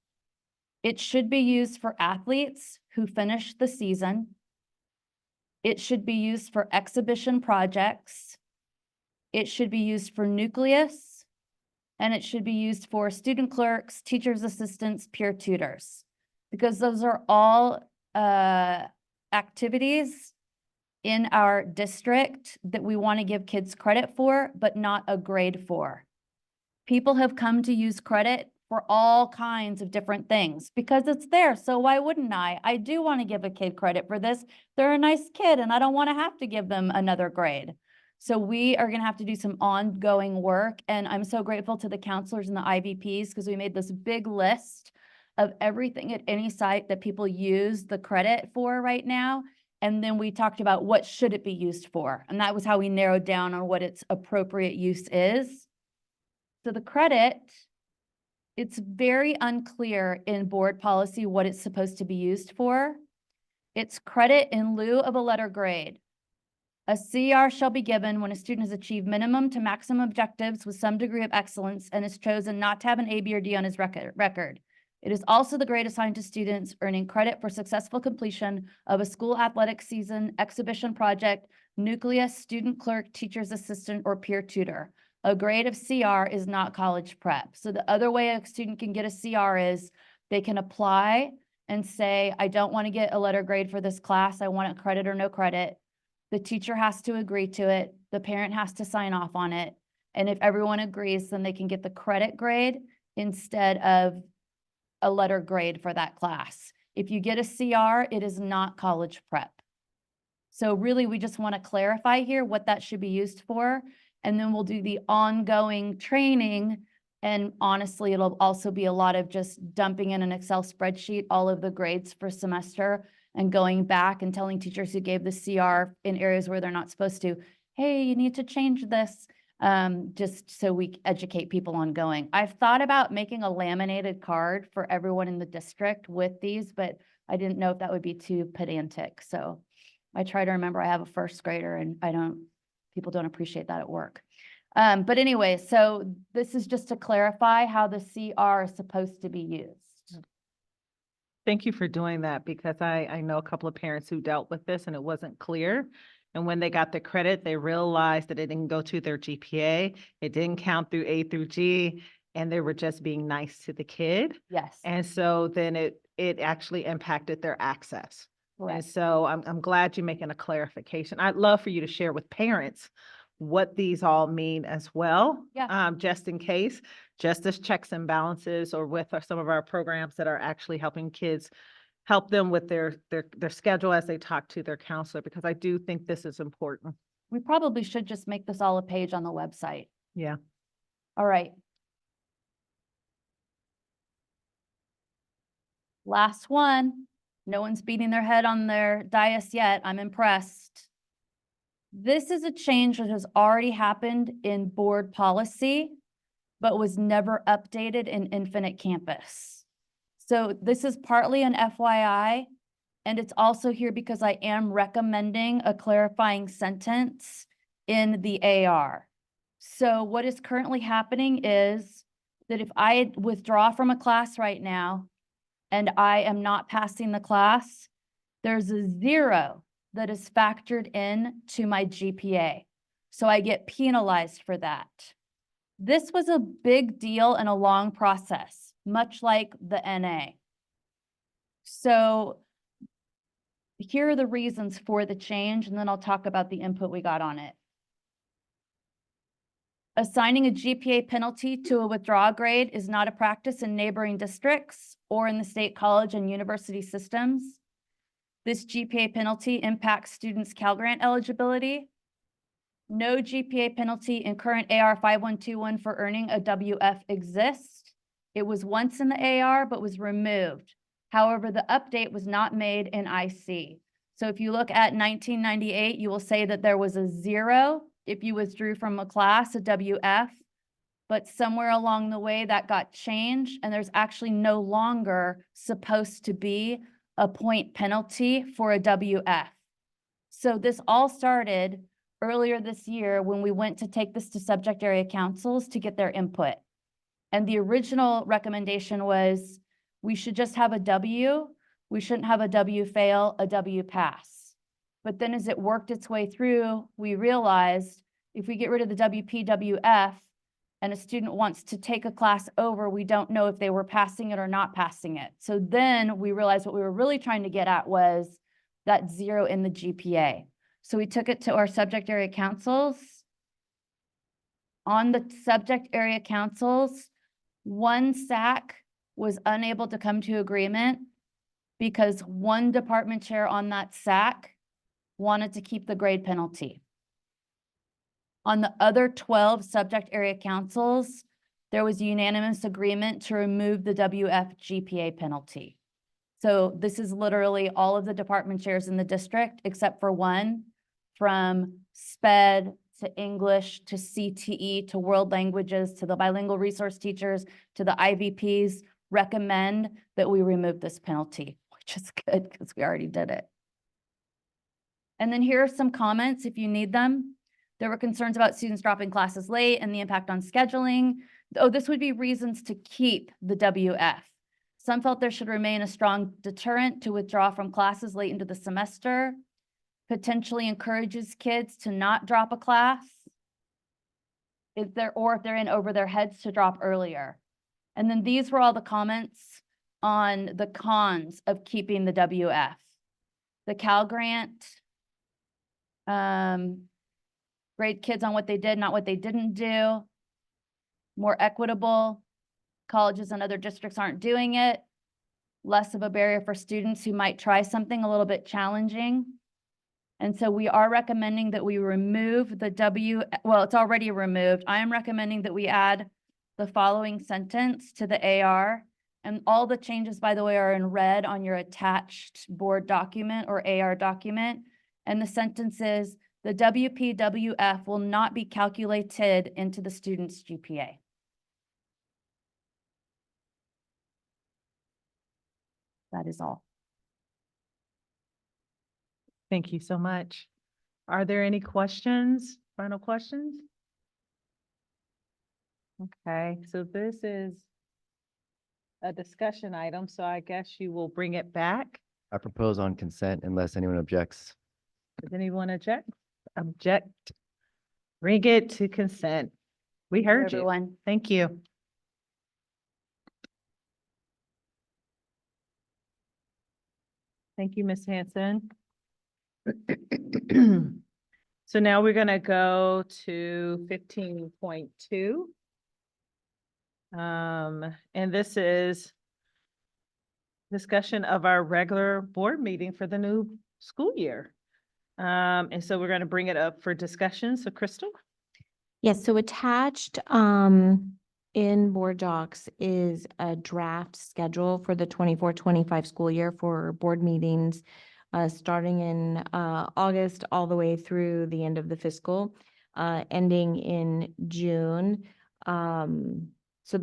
It should be used for athletes who finish the season. It should be used for exhibition projects. It should be used for nucleus. And it should be used for student clerks, teachers' assistants, peer tutors, because those are all activities in our district that we want to give kids credit for, but not a grade for. People have come to use credit for all kinds of different things because it's there. So why wouldn't I? I do want to give a kid credit for this. They're a nice kid and I don't want to have to give them another grade. So we are going to have to do some ongoing work. And I'm so grateful to the counselors and the IVPs because we made this big list of everything at any site that people use the credit for right now. And then we talked about what should it be used for. And that was how we narrowed down on what its appropriate use is. So the credit, it's very unclear in board policy what it's supposed to be used for. It's credit in lieu of a letter grade. A CR shall be given when a student has achieved minimum to maximum objectives with some degree of excellence and is chosen not to have an A, B, or D on his record. It is also the grade assigned to students earning credit for successful completion of a school athletic season, exhibition project, nucleus, student clerk, teacher's assistant, or peer tutor. A grade of CR is not college prep. So the other way a student can get a CR is they can apply and say, I don't want to get a letter grade for this class. I want it credit or no credit. The teacher has to agree to it. The parent has to sign off on it. And if everyone agrees, then they can get the credit grade instead of a letter grade for that class. If you get a CR, it is not college prep. So really, we just want to clarify here what that should be used for. And then we'll do the ongoing training. And honestly, it'll also be a lot of just dumping in an Excel spreadsheet, all of the grades for semester and going back and telling teachers who gave the CR in areas where they're not supposed to, hey, you need to change this, just so we educate people ongoing. I've thought about making a laminated card for everyone in the district with these, but I didn't know if that would be too pedantic. So I try to remember I have a first grader and people don't appreciate that at work. But anyway, so this is just to clarify how the CR is supposed to be used. Thank you for doing that, because I know a couple of parents who dealt with this and it wasn't clear. And when they got the credit, they realized that it didn't go to their GPA. It didn't count through A through G, and they were just being nice to the kid. Yes. And so then it actually impacted their access. And Correct. so I'm glad you're making a clarification. I'd love for you to share with parents what these all mean as well. Yeah. Just in case, just as checks and balances, or with some of our programs that are actually helping kids, help them with their schedule as they talk to their counselor, because I do think this is important. We probably should just make this all a page on the website. Yeah. All right. Last one. No one's beating their head on their dais yet. I'm impressed. This is a change that has already happened in board policy, but was never updated in Infinite Campus. So this is partly an FYI, and it's also here because I am recommending a clarifying sentence in the AR. So what is currently happening is that if I withdraw from a class right now and I am not passing the class, there's a 0 that is factored in to my GPA. So I get penalized for that. This was a big deal and a long process, much like the NA. So here are the reasons for the change, and then I'll talk about the input we got on it. Assigning a GPA penalty to a withdrawal grade is not a practice in neighboring districts or in the state college and university systems. This GPA penalty impacts students' Cal Grant eligibility. No GPA penalty in current AR 5121 for earning a WF exists. It was once in the AR, but was removed. However, the update was not made in IC. So if you look at 1998, you will say that there was a 0 if you withdrew from a class, a WF, but somewhere along the way that got changed, and there's actually no longer supposed to be a point penalty for a WF. So this all started earlier this year when we went to take this to subject area councils to get their input. And the original recommendation was we should just have a W. We shouldn't have a W fail, a W pass. But then as it worked its way through, we realized if we get rid of the WPWF and a student wants to take a class over, we don't know if they were passing it or not passing it. So then we realized what we were really trying to get at was that 0 in the GPA. So we took it to our subject area councils. On the subject area councils, one SAC was unable to come to agreement because one department chair on that SAC wanted to keep the grade penalty. On the other 12 subject area councils, there was unanimous agreement to remove the WF GPA penalty. So this is literally all of the department chairs in the district, except for one, from SPED to English to CTE to world languages to the bilingual resource teachers to the IVPs, recommend that we remove this penalty, which is good because we already did it. And then here are some comments if you need them. There were concerns about students dropping classes late and the impact on scheduling. Oh, this would be reasons to keep the WF. Some felt there should remain a strong deterrent to withdraw from classes late into the semester, potentially encourages kids to not drop a class. if they're in over their heads to drop earlier. And then these were all the comments on the cons of keeping the WF. The Cal Grant, grade kids on what they did, not what they didn't do, more equitable, colleges and other districts aren't doing it, less of a barrier for students who might try something a little bit challenging. And so we are recommending that we remove the well, it's already removed. I am recommending that we add the following sentence to the AR. And all the changes, by the way, are in red on your attached board document or AR document. And the sentence is, the WPWF will not be calculated into the student's GPA. That is all. Thank you so much. Are there any questions, final questions? Okay, so this is a discussion item, so I guess you will bring it back. I propose on consent unless anyone objects. Does anyone object? Object. Bring it to consent. We heard you. Everyone. Thank you. Thank you, Ms. Hanson. So now we're gonna go to 15.2. And this is discussion of our regular board meeting for the new school year. And so we're gonna bring it up for discussion. So Crystal? Yes, so attached in board docs is a draft schedule for the 24-25 school year for board meetings starting in August all the way through the end of the fiscal, ending in June. So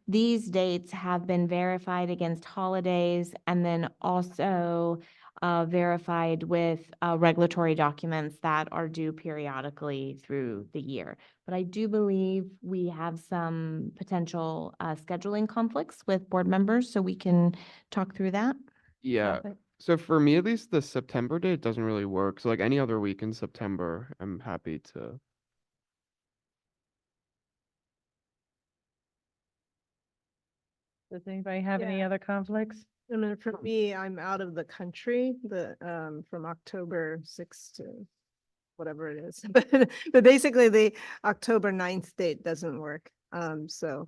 these dates have been verified against holidays and then also verified with regulatory documents that are due periodically through the year. But I do believe we have some potential scheduling conflicts with board members, so we can talk through that. Yeah. So for me, at least the September date doesn't really work. So like any other week in September, I'm happy to. Does anybody have any Yeah. other conflicts? I mean, for me, I'm out of the country, from October 6th to whatever it is. But basically the October 9th date doesn't work. So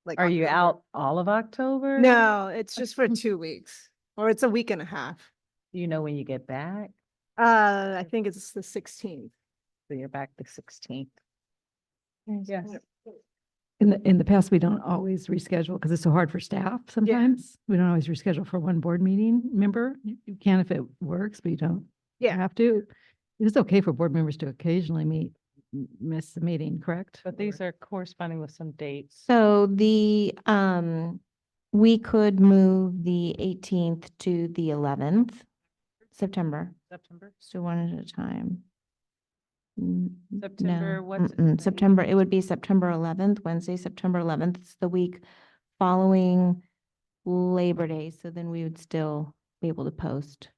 like. Are you October- out all of October? No, it's just for 2 weeks, or it's a week and a half. Do you know when you get back? I think it's the 16th. So you're back the 16th. Yes. In the past, we don't always reschedule because it's so hard for staff sometimes. We don't always reschedule for one board meeting member. You can if it works, but you don't have to. It is okay for board members to occasionally miss the meeting, correct? But these are corresponding with some dates. So we could move the 18th to the 11th, September. September? Let's do one at a time. September, No, what's it? September, it would be September 11th, Wednesday, September 11th. It's the week following Labor Day, so then we would still be able to post.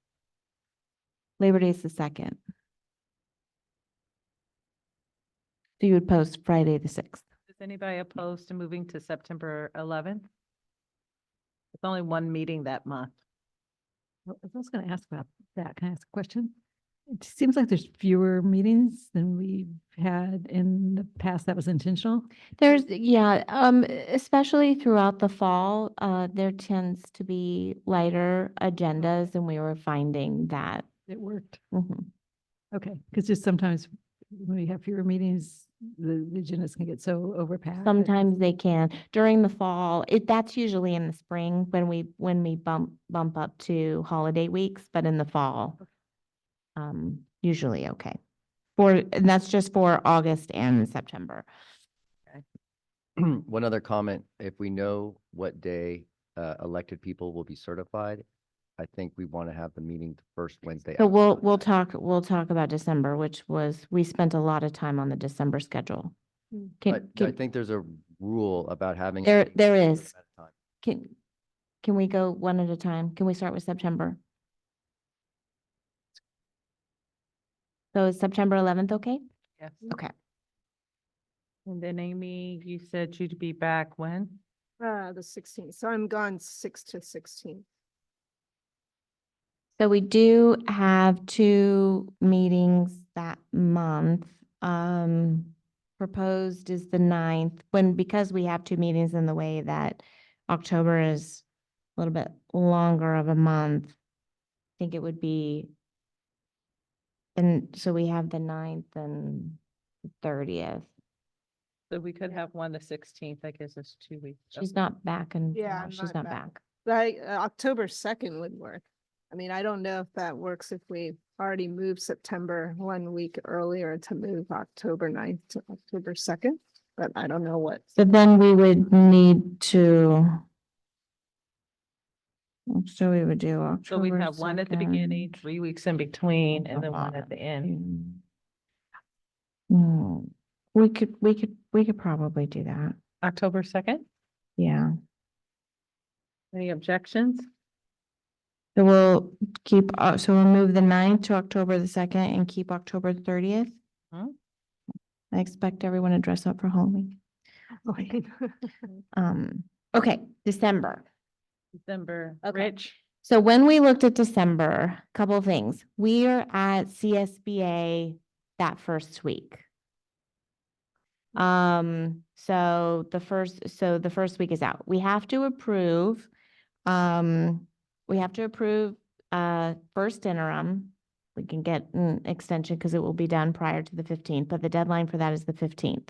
Labor Day is the 2nd. So you would post Friday the 6th. Is anybody opposed to moving to September 11th? It's only one meeting that month. I was going to ask about that. Can I ask a question? It seems like there's fewer meetings than we've had in the past. That was intentional. Especially throughout the fall, there tends to be lighter agendas, and we were finding that. It worked. Mhm. Okay, because just sometimes when we have fewer meetings, the agendas can get so overpacked. Sometimes they can. During the fall, that's usually in the spring when we bump up to holiday weeks, but in the fall, usually okay. And that's just for August and September. One other comment, if we know what day elected people will be certified, I think we want to have the meeting the first Wednesday. So we'll talk about December, we spent a lot of time on the December schedule. But I think there's a rule about having. There is. Can we go one at a time? Can we start with September? So is September 11th okay? Yes. Okay. And then Amy, you said you'd be back when? The 16th. So I'm gone 6 to 16. So we do have 2 meetings that month. Proposed is the 9th, because we have 2 meetings in the way that October is a little bit longer of a month. I think it would be, and so we have the 9th and the 30th. So we could have one the 16th, that gives us 2 weeks. She's not back and Yeah, I'm she's not back. Like October 2nd would work. I mean, I don't know if that works if we already moved September 1 week earlier to move October 9th to October 2nd, but I don't know what. So then we would need to. So we would do October. So we'd have one at the 2nd. beginning, 3 weeks in between, and then one at the end. We could probably do that. October 2nd? Yeah. Any objections? So we'll keep, so we'll move the 9th to October the 2nd and keep October 30th. Hmm? I expect everyone to dress up for Halloween. Okay, December. December, Okay. Rich? So when we looked at December, couple of things. We are at CSBA that first week. So the first week is out. We have to approve, first interim. We can get an extension because it will be done prior to the 15th, but the deadline for that is the 15th.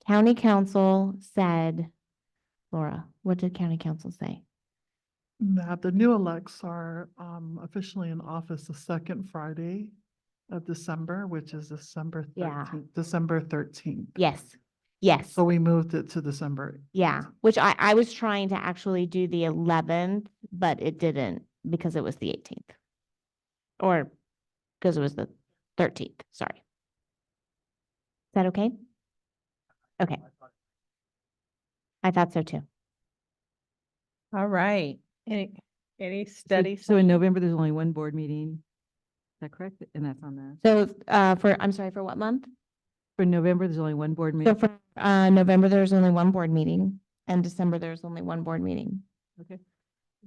County Council said, Laura, what did County Council say? That the new elects are officially in office the 2nd Friday of December, which is December Yeah. 13th, December 13th. Yes, yes. So we moved it to December. Yeah, which I was trying to actually do the 11th, but it didn't because it was the 18th. Or because it was the 13th, sorry. Is that okay? Okay. I thought so too. All right. Any study? So in November, there's only one board meeting. Is that correct? And that's on the, So, I'm sorry, for what month? for November, there's only one board So meeting. for, November, there's only one board meeting, and December, there's only one board meeting. Okay.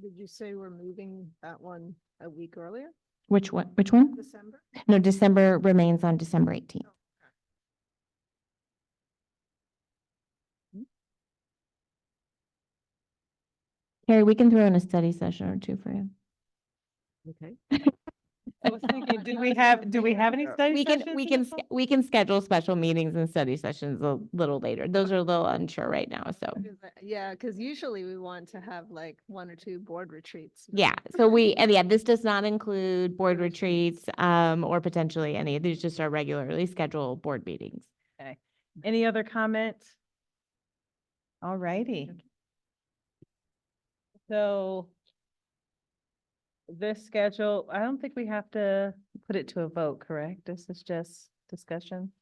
Did you say we're moving that one a week earlier? Which one? Which one? December? No, December remains on December 18th. Carrie, we can throw in a study session or 2 for you. Okay. I was thinking, do we have any study We sessions? we can schedule special meetings and study sessions a little later. Those are a little unsure right now, so. Yeah, because usually we want to have like 1 or 2 board retreats. Yeah, so this does not include board retreats, or potentially any, these just are regularly scheduled board meetings. Okay. Any other comments? All righty. So this schedule, I don't think we have to put it to a vote, correct? This is just discussion.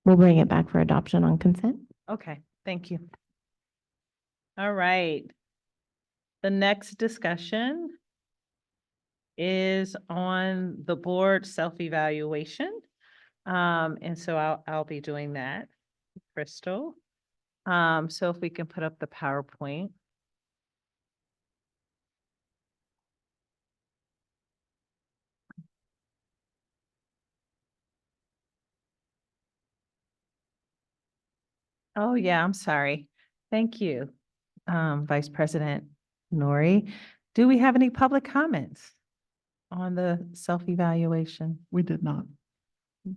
We'll bring it back for adoption on consent. Okay, thank you. All right. The next discussion is on the board self-evaluation. And so I'll be doing that, Crystal. So if we can put up the PowerPoint. Oh, yeah, I'm sorry. Thank you, Vice President Nori. Do we have any public comments on the self-evaluation? We did not.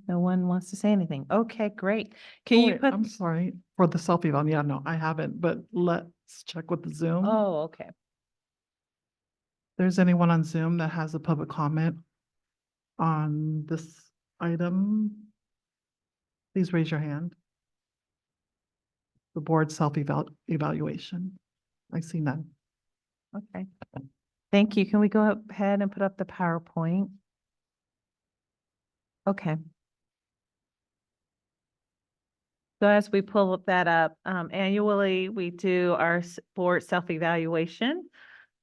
No one wants to say anything. Okay, great. Oh, Can you wait, put? I'm sorry, for the selfie one. Yeah, no, I haven't, but let's check with the Zoom. Oh, okay. There's anyone on Zoom that has a public comment on this item? Please raise your hand. The board self-evaluation. I see none. Okay. Thank you. Can we go ahead and put up the PowerPoint? Okay. So as we pull that up, annually, we do our board self-evaluation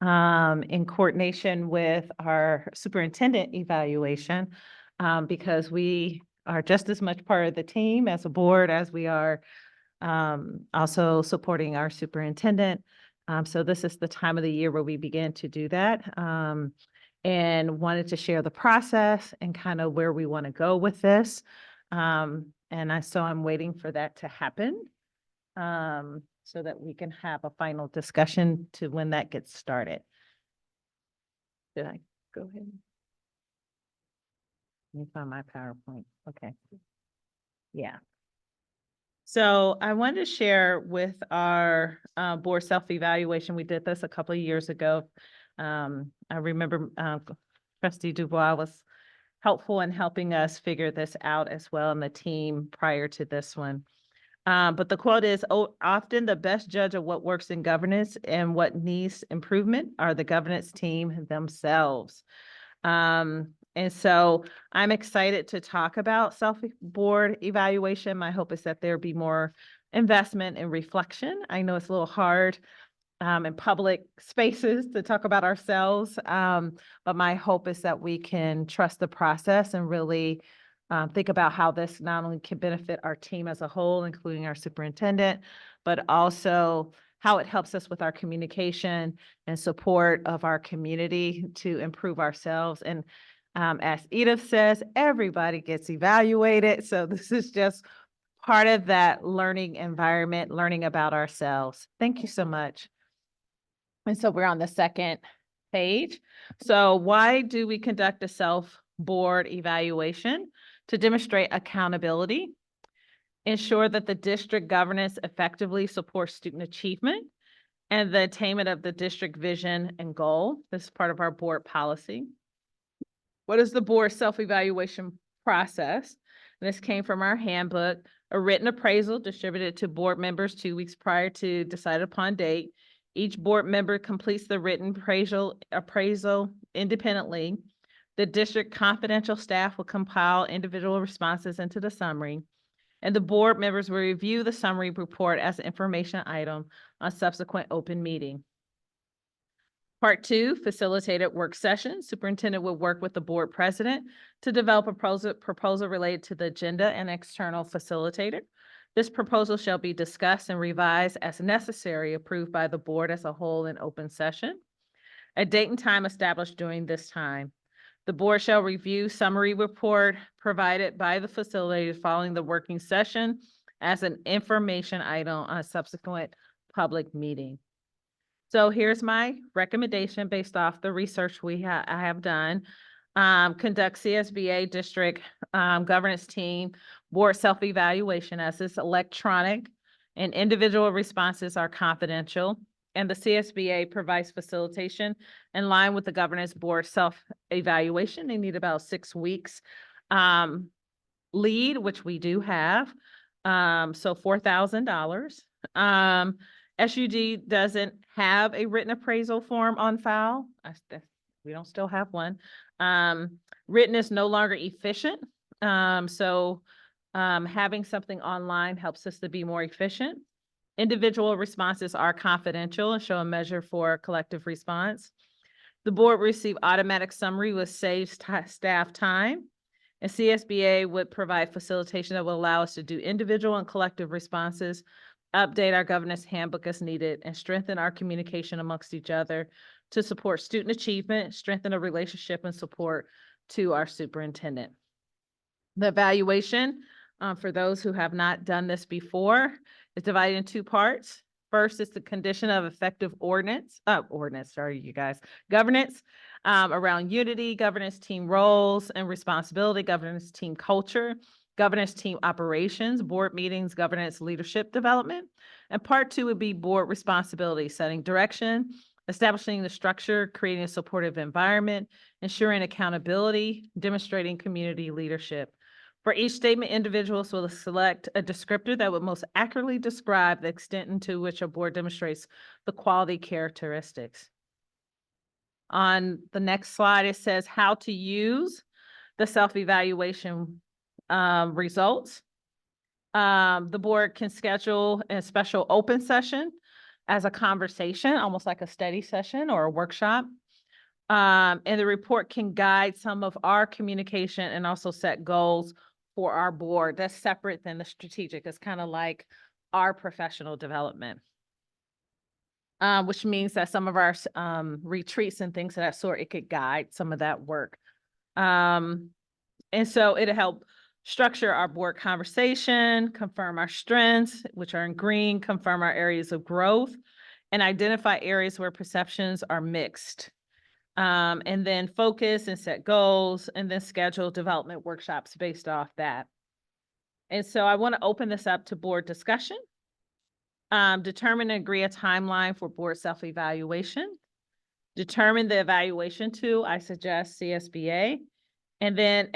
in coordination with our superintendent evaluation because we are just as much part of the team as a board as we are also supporting our superintendent. So this is the time of the year where we begin to do that. And wanted to share the process and kind of where we want to go with this. So I'm waiting for that to happen so that we can have a final discussion to when that gets started. Did I go ahead? Let me find my PowerPoint. Okay. Yeah. So I wanted to share with our board self-evaluation. We did this a couple of years ago. I remember Trustee Dubois was helpful in helping us figure this out as well, and the team prior to this one. But the quote is, often the best judge of what works in governance and what needs improvement are the governance team themselves. And so I'm excited to talk about self-board evaluation. My hope is that there be more investment and reflection. I know it's a little hard in public spaces to talk about ourselves, but my hope is that we can trust the process and really think about how this not only can benefit our team as a whole, including our superintendent, but also how it helps us with our communication and support of our community to improve ourselves. And as Edith says, everybody gets evaluated. So this is just part of that learning environment, learning about ourselves. Thank you so much. And so we're on the second page. So why do we conduct a self-board evaluation? To demonstrate accountability, ensure that the district governance effectively supports student achievement and the attainment of the district vision and goal. This is part of our board policy. What is the board self-evaluation process? And this came from our handbook. A written appraisal distributed to board members 2 weeks prior to decided upon date. Each board member completes the written appraisal independently. The district confidential staff will compile individual responses into the summary, and the board members will review the summary report as an information item on subsequent open meeting. Part 2, facilitated work sessions. Superintendent will work with the board president to develop a proposal related to the agenda and external facilitator. This proposal shall be discussed and revised as necessary, approved by the board as a whole in open session. A date and time established during this time. The board shall review summary report provided by the facilitator following the working session as an information item on a subsequent public meeting. So here's my recommendation based off the research I have done. Conduct CSBA district governance team board self-evaluation as is electronic and individual responses are confidential. And the CSBA provides facilitation in line with the governance board self-evaluation. They need about 6 weeks lead, which we do have. So $4,000. SUD doesn't have a written appraisal form on file. We don't still have one. Written is no longer efficient. So having something online helps us to be more efficient. Individual responses are confidential and show a measure for collective response. The board receive automatic summary with saved staff time. And CSBA would provide facilitation that will allow us to do individual and collective responses, update our governance handbook as needed, and strengthen our communication amongst each other to support student achievement, strengthen a relationship and support to our superintendent. The evaluation, for those who have not done this before, is divided in 2 parts. First is the condition of effective governance around unity, governance team roles and responsibility, governance team culture, governance team operations, board meetings, governance leadership development. And part 2 would be board responsibility, setting direction, establishing the structure, creating a supportive environment, ensuring accountability, demonstrating community leadership. For each statement, individuals will select a descriptor that would most accurately describe the extent to which a board demonstrates the quality characteristics. On the next slide, it says how to use the self-evaluation results. The board can schedule a special open session as a conversation, almost like a study session or a workshop. And the report can guide some of our communication and also set goals for our board. That's separate than the strategic. It's kind of like our professional development. Which means that some of our retreats and things of that sort, it could guide some of that work. And so it'll help structure our board conversation, confirm our strengths, which are in green, confirm our areas of growth, and identify areas where perceptions are mixed. And then focus and set goals, and then schedule development workshops based off that. And so I want to open this up to board discussion. Determine and agree a timeline for board self-evaluation. Determine the evaluation tool, I suggest CSBA. And then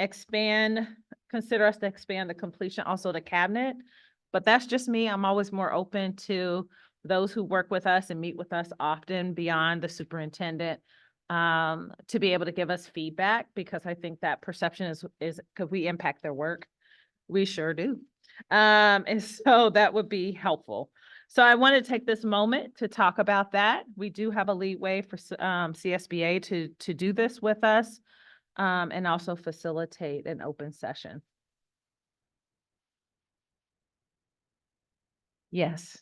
consider us to expand the completion also to cabinet. But that's just me. I'm always more open to those who work with us and meet with us often beyond the superintendent, to be able to give us feedback, because I think that perception is could we impact their work? We sure do. And so that would be helpful. So I want to take this moment to talk about that. We do have a leeway for CSBA to do this with us, and also facilitate an open session. Yes.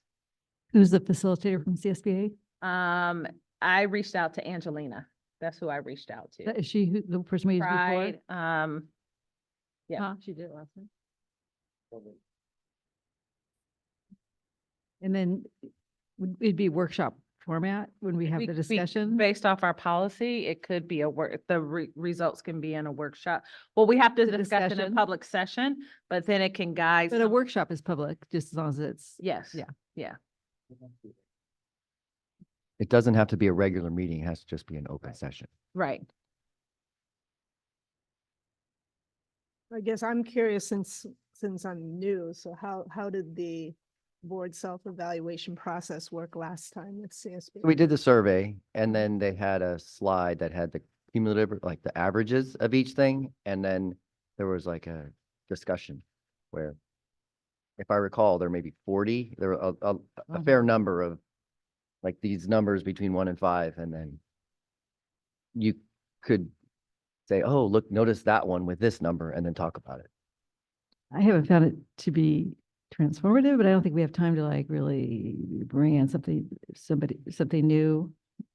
Who's the facilitator from CSBA? I reached out to Angelina. That's who I reached out to. Is she the person we used before? Pride, yeah. Huh? She did it last time. And then it'd be workshop format when we have the discussion? Based off our policy, it could be the results can be in a workshop. Well, we have to The discuss it in discussion? public session, but then it can guide. But a workshop is public, just as long as it's. Yes. Yeah. Yeah. It doesn't have to be a regular meeting. It has to just be an open session. Right. I guess I'm curious since I'm new, so how did the board self-evaluation process work last time with CSB? We did the survey, and then they had a slide that had the cumulative, like the averages of each thing. And then there was like a discussion where, if I recall, there may be 40, there were a fair number of like these numbers between 1 and 5. And then you could say, oh, look, notice that one with this number, and then talk about it. I haven't found it to be transformative, but I don't think we have time to like really bring in something new.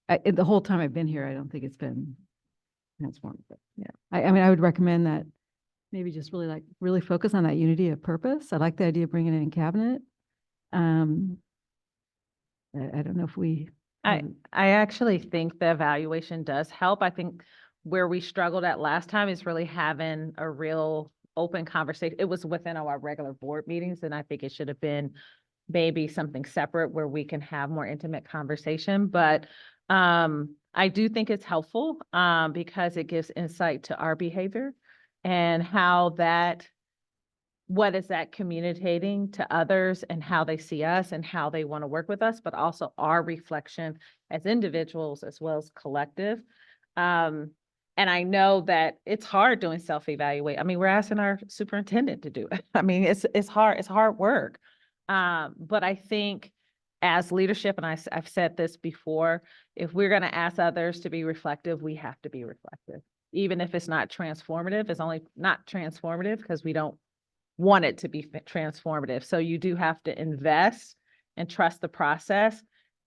The whole time I've been here, I don't think it's been transformative. Yeah. I mean, I would recommend that maybe just really focus on that unity of purpose. I like the idea of bringing it in cabinet. I don't know if we. I actually think the evaluation does help. I think where we struggled at last time is really having a real open conversation. It was within our regular board meetings, and I think it should have been maybe something separate where we can have more intimate conversation. But I do think it's helpful because it gives insight to our behavior and what is that communicating to others and how they see us and how they want to work with us, but also our reflection as individuals as well as collective. And I know that it's hard doing self-evaluate. I mean, we're asking our superintendent to do it. I mean, it's hard work. But I think as leadership, and I've said this before, if we're going to ask others to be reflective, we have to be reflective. Even if it's not transformative, it's only not transformative because we don't want it to be transformative. So you do have to invest and trust the process.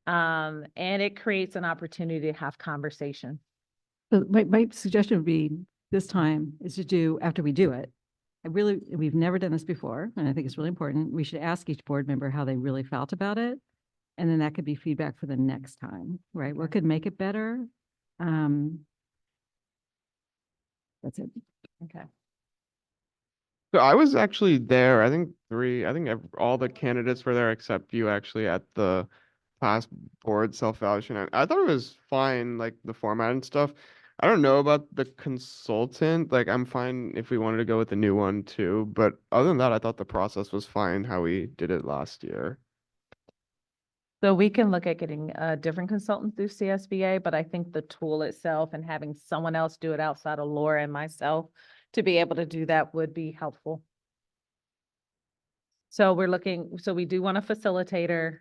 And it creates an opportunity to have conversation. So my suggestion would be this time is to do after we do it. We've never done this before, and I think it's really important. We should ask each board member how they really felt about it. And then that could be feedback for the next time, right? What could make it better? That's it. Okay. So I was actually there. I think all the candidates were there except you actually at the past board self-evaluation. I thought it was fine, like the format and stuff. I don't know about the consultant. Like I'm fine if we wanted to go with the new one too. But other than that, I thought the process was fine how we did it last year. So we can look at getting a different consultant through CSBA, but I think the tool itself and having someone else do it outside of Laura and myself to be able to do that would be helpful. So we do want a facilitator.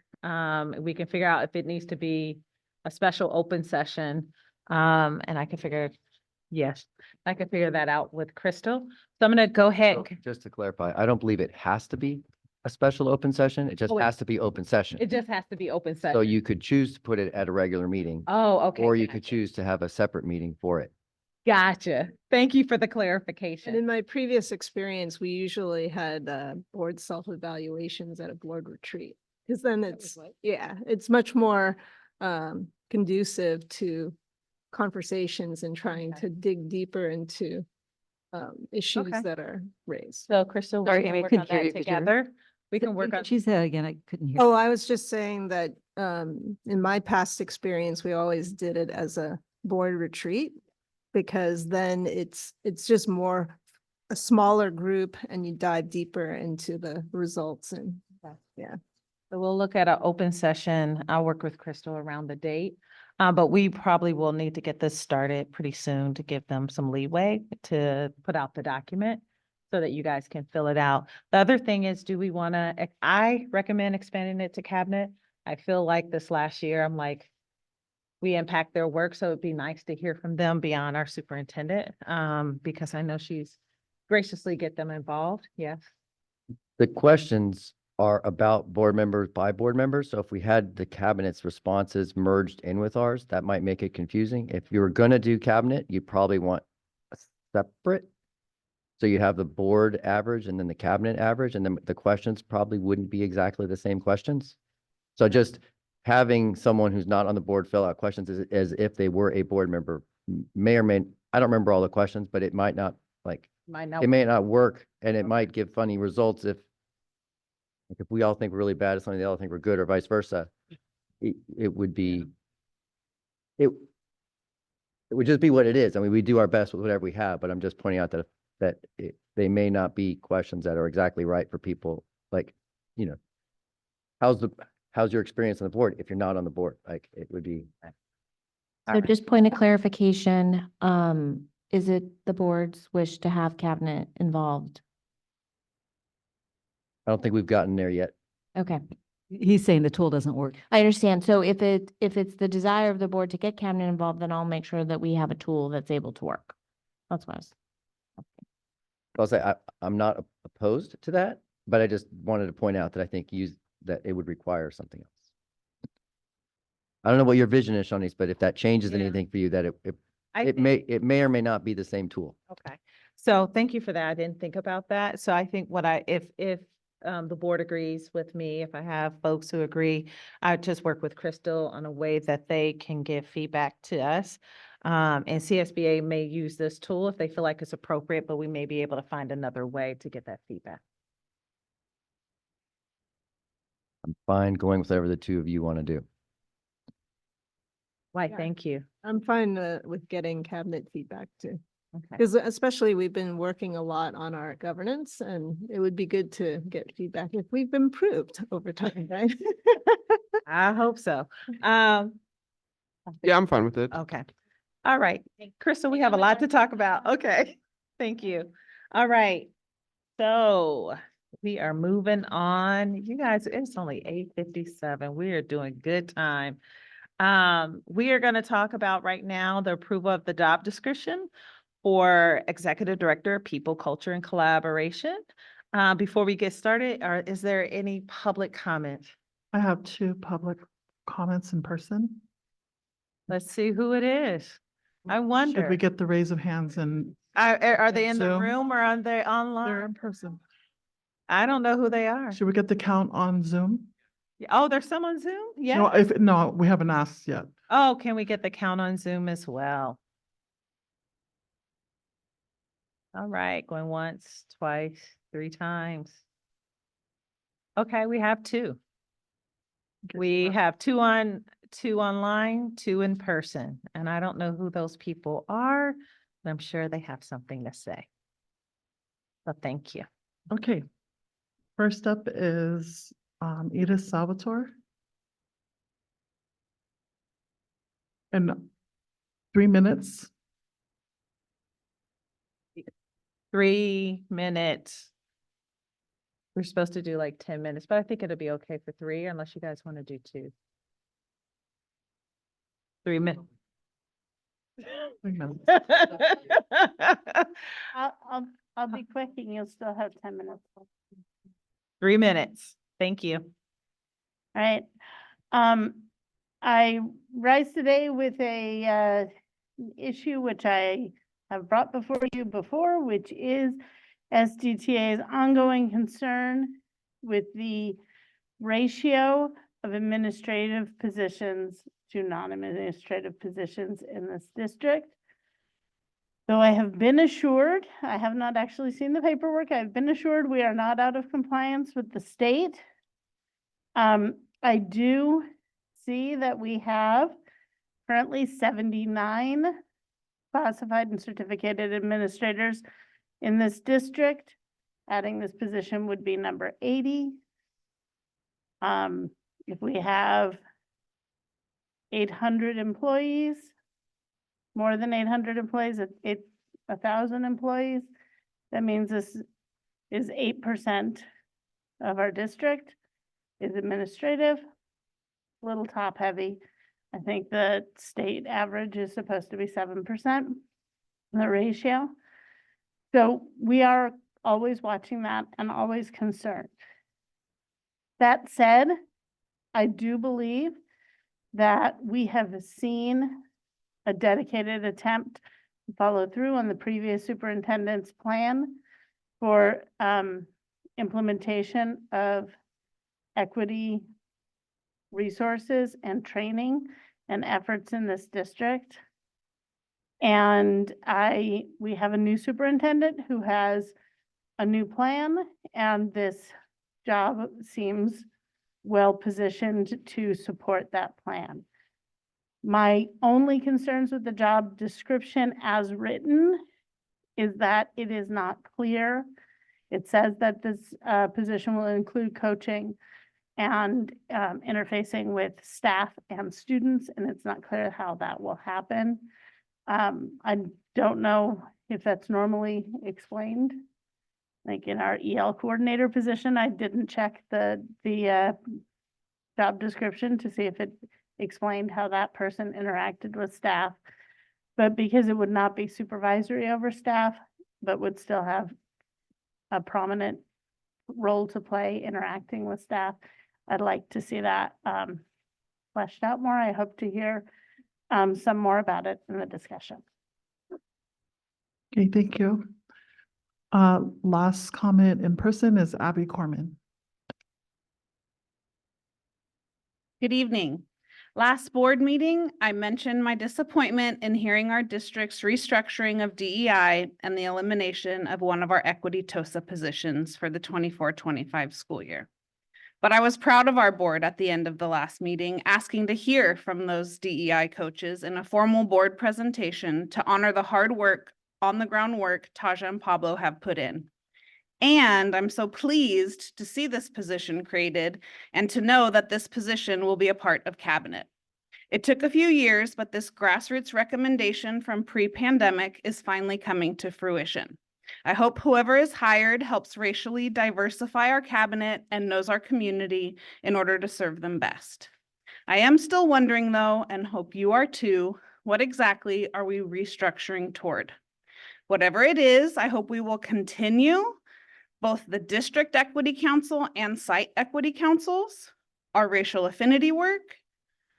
We can figure out if it needs to be a special open session. And I can figure Yes, I could figure that out with Crystal. So I'm gonna go ahead. So just to clarify, I don't believe it has to be a special open session. It just Oh, it- has to be open session. It just has to be open session. So you could choose to put it at a regular meeting, Oh, okay. or you could gotcha. choose to have a separate meeting for it. Gotcha. Thank you for the And clarification. in my previous experience, we usually had board self-evaluations at a board retreat. Because then it's much more conducive to conversations and trying to dig deeper into issues Okay. that are raised. So Crystal, we Sorry, can Amy, I work couldn't on hear that you 'cause you're- together. We can work on. She said again, I couldn't hear. Oh, I was just saying that in my past experience, we always did it as a board retreat because then it's just more a smaller group and you dive deeper into the results and yeah. So we'll look at an open session. I'll work with Crystal around the date. But we probably will need to get this started pretty soon to give them some leeway to put out the document so that you guys can fill it out. The other thing is, do we want to, I recommend expanding it to cabinet. I feel like this last year, I'm like, we impact their work, so it'd be nice to hear from them beyond our superintendent, because I know she's graciously get them involved. Yes. The questions are about board members by board members. So if we had the cabinet's responses merged in with ours, that might make it confusing. If you were gonna do cabinet, you probably want a separate. So you have the board average and then the cabinet average, and then the questions probably wouldn't be exactly the same questions. So just having someone who's not on the board fill out questions as if they were a board member may or may, I don't remember all the questions, but it might not Might not. it may not work, and it might give funny results if we all think we're really bad at something, they all think we're good, or vice versa. It would be, it would just be what it is. I mean, we do our best with whatever we have, but I'm just pointing out that they may not be questions that are exactly right for people. Like, you know, how's your experience on the board if you're not on the board? Like, it would be. So just point of clarification, is it the board's wish to have cabinet involved? I don't think we've gotten there yet. Okay, He's saying the tool doesn't work. I understand. So if it's the desire of the board to get cabinet involved, then I'll make sure that we have a tool that's able to work. That's what I was. I'll say I'm not opposed to that, but I just wanted to point out that I think that it would require something else. I don't know what your vision is, Shanice, but if that changes Yeah. anything for you, that I it may or may not be the same tool. Okay, so thank you for that. I didn't think about that. So I think if the board agrees with me, if I have folks who agree, I just work with Crystal on a way that they can give feedback to us. And CSBA may use this tool if they feel like it's appropriate, but we may be able to find another way to get that feedback. I'm fine going with whatever the two of you want to do. Why, Yeah. thank you. I'm fine with getting cabinet feedback too. Okay. Because especially we've been working a lot on our governance and it would be good to get feedback if we've improved over time, right? I hope so. Yeah, I'm fine with it. Okay. All right. Crystal, we have a lot to talk about. Okay. Thank you. All right. So we are moving on. You guys, it's only 8:57. We are doing good time. We are going to talk about right now the approval of the job description for Executive Director, People, Culture, and Collaboration. Before we get started, is there any public comment? I have 2 public comments in person. Let's see who it is. I wonder. Should we get the raise of hands and Are they in the Zoom? room or are they they're online? in person? I don't know who they are. Should we get the count on Zoom? Oh, there's some on Zoom? No, Yeah. no, we haven't asked yet. Oh, can we get the count on Zoom as well? All right, going once, twice, 3 times. Okay, we have 2. We have 2 online, 2 in person, and I don't know who those people are, but I'm sure they have something to say. So thank you. Okay. First up is Edith Salvatore. And 3 minutes. 3 minutes. We're supposed to do like 10 minutes, but I think it'll be okay for 3 unless you guys want to do 2. 3 minutes. 3 minutes. I'll be quick and you'll still have 10 minutes. 3 minutes. Thank you. All right. I rise today with a issue which I have brought before you before, which is SDTA's ongoing concern with the ratio of administrative positions to non-administrative positions in this district. Though I have been assured, I have not actually seen the paperwork, I've been assured we are not out of compliance with the state. I do see that we have currently 79 classified and certificated administrators in this district. Adding this position would be number 80. If we have 800 employees, more than 800 employees, 1,000 employees, that means this is 8% of our district is administrative, a little top heavy. I think the state average is supposed to be 7%, the ratio. So we are always watching that and always concerned. That said, I do believe that we have seen a dedicated attempt to follow through on the previous superintendent's plan for implementation of equity resources and training and efforts in this district. And we have a new superintendent who has a new plan, and this job seems well positioned to support that plan. My only concerns with the job description as written is that it is not clear. It says that this position will include coaching and interfacing with staff and students, and it's not clear how that will happen. I don't know if that's normally explained. Like in our EL coordinator position, I didn't check the job description to see if it explained how that person interacted with staff. But because it would not be supervisory over staff, but would still have a prominent role to play interacting with staff, I'd like to see that fleshed out more. I hope to hear some more about it in the discussion. Okay, thank you. Last comment in person is Abby Corman. Good evening. Last board meeting, I mentioned my disappointment in hearing our district's restructuring of DEI and the elimination of one of our equity TOSA positions for the 24-25 school year. But I was proud of our board at the end of the last meeting, asking to hear from those DEI coaches in a formal board presentation to honor the hard work, on the ground work Taja and Pablo have put in. And I'm so pleased to see this position created and to know that this position will be a part of cabinet. It took a few years, but this grassroots recommendation from pre-pandemic is finally coming to fruition. I hope whoever is hired helps racially diversify our cabinet and knows our community in order to serve them best. I am still wondering though, and hope you are too, what exactly are we restructuring toward? Whatever it is, I hope we will continue both the District Equity Council and Site Equity Councils, our racial affinity work,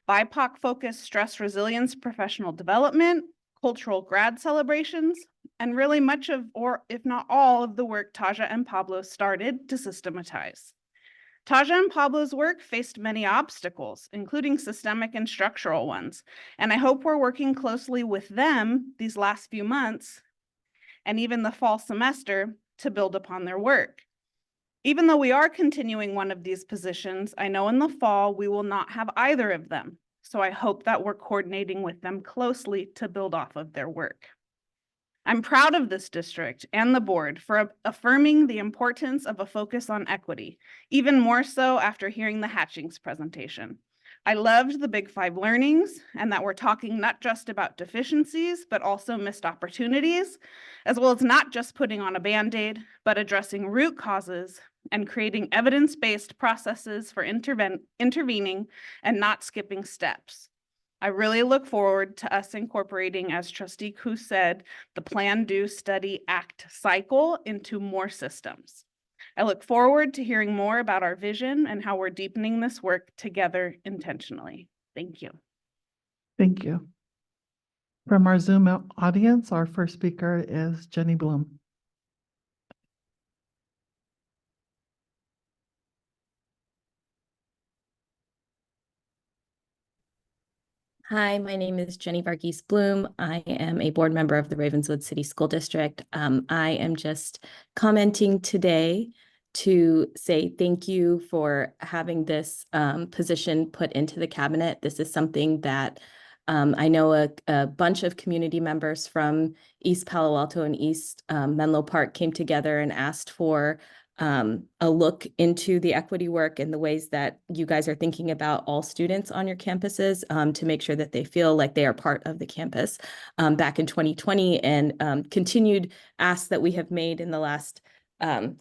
BIPOC-focused stress resilience professional development, cultural grad celebrations, and really much of, or if not all of the work Taja and Pablo started to systematize. Taja and Pablo's work faced many obstacles, including systemic and structural ones, and I hope we're working closely with them these last few months and even the fall semester to build upon their work. Even though we are continuing one of these positions, I know in the fall we will not have either of them. So I hope that we're coordinating with them closely to build off of their work. I'm proud of this district and the board for affirming the importance of a focus on equity, even more so after hearing the Hatchings presentation. I loved the Big Five learnings and that we're talking not just about deficiencies, but also missed opportunities, as well as not just putting on a Band-Aid, but addressing root causes and creating evidence-based processes for intervening and not skipping steps. I really look forward to us incorporating, as Trustee Koo said, the Plan, Do, Study, Act cycle into more systems. I look forward to hearing more about our vision and how we're deepening this work together intentionally. Thank you. Thank you. From our Zoom audience, our first speaker is Jenny Bloom. Hi, my name is Jenny Varghese Bloom. I am a board member of the Ravenswood City School District. I am just commenting today to say thank you for having this position put into the cabinet. This is something that I know a bunch of community members from East Palo Alto and East Menlo Park came together and asked for a look into the equity work and the ways that you guys are thinking about all students on your campuses to make sure that they feel like they are part of the campus back in 2020, and continued asks that we have made in the last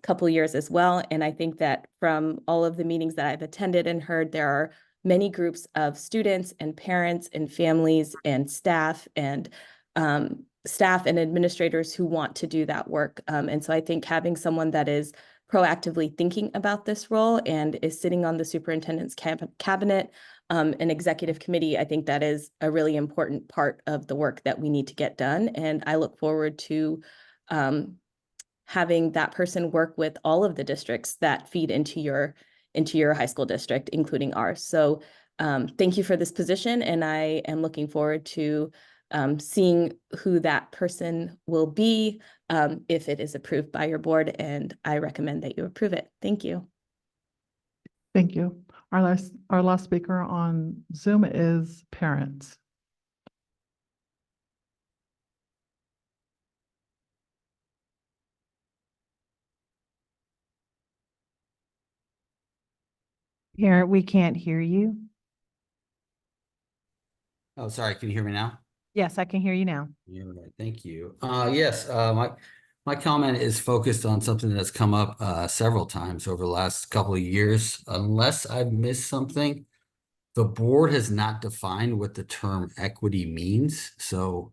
couple years as well. And I think that from all of the meetings that I've attended and heard, there are many groups of students and parents and families and staff and administrators who want to do that work. And so I think having someone that is proactively thinking about this role and is sitting on the superintendent's cabinet and executive committee, I think that is a really important part of the work that we need to get done. And I look forward to having that person work with all of the districts that feed into your high school district, including ours. So thank you for this position, and I am looking forward to seeing who that person will be if it is approved by your board, and I recommend that you approve it. Thank you. Thank you. Our last speaker on Zoom is parents. Parent, we can't hear you. Oh, sorry. Can you hear me now? Yes, I can hear you now. Yeah, right. Thank you. Yes, my comment is focused on something that's come up several times over the last couple of years. Unless I've missed something, the board has not defined what the term equity means. So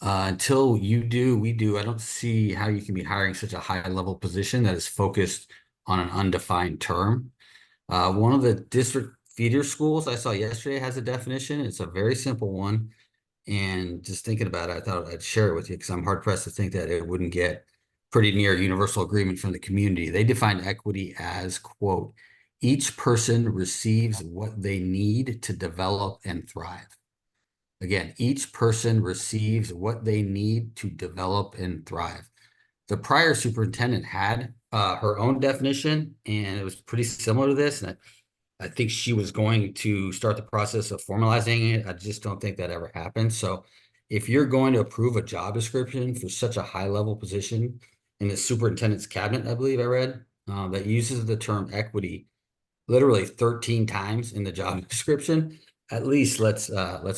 until you do, we do, I don't see how you can be hiring such a high level position that is focused on an undefined term. One of the district feeder schools I saw yesterday has a definition. It's a very simple one. And just thinking about it, I thought I'd share it with you because I'm hard pressed to think that it wouldn't get pretty near universal agreement from the community. They defined equity as, quote, each person receives what they need to develop and thrive. Again, each person receives what they need to develop and thrive. The prior superintendent had her own definition, and it was pretty similar to this. And I think she was going to start the process of formalizing it. I just don't think that ever happened. So if you're going to approve a job description for such a high level position in the superintendent's cabinet, I believe I read, that uses the term equity literally 13 times in the job description, at least let's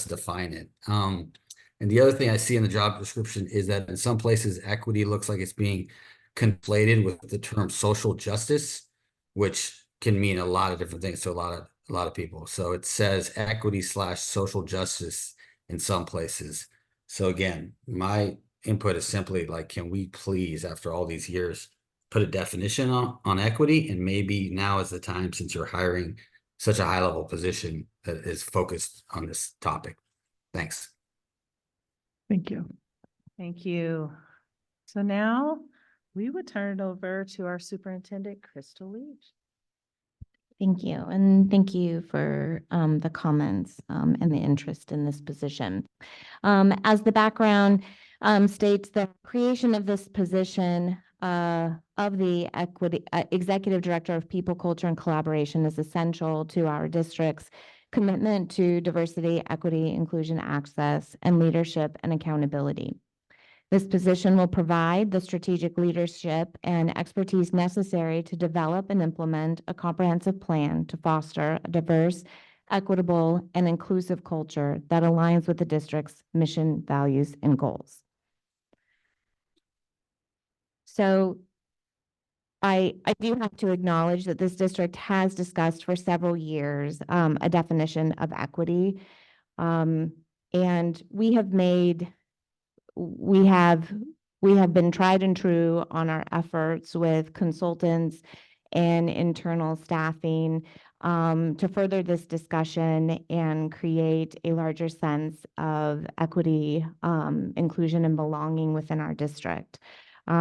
define it. And the other thing I see in the job description is that in some places equity looks like it's being conflated with the term social justice, which can mean a lot of different things to a lot of people. So it says equity / social justice in some places. So again, my input is simply like, can we please, after all these years, put a definition on equity? And maybe now is the time, since you're hiring such a high level position, that is focused on this topic. Thanks. Thank you. Thank you. So now we would turn it over to our superintendent, Crystal Leach. Thank you. And thank you for the comments and the interest in this position. As the background states, the creation of this position of the Executive Director of People, Culture, and Collaboration is essential to our district's commitment to diversity, equity, inclusion, access, and leadership and accountability. This position will provide the strategic leadership and expertise necessary to develop and implement a comprehensive plan to foster a diverse, equitable, and inclusive culture that aligns with the district's mission, values, and goals. So I do have to acknowledge that this district has discussed for several years a definition of equity. And we have been tried and true on our efforts with consultants and internal staffing to further this discussion and create a larger sense of equity, inclusion, and belonging within our district. There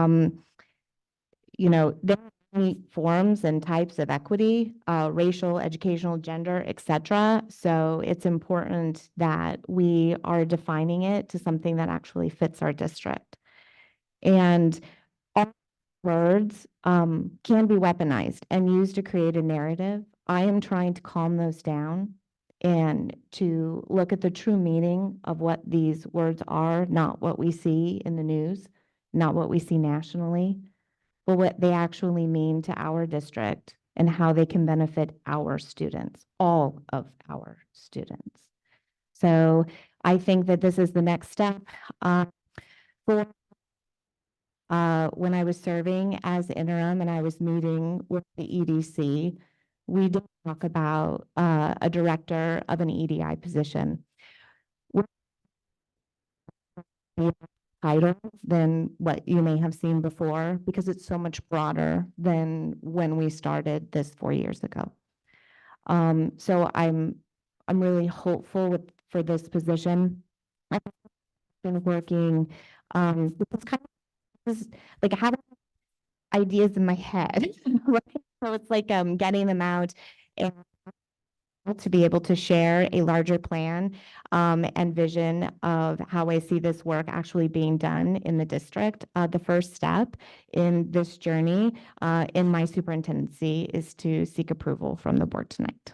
are many forms and types of equity, racial, educational, gender, etc. So it's important that we are defining it to something that actually fits our district. And all words can be weaponized and used to create a narrative. I am trying to calm those down and to look at the true meaning of what these words are, not what we see in the news, not what we see nationally, but what they actually mean to our district and how they can benefit our students, all of our students. So I think that this is the next step. When I was serving as interim and I was meeting with the EDC, we did talk about a director of an EDI position. Title than what you may have seen before because it's so much broader than when we started this 4 years ago. So I'm really hopeful for this position. I've been working because kind of like I have ideas in my head, right? So it's like getting them out and to be able to share a larger plan and vision of how I see this work actually being done in the district. The first step in this journey in my superintendency is to seek approval from the board tonight.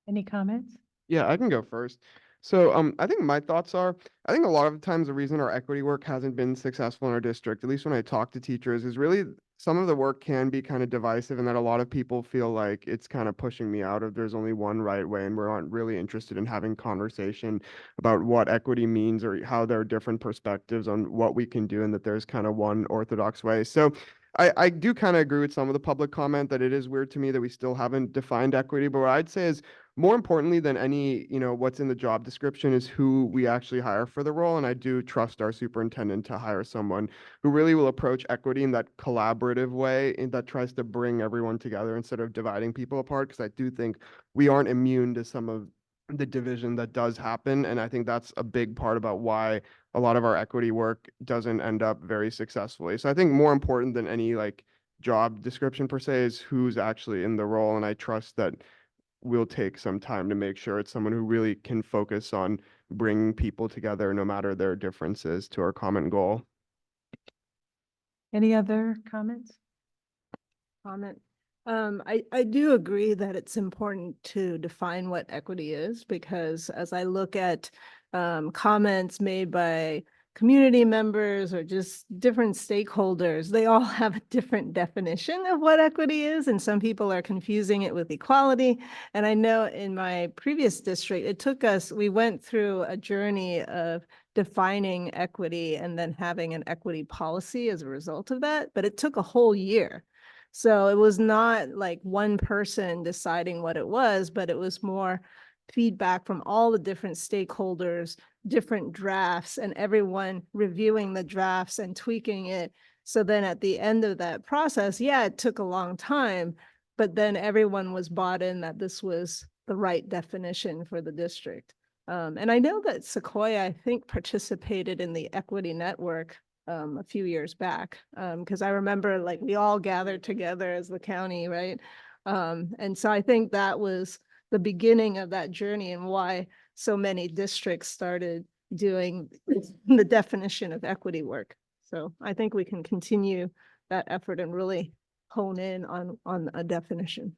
Any comments? Yeah, I can go first. So I think my thoughts are, I think a lot of the times the reason our equity work hasn't been successful in our district, at least when I talk to teachers, is really some of the work can be kind of divisive and that a lot of people feel like it's kind of pushing me out of there's only one right way and we're not really interested in having conversation about what equity means or how there are different perspectives on what we can do and that there's kind of one orthodox way. So I do kind of agree with some of the public comment that it is weird to me that we still haven't defined equity, but what I'd say is more importantly than any, what's in the job description is who we actually hire for the role. And I do trust our superintendent to hire someone who really will approach equity in that collaborative way and that tries to bring everyone together instead of dividing people apart. Because I do think we aren't immune to some of the division that does happen. And I think that's a big part about why a lot of our equity work doesn't end up very successfully. So I think more important than any job description per se is who's actually in the role. And I trust that we'll take some time to make sure it's someone who really can focus on bringing people together no matter their differences to our common goal. Any other comments? Comment. I do agree that it's important to define what equity is because as I look at comments made by community members or just different stakeholders, they all have a different definition of what equity is. And some people are confusing it with equality. And I know in my previous district, we went through a journey of defining equity and then having an equity policy as a result of that, but it took a whole year. So it was not like one person deciding what it was, but it was more feedback from all the different stakeholders, different drafts, and everyone reviewing the drafts and tweaking it. So then at the end of that process, yeah, it took a long time, but then everyone was bought in that this was the right definition for the district. And I know that Sequoia, I think, participated in the equity network a few years back, because I remember we all gathered together as the county, right? And so I think that was the beginning of that journey and why so many districts started doing the definition of equity work. So I think we can continue that effort and really hone in on a definition.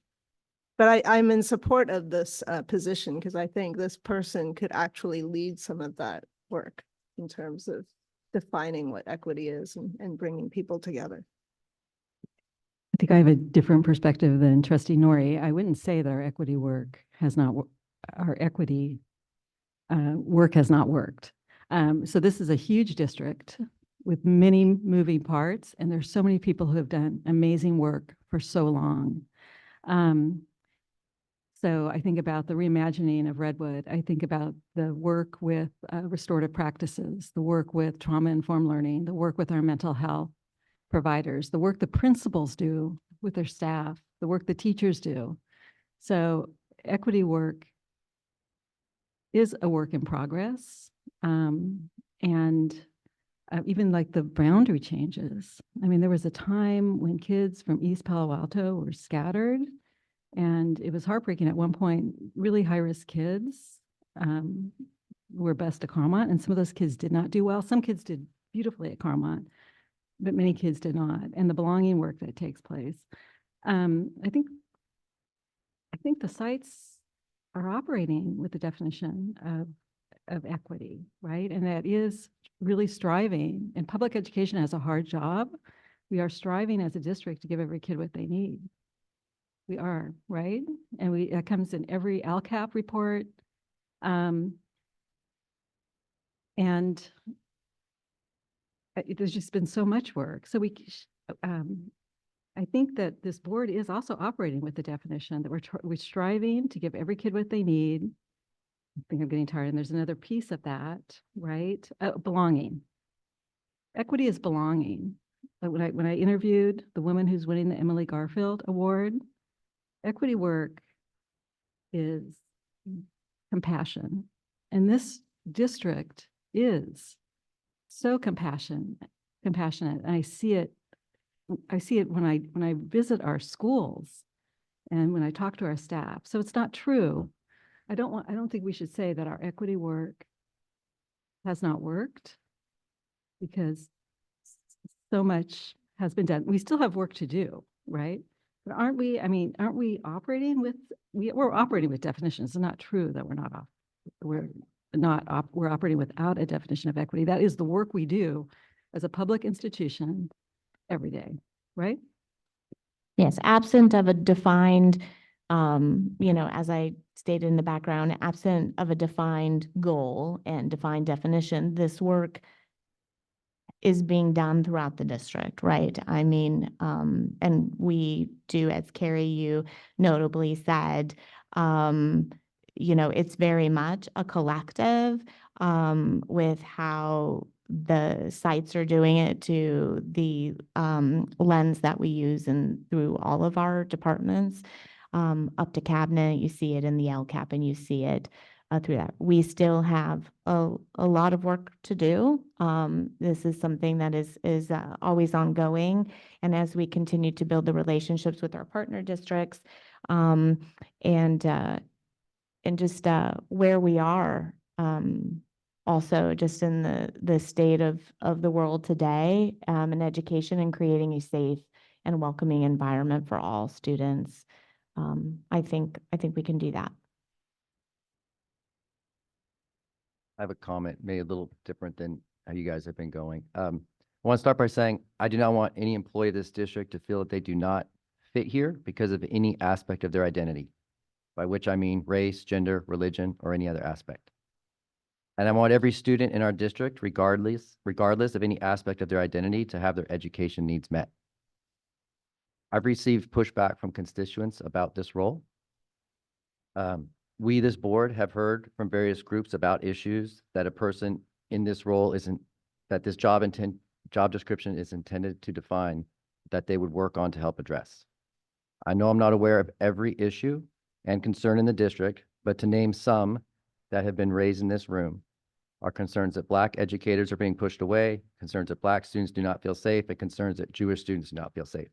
But I'm in support of this position because I think this person could actually lead some of that work in terms of defining what equity is and bringing people together. I think I have a different perspective than Trustee Nori. I wouldn't say that our equity work has not worked. So this is a huge district with many moving parts, and there's so many people who have done amazing work for so long. So I think about the reimagining of Redwood. I think about the work with restorative practices, the work with trauma-informed learning, the work with our mental health providers, the work the principals do with their staff, the work the teachers do. So equity work is a work in progress. And even like the boundary changes. I mean, there was a time when kids from East Palo Alto were scattered, and it was heartbreaking. At one point, really high-risk kids were bused to Carmont, and some of those kids did not do well. Some kids did beautifully at Carmont, but many kids did not. And the belonging work that takes place. I think the sites are operating with the definition of equity, right? And that is really striving, and public education has a hard job. We are striving as a district to give every kid what they need. We are, right? And that comes in every LCAP report. There's just been so much work. So I think that this board is also operating with the definition that we're striving to give every kid what they need. I think I'm getting tired, and there's another piece of that, right? Belonging. Equity is belonging. When I interviewed the woman who's winning the Emily Garfield Award, equity work is compassion. And this district is so compassionate. And I see it when I visit our schools and when I talk to our staff. So it's not true. I don't think we should say that our equity work has not worked, because so much has been done. We still have work to do, right? But aren't we operating with, we're operating with definitions. It's not true that we're operating without a definition of equity. That is the work we do as a public institution every day, right? Yes, absent of a defined, as I stated in the background, absent of a defined goal and defined definition, this work is being done throughout the district, right? I mean, and we do, as Carrie, you notably said, it's very much a collective with how the sites are doing it, to the lens that we use and through all of our departments, up to cabinet. You see it in the LCAP, and you see it through that. We still have a lot of work to do. This is something that is always ongoing, and as we continue to build the relationships with our partner districts, and just where we are, also just in the state of the world today, in education, and creating a safe and welcoming environment for all students. I think we can do that. I have a comment, maybe a little different than how you guys have been going. I want to start by saying I do not want any employee of this district to feel that they do not fit here because of any aspect of their identity, by which I mean race, gender, religion, or any other aspect. And I want every student in our district, regardless of any aspect of their identity, to have their education needs met. I've received pushback from constituents about this role. We, this board, have heard from various groups about issues that a person in this role that this job description is intended to define, that they would work on to help address. I know I'm not aware of every issue and concern in the district, but to name some that have been raised in this room are concerns that Black educators are being pushed away, concerns that Black students do not feel safe, and concerns that Jewish students do not feel safe.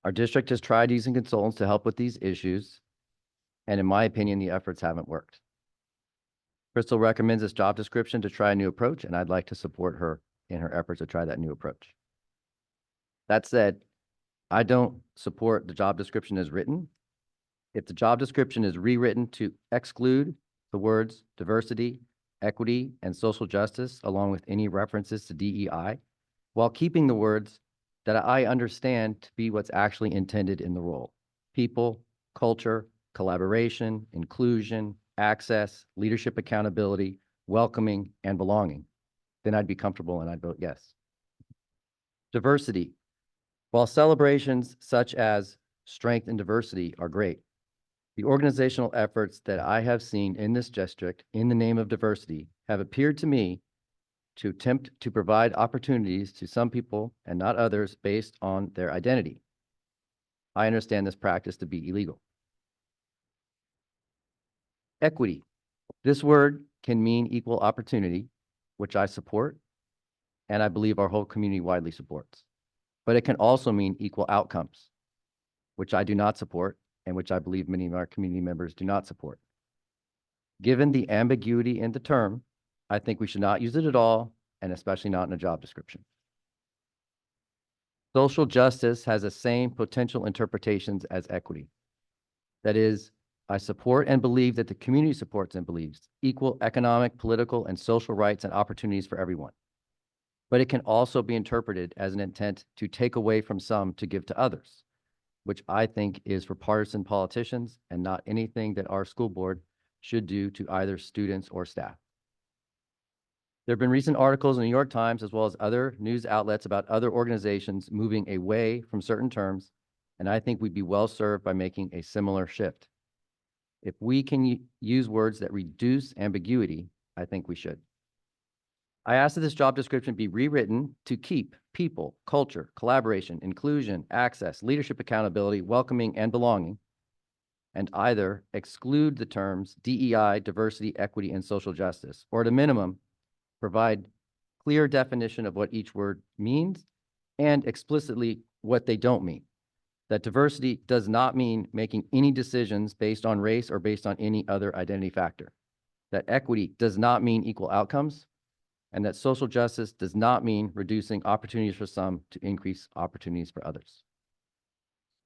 Our district has tried using consultants to help with these issues, and in my opinion, the efforts haven't worked. Crystal recommends this job description to try a new approach, and I'd like to support her in her efforts to try that new approach. That said, I don't support the job description as written. If the job description is rewritten to exclude the words diversity, equity, and social justice, along with any references to DEI, while keeping the words that I understand to be what's actually intended in the role: people, culture, collaboration, inclusion, access, leadership accountability, welcoming, and belonging, then I'd be comfortable and I'd vote yes. Diversity. While celebrations such as strength and diversity are great, The organizational efforts that I have seen in this district in the name of diversity have appeared to me to attempt to provide opportunities to some people and not others based on their identity. I understand this practice to be illegal. Equity. This word can mean equal opportunity, which I support, and I believe our whole community widely supports. But it can also mean equal outcomes, which I do not support, and which I believe many of our community members do not support. Given the ambiguity in the term, I think we should not use it at all, and especially not in a job description. Social justice has the same potential interpretations as equity. That is, I support and believe that the community supports and believes equal economic, political, and social rights and opportunities for everyone. But it can also be interpreted as an intent to take away from some to give to others, which I think is for partisan politicians and not anything that our school board should do to either students or staff. There have been recent articles in the New York Times as well as other news outlets about other organizations moving away from certain terms, and I think we'd be well served by making a similar shift. If we can use words that reduce ambiguity, I think we should. I ask that this job description be rewritten to keep people, culture, collaboration, inclusion, access, leadership accountability, welcoming, and belonging, and either exclude the terms DEI, diversity, equity, and social justice, or at a minimum, provide clear definition of what each word means and explicitly what they don't mean. That diversity does not mean making any decisions based on race or based on any other identity factor. That equity does not mean equal outcomes, and that social justice does not mean reducing opportunities for some to increase opportunities for others.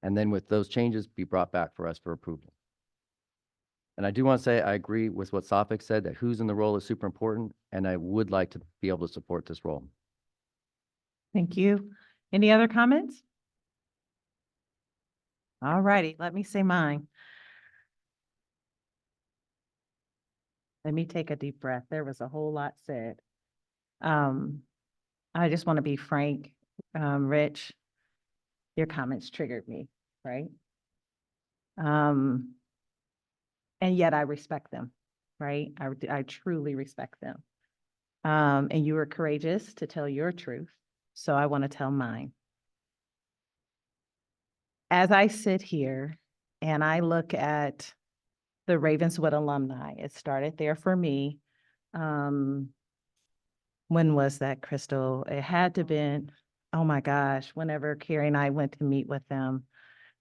And then with those changes, be brought back for us for approval. And I do want to say I agree with what Safik said, that who's in the role is super important, and I would like to be able to support this role. Thank you. Any other comments? All righty, let me say mine. Let me take a deep breath. There was a whole lot said. I just want to be frank, Rich, your comments triggered me, right? And yet I respect them, right? I truly respect them. And you were courageous to tell your truth. So I want to tell mine. As I sit here and I look at the Ravenswood alumni, it started there for me. When was that, Crystal? It had to have been, oh my gosh, whenever Carrie and I went to meet with them,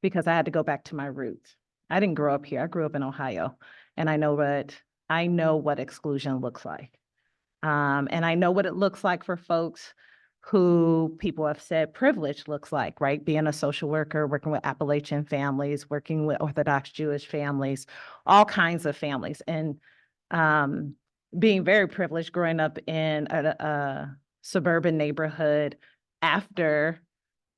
because I had to go back to my roots. I didn't grow up here. I grew up in Ohio, and I know what exclusion looks like. And I know what it looks like for folks who people have said privilege looks like, right? Being a social worker, working with Appalachian families, working with Orthodox Jewish families, all kinds of families. And being very privileged growing up in a suburban neighborhood after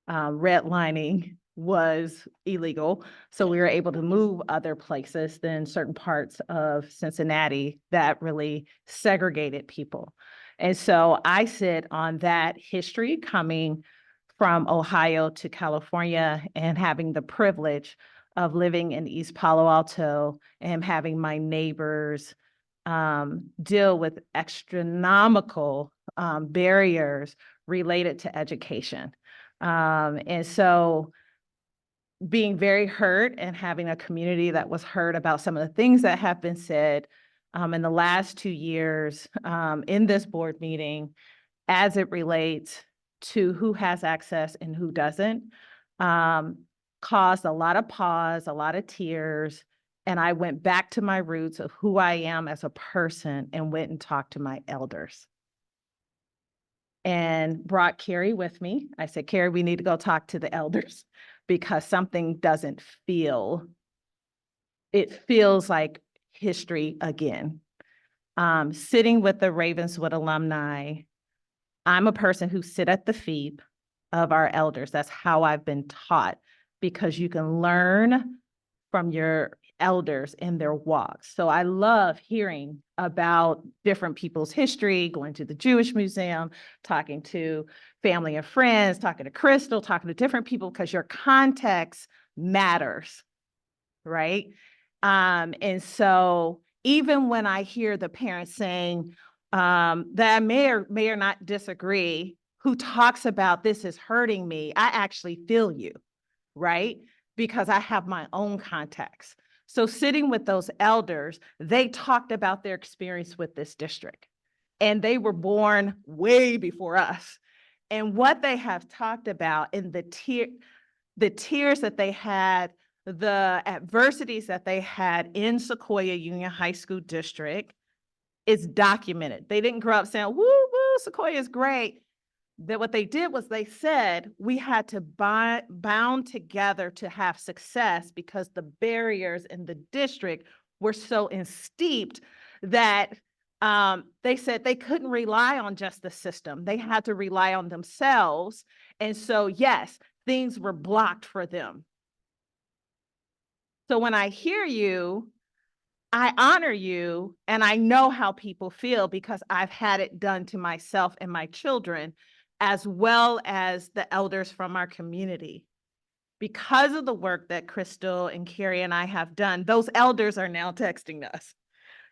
redlining was illegal. So we were able to move other places than certain parts of Cincinnati that really segregated people. And so I sit on that history coming from Ohio to California and having the privilege of living in East Palo Alto and having my neighbors deal with astronomical barriers related to education. And so being very hurt and having a community that was hurt about some of the things that have been said in the last 2 years in this board meeting as it relates to who has access and who doesn't, caused a lot of pause, a lot of tears. And I went back to my roots of who I am as a person and went and talked to my elders. And brought Carrie with me. I said, Carrie, we need to go talk to the elders because something doesn't feel, it feels like history again. Sitting with the Ravenswood alumni, I'm a person who sit at the feet of our elders. That's how I've been taught, because you can learn from your elders in their walks. So I love hearing about different people's history, going to the Jewish Museum, talking to family and friends, talking to Crystal, talking to different people, because your context matters, right? And so even when I hear the parents saying that I may or not disagree, who talks about this is hurting me, I actually feel you, right? Because I have my own context. So sitting with those elders, they talked about their experience with this district, and they were born way before us. And what they have talked about in the tears that they had, the adversities that they had in Sequoia Union High School District is documented. They didn't grow up saying, woo, woo, Sequoia is great. That what they did was they said we had to bound together to have success because the barriers in the district were so steeped that they said they couldn't rely on just the system. They had to rely on themselves. And so, yes, things were blocked for them. So when I hear you, I honor you, and I know how people feel because I've had it done to myself and my children, as well as the elders from our community. Because of the work that Crystal and Carrie and I have done, those elders are now texting us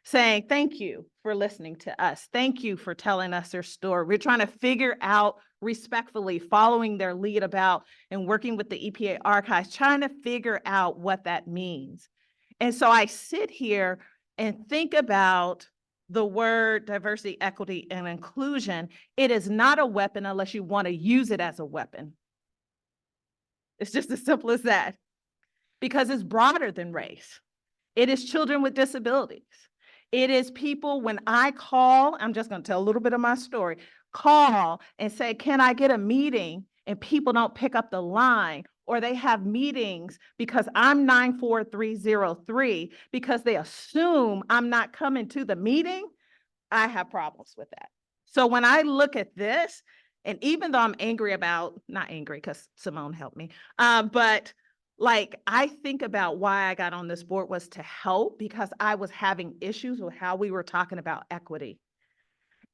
saying, thank you for listening to us. Thank you for telling us their story. We're trying to figure out respectfully, following their lead about and working with the EPA archives, trying to figure out what that means. And so I sit here and think about the word diversity, equity, and inclusion. It is not a weapon unless you want to use it as a weapon. It's just as simple as that, because it's broader than race. It is children with disabilities. It is people, when I call, I'm just going to tell a little bit of my story, call and say, can I get a meeting? And people don't pick up the line, or they have meetings because I'm 94303 because they assume I'm not coming to the meeting. I have problems with that. So when I look at this, and even though I'm angry about, not angry because Simone helped me, but like I think about why I got on this board was to help, because I was having issues with how we were talking about equity.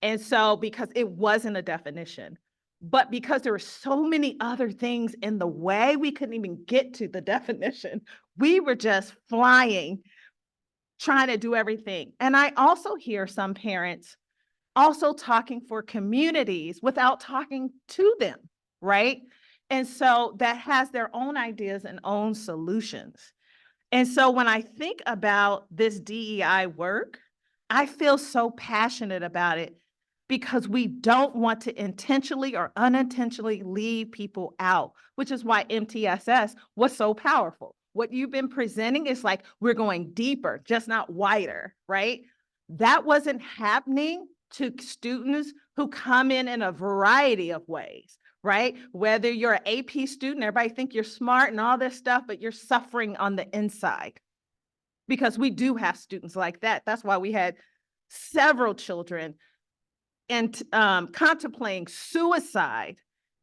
And so because it wasn't a definition, but because there were so many other things in the way, we couldn't even get to the definition. We were just flying, trying to do everything. And I also hear some parents also talking for communities without talking to them, right? And so that has their own ideas and own solutions. And so when I think about this DEI work, I feel so passionate about it because we don't want to intentionally or unintentionally leave people out, which is why MTSS was so powerful. What you've been presenting is like, we're going deeper, just not wider, right? That wasn't happening to students who come in a variety of ways, right? Whether you're an AP student, everybody think you're smart and all this stuff, but you're suffering on the inside. Because we do have students like that. That's why we had several children and contemplating suicide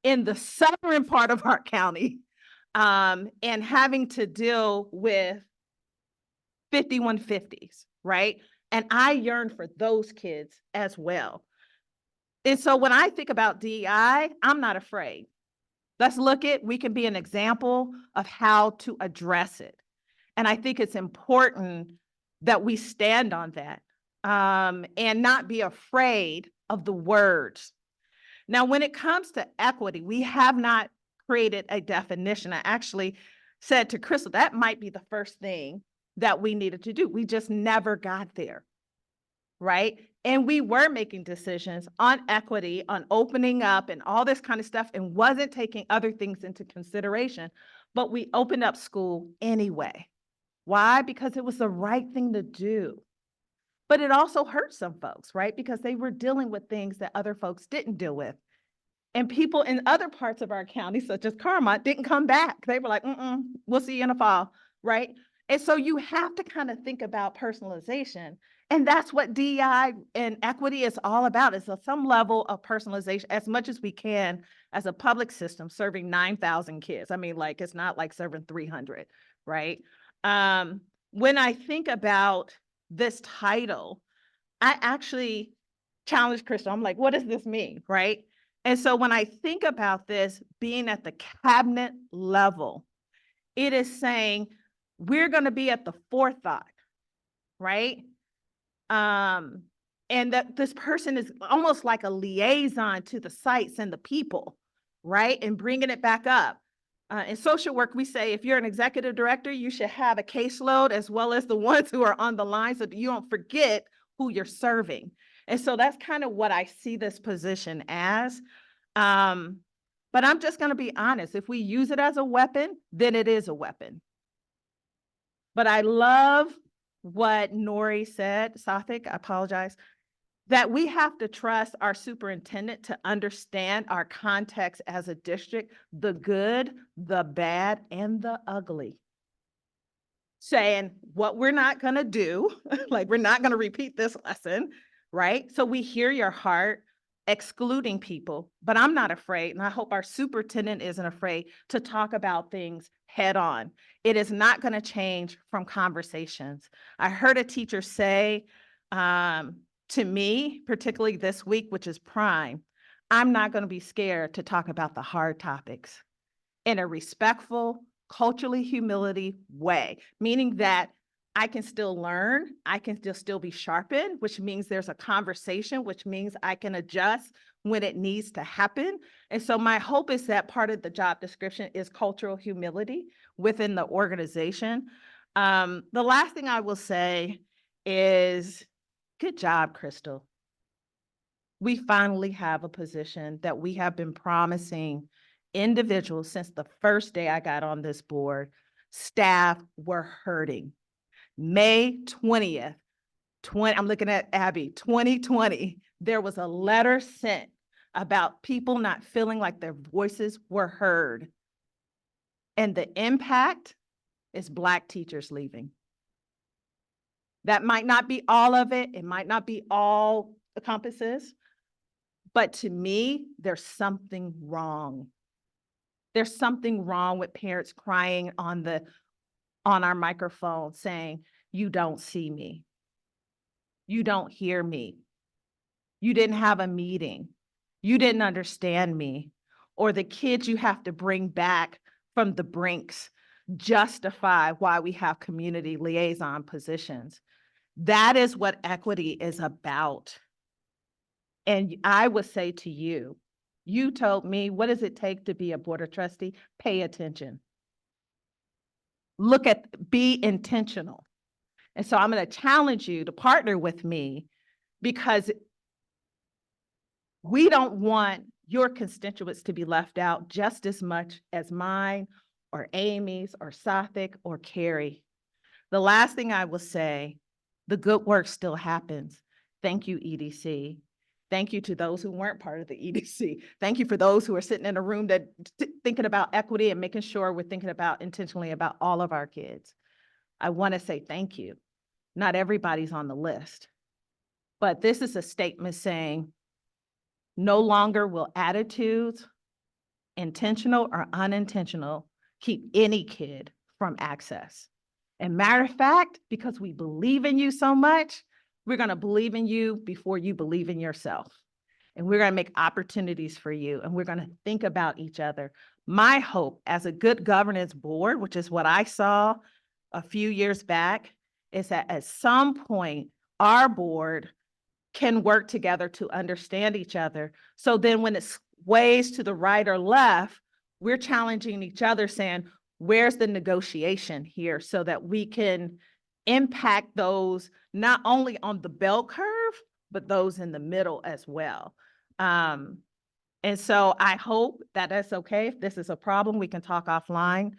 in the southern part of our county, and having to deal with 5150s, right? And I yearn for those kids as well. And so when I think about DEI, I'm not afraid. Let's look at, we can be an example of how to address it. And I think it's important that we stand on that, and not be afraid of the words. Now, when it comes to equity, we have not created a definition. I actually said to Crystal, that might be the first thing that we needed to do. We just never got there, right? And we were making decisions on equity, on opening up and all this kind of stuff, and wasn't taking other things into consideration. But we opened up school anyway. Why? Because it was the right thing to do. But it also hurt some folks, right? Because they were dealing with things that other folks didn't deal with. And people in other parts of our county, such as Carmont, didn't come back. They were like, we'll see you in the fall, right? And so you have to kind of think about personalization. And that's what DEI and equity is all about, is some level of personalization as much as we can as a public system serving 9,000 kids. I mean, like, it's not like serving 300, right? When I think about this title, I actually challenged Crystal. I'm like, what does this mean, right? And so when I think about this being at the cabinet level, it is saying we're going to be at the forethought, right? And that this person is almost like a liaison to the sites and the people, right? And bringing it back up. In social work, we say if you're an executive director, you should have a caseload as well as the ones who are on the line so that you don't forget who you're serving. And so that's kind of what I see this position as. But I'm just going to be honest. If we use it as a weapon, then it is a weapon. But I love what Nori said, Sathik, I apologize, that we have to trust our superintendent to understand our context as a district, the good, the bad, and the ugly. Saying what we're not going to do, like we're not going to repeat this lesson, right? So we hear your heart, excluding people, but I'm not afraid, and I hope our superintendent isn't afraid to talk about things head on. It is not going to change from conversations. I heard a teacher say, to me, particularly this week, which is prime, I'm not going to be scared to talk about the hard topics in a respectful, culturally humility way, meaning that I can still learn, I can still be sharpened, which means there's a conversation, which means I can adjust when it needs to happen. And so my hope is that part of the job description is cultural humility within the organization. The last thing I will say is, good job, Crystal. We finally have a position that we have been promising individuals since the first day I got on this board. Staff were hurting. May 20th, I'm looking at Abby, 2020, there was a letter sent about people not feeling like their voices were heard. And the impact is Black teachers leaving. That might not be all of it. It might not be all the compasses, but to me, there's something wrong. There's something wrong with parents crying on our microphone saying, you don't see me. You don't hear me. You didn't have a meeting. You didn't understand me. Or the kids you have to bring back from the brinks justify why we have community liaison positions. That is what equity is about. And I would say to you, you told me, what does it take to be a board of trustee? Pay attention. Be intentional. And so I'm going to challenge you to partner with me because we don't want your constituents to be left out just as much as mine or Amy's or Sathik or Carrie. The last thing I will say, the good work still happens. Thank you, EDC. Thank you to those who weren't part of the EDC. Thank you for those who are sitting in a room that thinking about equity and making sure we're thinking about intentionally about all of our kids. I want to say thank you. Not everybody's on the list, but this is a statement saying no longer will attitudes, intentional or unintentional, keep any kid from access. And matter of fact, because we believe in you so much, we're going to believe in you before you believe in yourself. And we're going to make opportunities for you. And we're going to think about each other. My hope as a good governance board, which is what I saw a few years back, is that at some point, our board can work together to understand each other. So then when it sways to the right or left, we're challenging each other saying, where's the negotiation here so that we can impact those not only on the bell curve, but those in the middle as well. And so I hope that that's okay. If this is a problem, we can talk offline.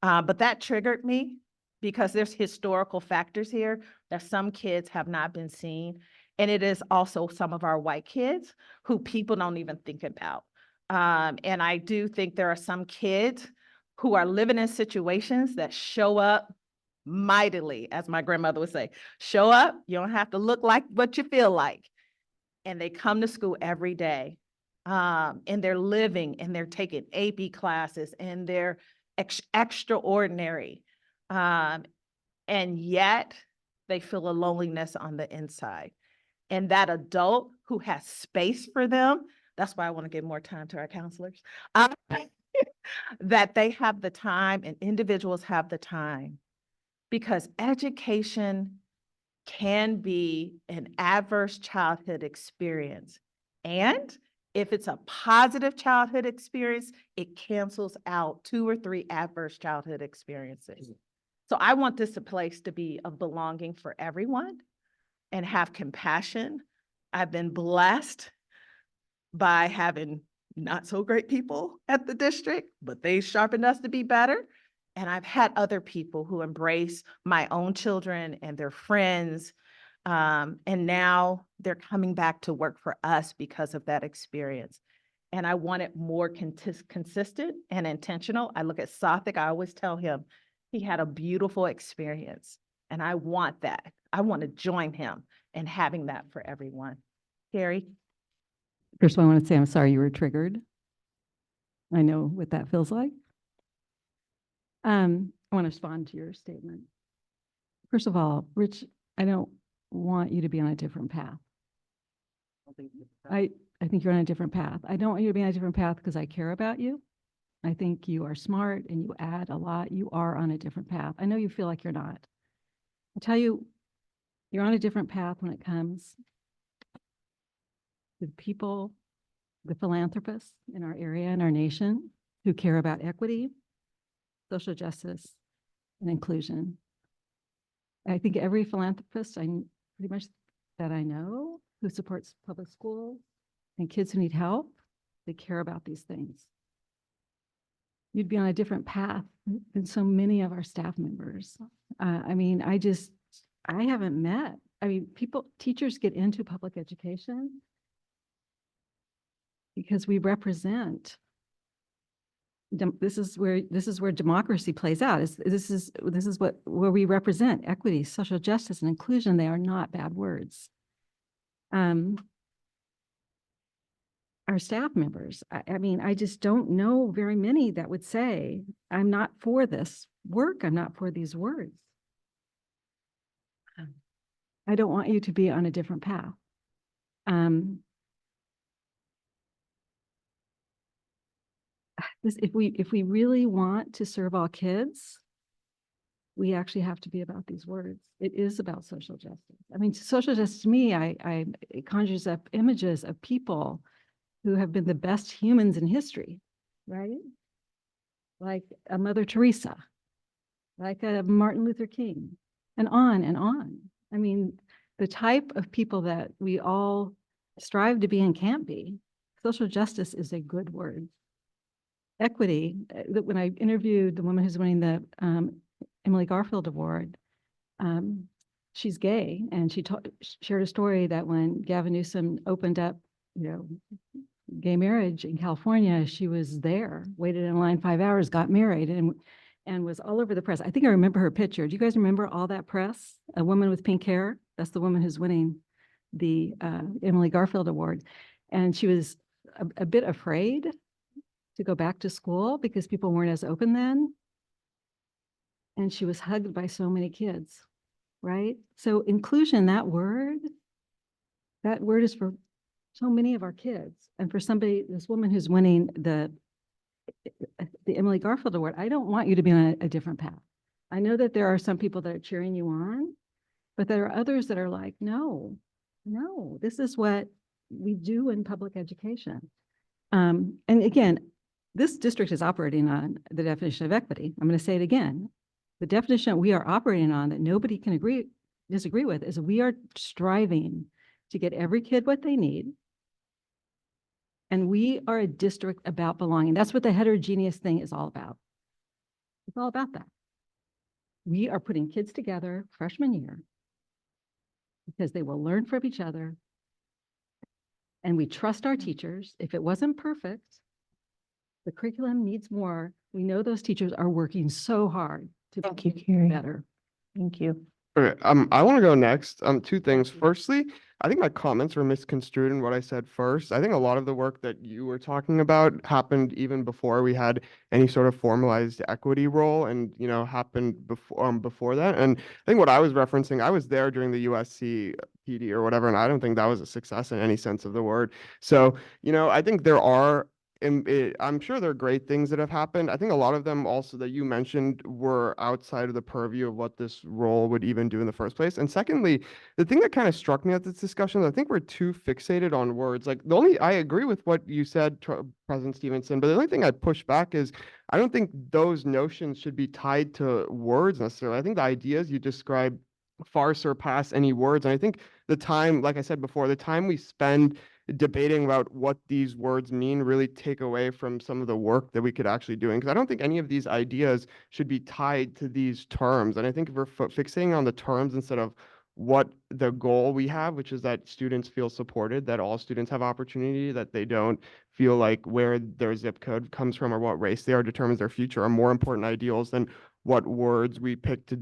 But that triggered me because there's historical factors here that some kids have not been seen. And it is also some of our white kids who people don't even think about. And I do think there are some kids who are living in situations that show up mightily, as my grandmother would say, show up, you don't have to look like what you feel like. And they come to school every day. And they're living and they're taking AP classes and they're extraordinary. And yet they feel a loneliness on the inside. And that adult who has space for them, that's why I want to give more time to our counselors, that they have the time and individuals have the time because education can be an adverse childhood experience. And if it's a positive childhood experience, it cancels out 2 or 3 adverse childhood experiences. So I want this a place to be of belonging for everyone and have compassion. I've been blessed by having not so great people at the district, but they sharpened us to be better. And I've had other people who embrace my own children and their friends. And now they're coming back to work for us because of that experience. And I want it more consistent and intentional. I look at Sothic, I always tell him he had a beautiful experience. And I want that. I want to join him in having that for everyone. Carrie? First of all, I want to say I'm sorry you were triggered. I know what that feels like. I want to respond to your statement. First of all, Rich, I don't want you to be on a different path. I think you're on a different path. I don't want you to be on a different path because I care about you. I think you are smart and you add a lot. You are on a different path. I know you feel like you're not. I'll tell you, you're on a different path when it comes to the people, the philanthropists in our area and our nation who care about equity, social justice, and inclusion. I think every philanthropist pretty much that I know who supports public schools and kids who need help, they care about these things. You'd be on a different path than so many of our staff members. I mean, I haven't met, teachers get into public education because we represent, this is where democracy plays out. This is where we represent equity, social justice, and inclusion. They are not bad words. Our staff members, I just don't know very many that would say, I'm not for this work. I'm not for these words. I don't want you to be on a different path. If we really want to serve all kids, we actually have to be about these words. It is about social justice. Social justice to me, it conjures up images of people who have been the best humans in history, right? Like a Mother Teresa, like a Martin Luther King, and on and on. The type of people that we all strive to be and can't be. Social justice is a good word. Equity, when I interviewed the woman who's winning the Emily Garfield Award, she's gay, and she shared a story that when Gavin Newsom opened up, gay marriage in California, she was there, waited in line 5 hours, got married, and was all over the press. I think I remember her picture. Do you guys remember all that press? A woman with pink hair. That's the woman who's winning the Emily Garfield Award. And she was a bit afraid to go back to school because people weren't as open then. And she was hugged by so many kids, right? So inclusion, that word is for so many of our kids. And for this woman who's winning the Emily Garfield Award, I don't want you to be on a different path. I know that there are some people that are cheering you on, but there are others that are like, no, this is what we do in public education. And again, this district is operating on the definition of equity. I'm going to say it again. The definition we are operating on that nobody can disagree with is we are striving to get every kid what they need. And we are a district about belonging. That's what the heterogeneous thing is all about. It's all about that. We are putting kids together freshman year because they will learn from each other. And we trust our teachers. If it wasn't perfect, the curriculum needs more. We know those teachers are working so hard to Thank you, be Carrie. better. Thank you. Okay, I want to go next. Two things. Firstly, I think my comments were misconstrued in what I said first. I think a lot of the work that you were talking about happened even before we had any sort of formalized equity role, and happened before that. And I think what I was referencing, I was there during the USC PD or whatever, and I don't think that was a success in any sense of the word. So, I think there are I'm sure there are great things that have happened. I think a lot of them also that you mentioned were outside of the purview of what this role would even do in the first place. And secondly, the thing that kind of struck me at this discussion, I think we're too fixated on words. Like I agree with what you said, President Stevenson, but the only thing I'd push back is I don't think those notions should be tied to words necessarily. I think the ideas you described far surpass any words. And I think the time, like I said before, the time we spend debating about what these words mean really take away from some of the work that we could actually doing. Because I don't think any of these ideas should be tied to these terms. And I think if we're fixating on the terms instead of what the goal we have, which is that students feel supported, that all students have opportunity, that they don't feel like where their zip code comes from or what race they are determines their future, are more important ideals than what words we pick to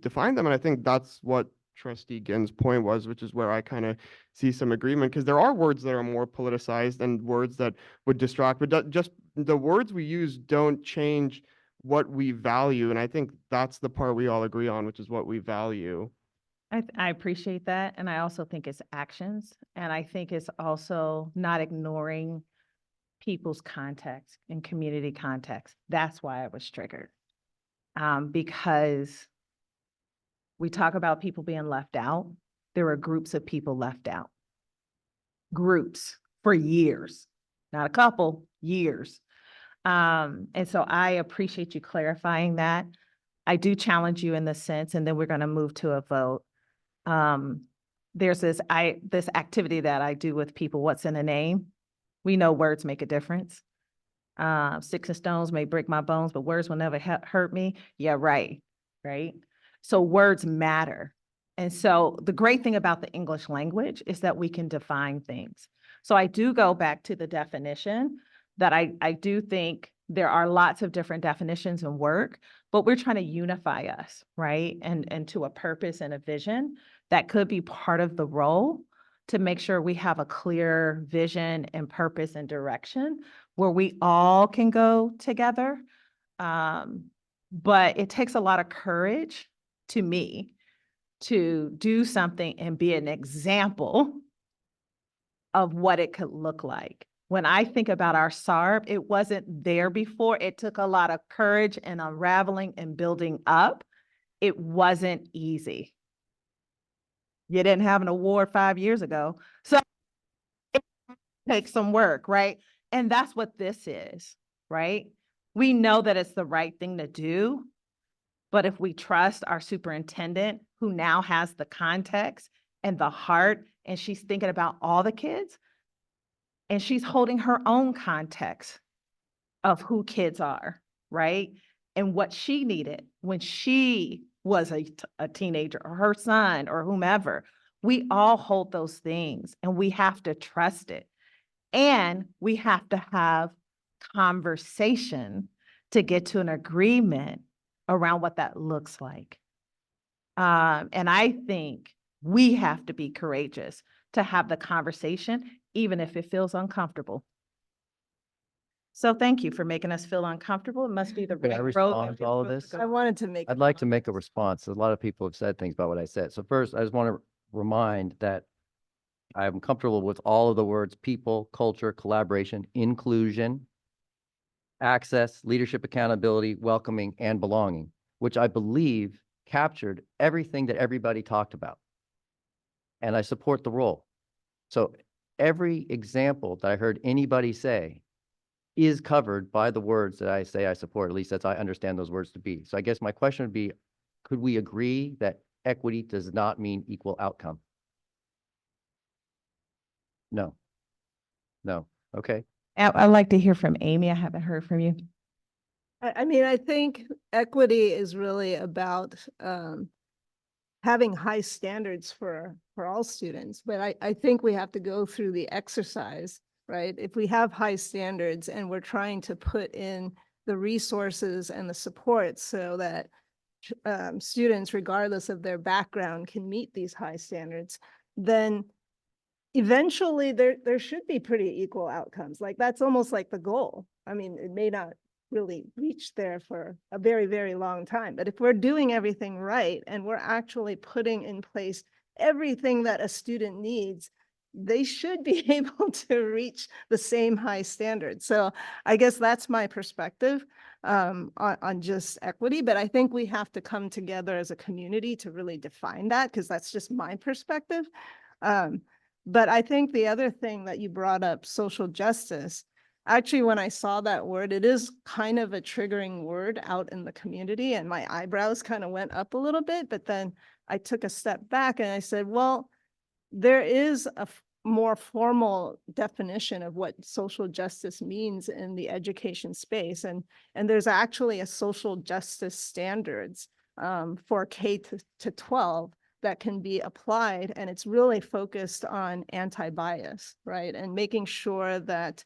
define them. And I think that's what Trustee Ginn's point was, which is where I kind of see some agreement, because there are words that are more politicized and words that would distract, but just the words we use don't change what we value. And I think that's the part we all agree on, which is what we value. I appreciate that. And I also think it's actions. And I think it's also not ignoring people's context and community context. That's why I was triggered. Because we talk about people being left out. There were groups of people left out. Groups for years, not a couple, years. And so I appreciate you clarifying that. I do challenge you in this sense, and then we're going to move to a vote. There's this activity that I do with people, what's in a name? We know words make a difference. Sticks and stones may break my bones, but words will never hurt me. Yeah, right. So words matter. And so the great thing about the English language is that we can define things. So I do go back to the definition that I do think there are lots of different definitions in work, but we're trying to unify us, right? And to a purpose and a vision that could be part of the role to make sure we have a clear vision and purpose and direction where we all can go together. But it takes a lot of courage to me to do something and be an example of what it could look like. When I think about our SARB, it wasn't there before. It took a lot of courage and unraveling and building up. It wasn't easy. You didn't have an award 5 years ago. So it takes some work, right? And that's what this is, right? We know that it's the right thing to do, but if we trust our superintendent, who now has the context and the heart, and she's thinking about all the kids, and she's holding her own context of who kids are, right? And what she needed when she was a teenager, or her son, or whomever. We all hold those things, and we have to trust it. And we have to have conversation to get to an agreement around what that looks like. And I think we have to be courageous to have the conversation, even if it feels uncomfortable. So thank you for making us feel uncomfortable. It must be the Could I right road. respond to all of this? I wanted to make. I'd like to make a response. A lot of people have said things about what I said. So first, I just want to remind that I'm comfortable with all of the words: people, culture, collaboration, inclusion, access, leadership, accountability, welcoming, and belonging, which I believe captured everything that everybody talked about. And I support the role. So every example that I heard anybody say is covered by the words that I say I support, at least that's I understand those words to be. So I guess my question would be, could we agree that equity does not mean equal outcome? No. No. Okay. I'd like to hear from Amy. I haven't heard from you. I mean, I think equity is really about having high standards for all students, but I think we have to go through the exercise, right? If we have high standards and we're trying to put in the resources and the support so that students, regardless of their background, can meet these high standards, then eventually there should be pretty equal outcomes. Like that's almost like the goal. I mean, it may not really reach there for a very, very long time, but if we're doing everything right and we're actually putting in place everything that a student needs they should be able to reach the same high standards. So I guess that's my perspective on just equity, but I think we have to come together as a community to really define that, because that's just my perspective. But I think the other thing that you brought up, social justice, actually, when I saw that word, it is kind of a triggering word out in the community, and my eyebrows kind of went up a little bit, but then I took a step back and I said, well, there is a more formal definition of what social justice means in the education space. And there's actually a social justice standards for K to 12 that can be applied. And it's really focused on anti-bias, right? And making sure that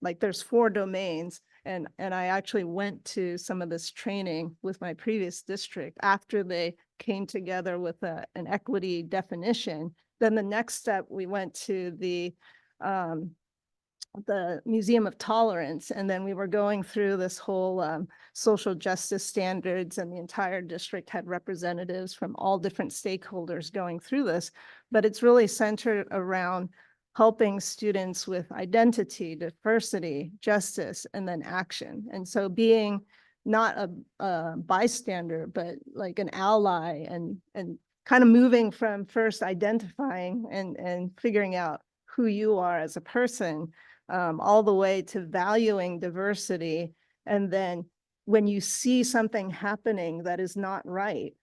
like there's 4 domains. And I actually went to some of this training with my previous district after they came together with an equity definition. Then the next step, we went to the Museum of Tolerance, and then we were going through this whole social justice standards, and the entire district had representatives from all different stakeholders going through this. But it's really centered around helping students with identity, diversity, justice, and then action. And so being not a bystander, but like an ally, and kind of moving from first identifying and figuring out who you are as a person, all the way to valuing diversity. And then when you see something happening that is not right,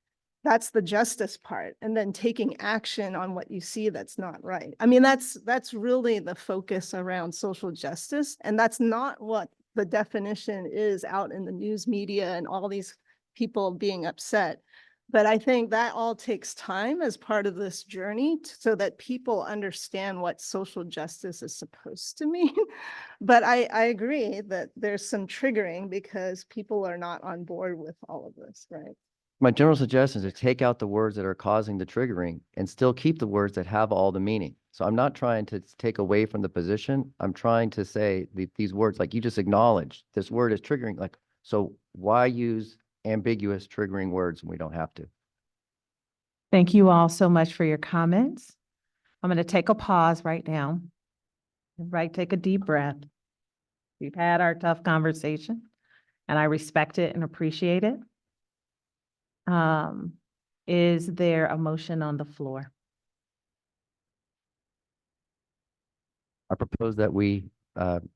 that's the justice part. And then taking action on what you see that's not right. I mean, that's really the focus around social justice. And that's not what the definition is out in the news media and all these people being upset. But I think that all takes time as part of this journey so that people understand what social justice is supposed to mean. But I agree that there's some triggering because people are not on board with all of this, right? My general suggestion is to take out the words that are causing the triggering and still keep the words that have all the meaning. So I'm not trying to take away from the position. I'm trying to say these words, like you just acknowledged, this word is triggering. Like, so why use ambiguous triggering words when we don't have to? Thank you all so much for your comments. I'm going to take a pause right now. Right, take a deep breath. We've had our tough conversation, and I respect it and appreciate it. Is there a motion on the floor? I propose that we ask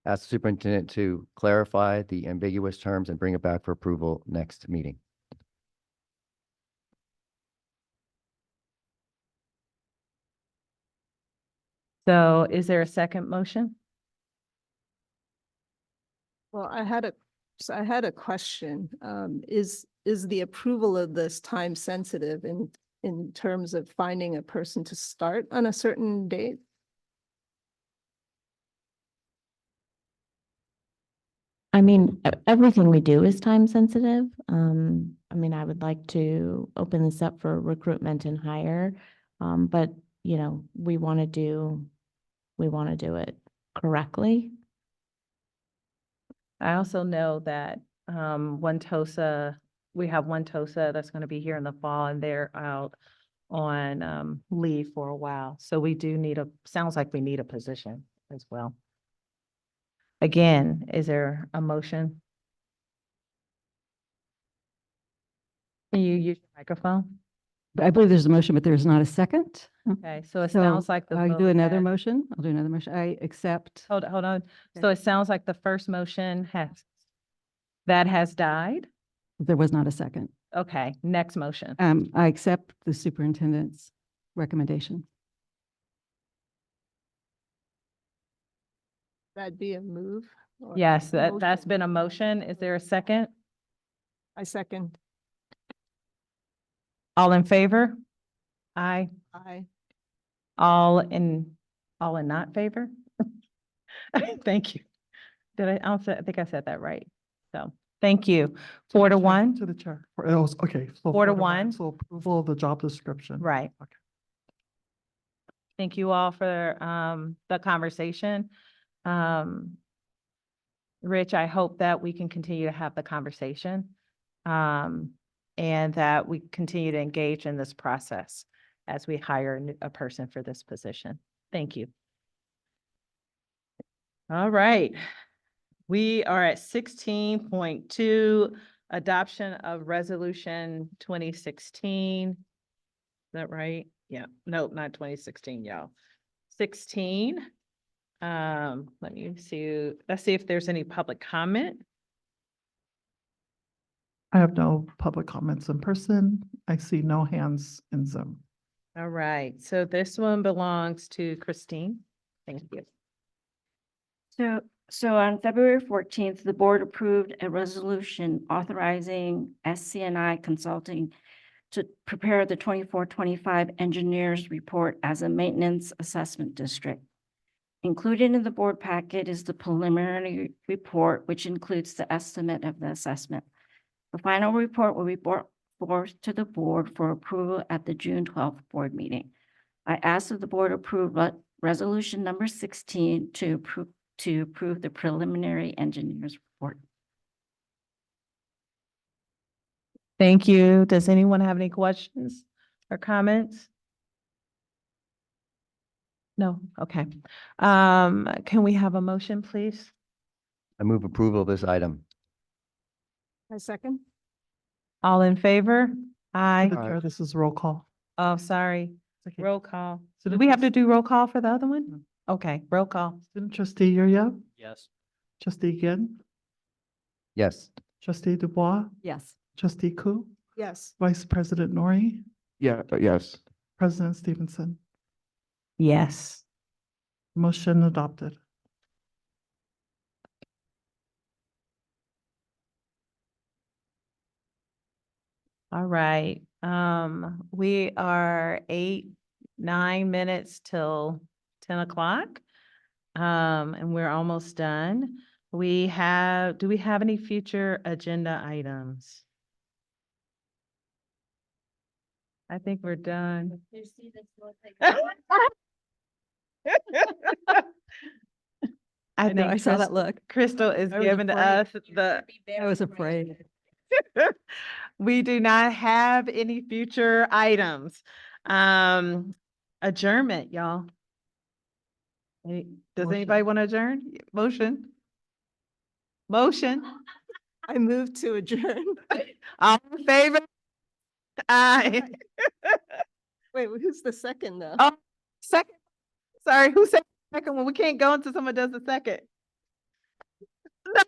the superintendent to clarify the ambiguous terms and bring it back for approval next meeting. So is there a second motion? Well, I had a question. Is the approval of this time sensitive in terms of finding a person to start on a certain date? I mean, everything we do is time sensitive. I mean, I would like to open this up for recruitment and hire. But you know, we want to do it correctly. I also know that one TOSA, we have one TOSA that's going to be here in the fall, and they're out on leave for a while. So we do need sounds like we need a position as well. Again, is there a motion? Can you use your microphone? I believe there's a motion, but there's not a second. Okay, so it sounds like the I'll vote do another has- motion. I'll do another motion. I accept. Hold on. Okay. So it sounds like the first motion has died. There was not a second. Okay, next motion. I accept the superintendent's recommendation. That'd be a move? or Yes, a that's motion? been a motion. Is there a second? I second. All in favor? Aye. Aye. All in not favor? Thank you. I think I said that right. So, thank you. 4 to 1? To the chair. It was, okay. So 4 to 1? So approval of the job description. Right. Okay. Thank you all for the conversation. Rich, I hope that we can continue to have the conversation and that we continue to engage in this process. as we hire a person for this position. Thank you. All right. We are at 16.2, adoption of resolution 2016. Is that right? Yeah, nope, not 2016, y'all. 16. Let me see. Let's see if there's any public comment. I have no public comments in person. I see no hands in Zoom. All right, so this one belongs to Christine. Thank you. So on February 14th, the board approved a resolution authorizing SCNI Consulting to prepare the 24-25 engineers report as a maintenance assessment district. Included in the board packet is the preliminary report, which includes the estimate of the assessment. The final report will be brought forth to the board for approval at the June 12th board meeting. I ask that the board approve resolution number 16 to approve the preliminary engineers report. Thank you. Does anyone have any questions or comments? No, okay. Can we have a motion, please? I move approval of this item. A second? All in favor? Aye. Madam Chair, this is roll call. Oh, sorry. Okay. Roll call. Do Student we have to trustee- do roll call for the other one? Okay, roll call. Student trustee Yuria, Yes. trustee Ginn, Yes. trustee Dubois, Yes. trustee Ku, Yes. Vice President Nori, Yeah, yes. President Stevenson. Yes. Motion adopted. All right. We are 9 minutes till 10 o'clock. And we're almost done. Do we have any future agenda items? I think we're done. I know, I saw that look. Crystal is I was giving afraid. us the. I was afraid. We do not have any future items. Adjournment, y'all. Does Motion. anybody want to adjourn? Motion? Motion? I move to adjourn. All in favor? Aye. Wait, who's the second though? Oh, second. Sorry, who said second one? We can't go until someone does the second. No.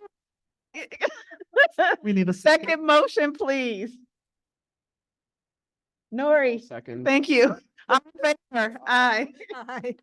We need a Second motion, please. Nori, Second. thank you. All in favor? Aye. Aye.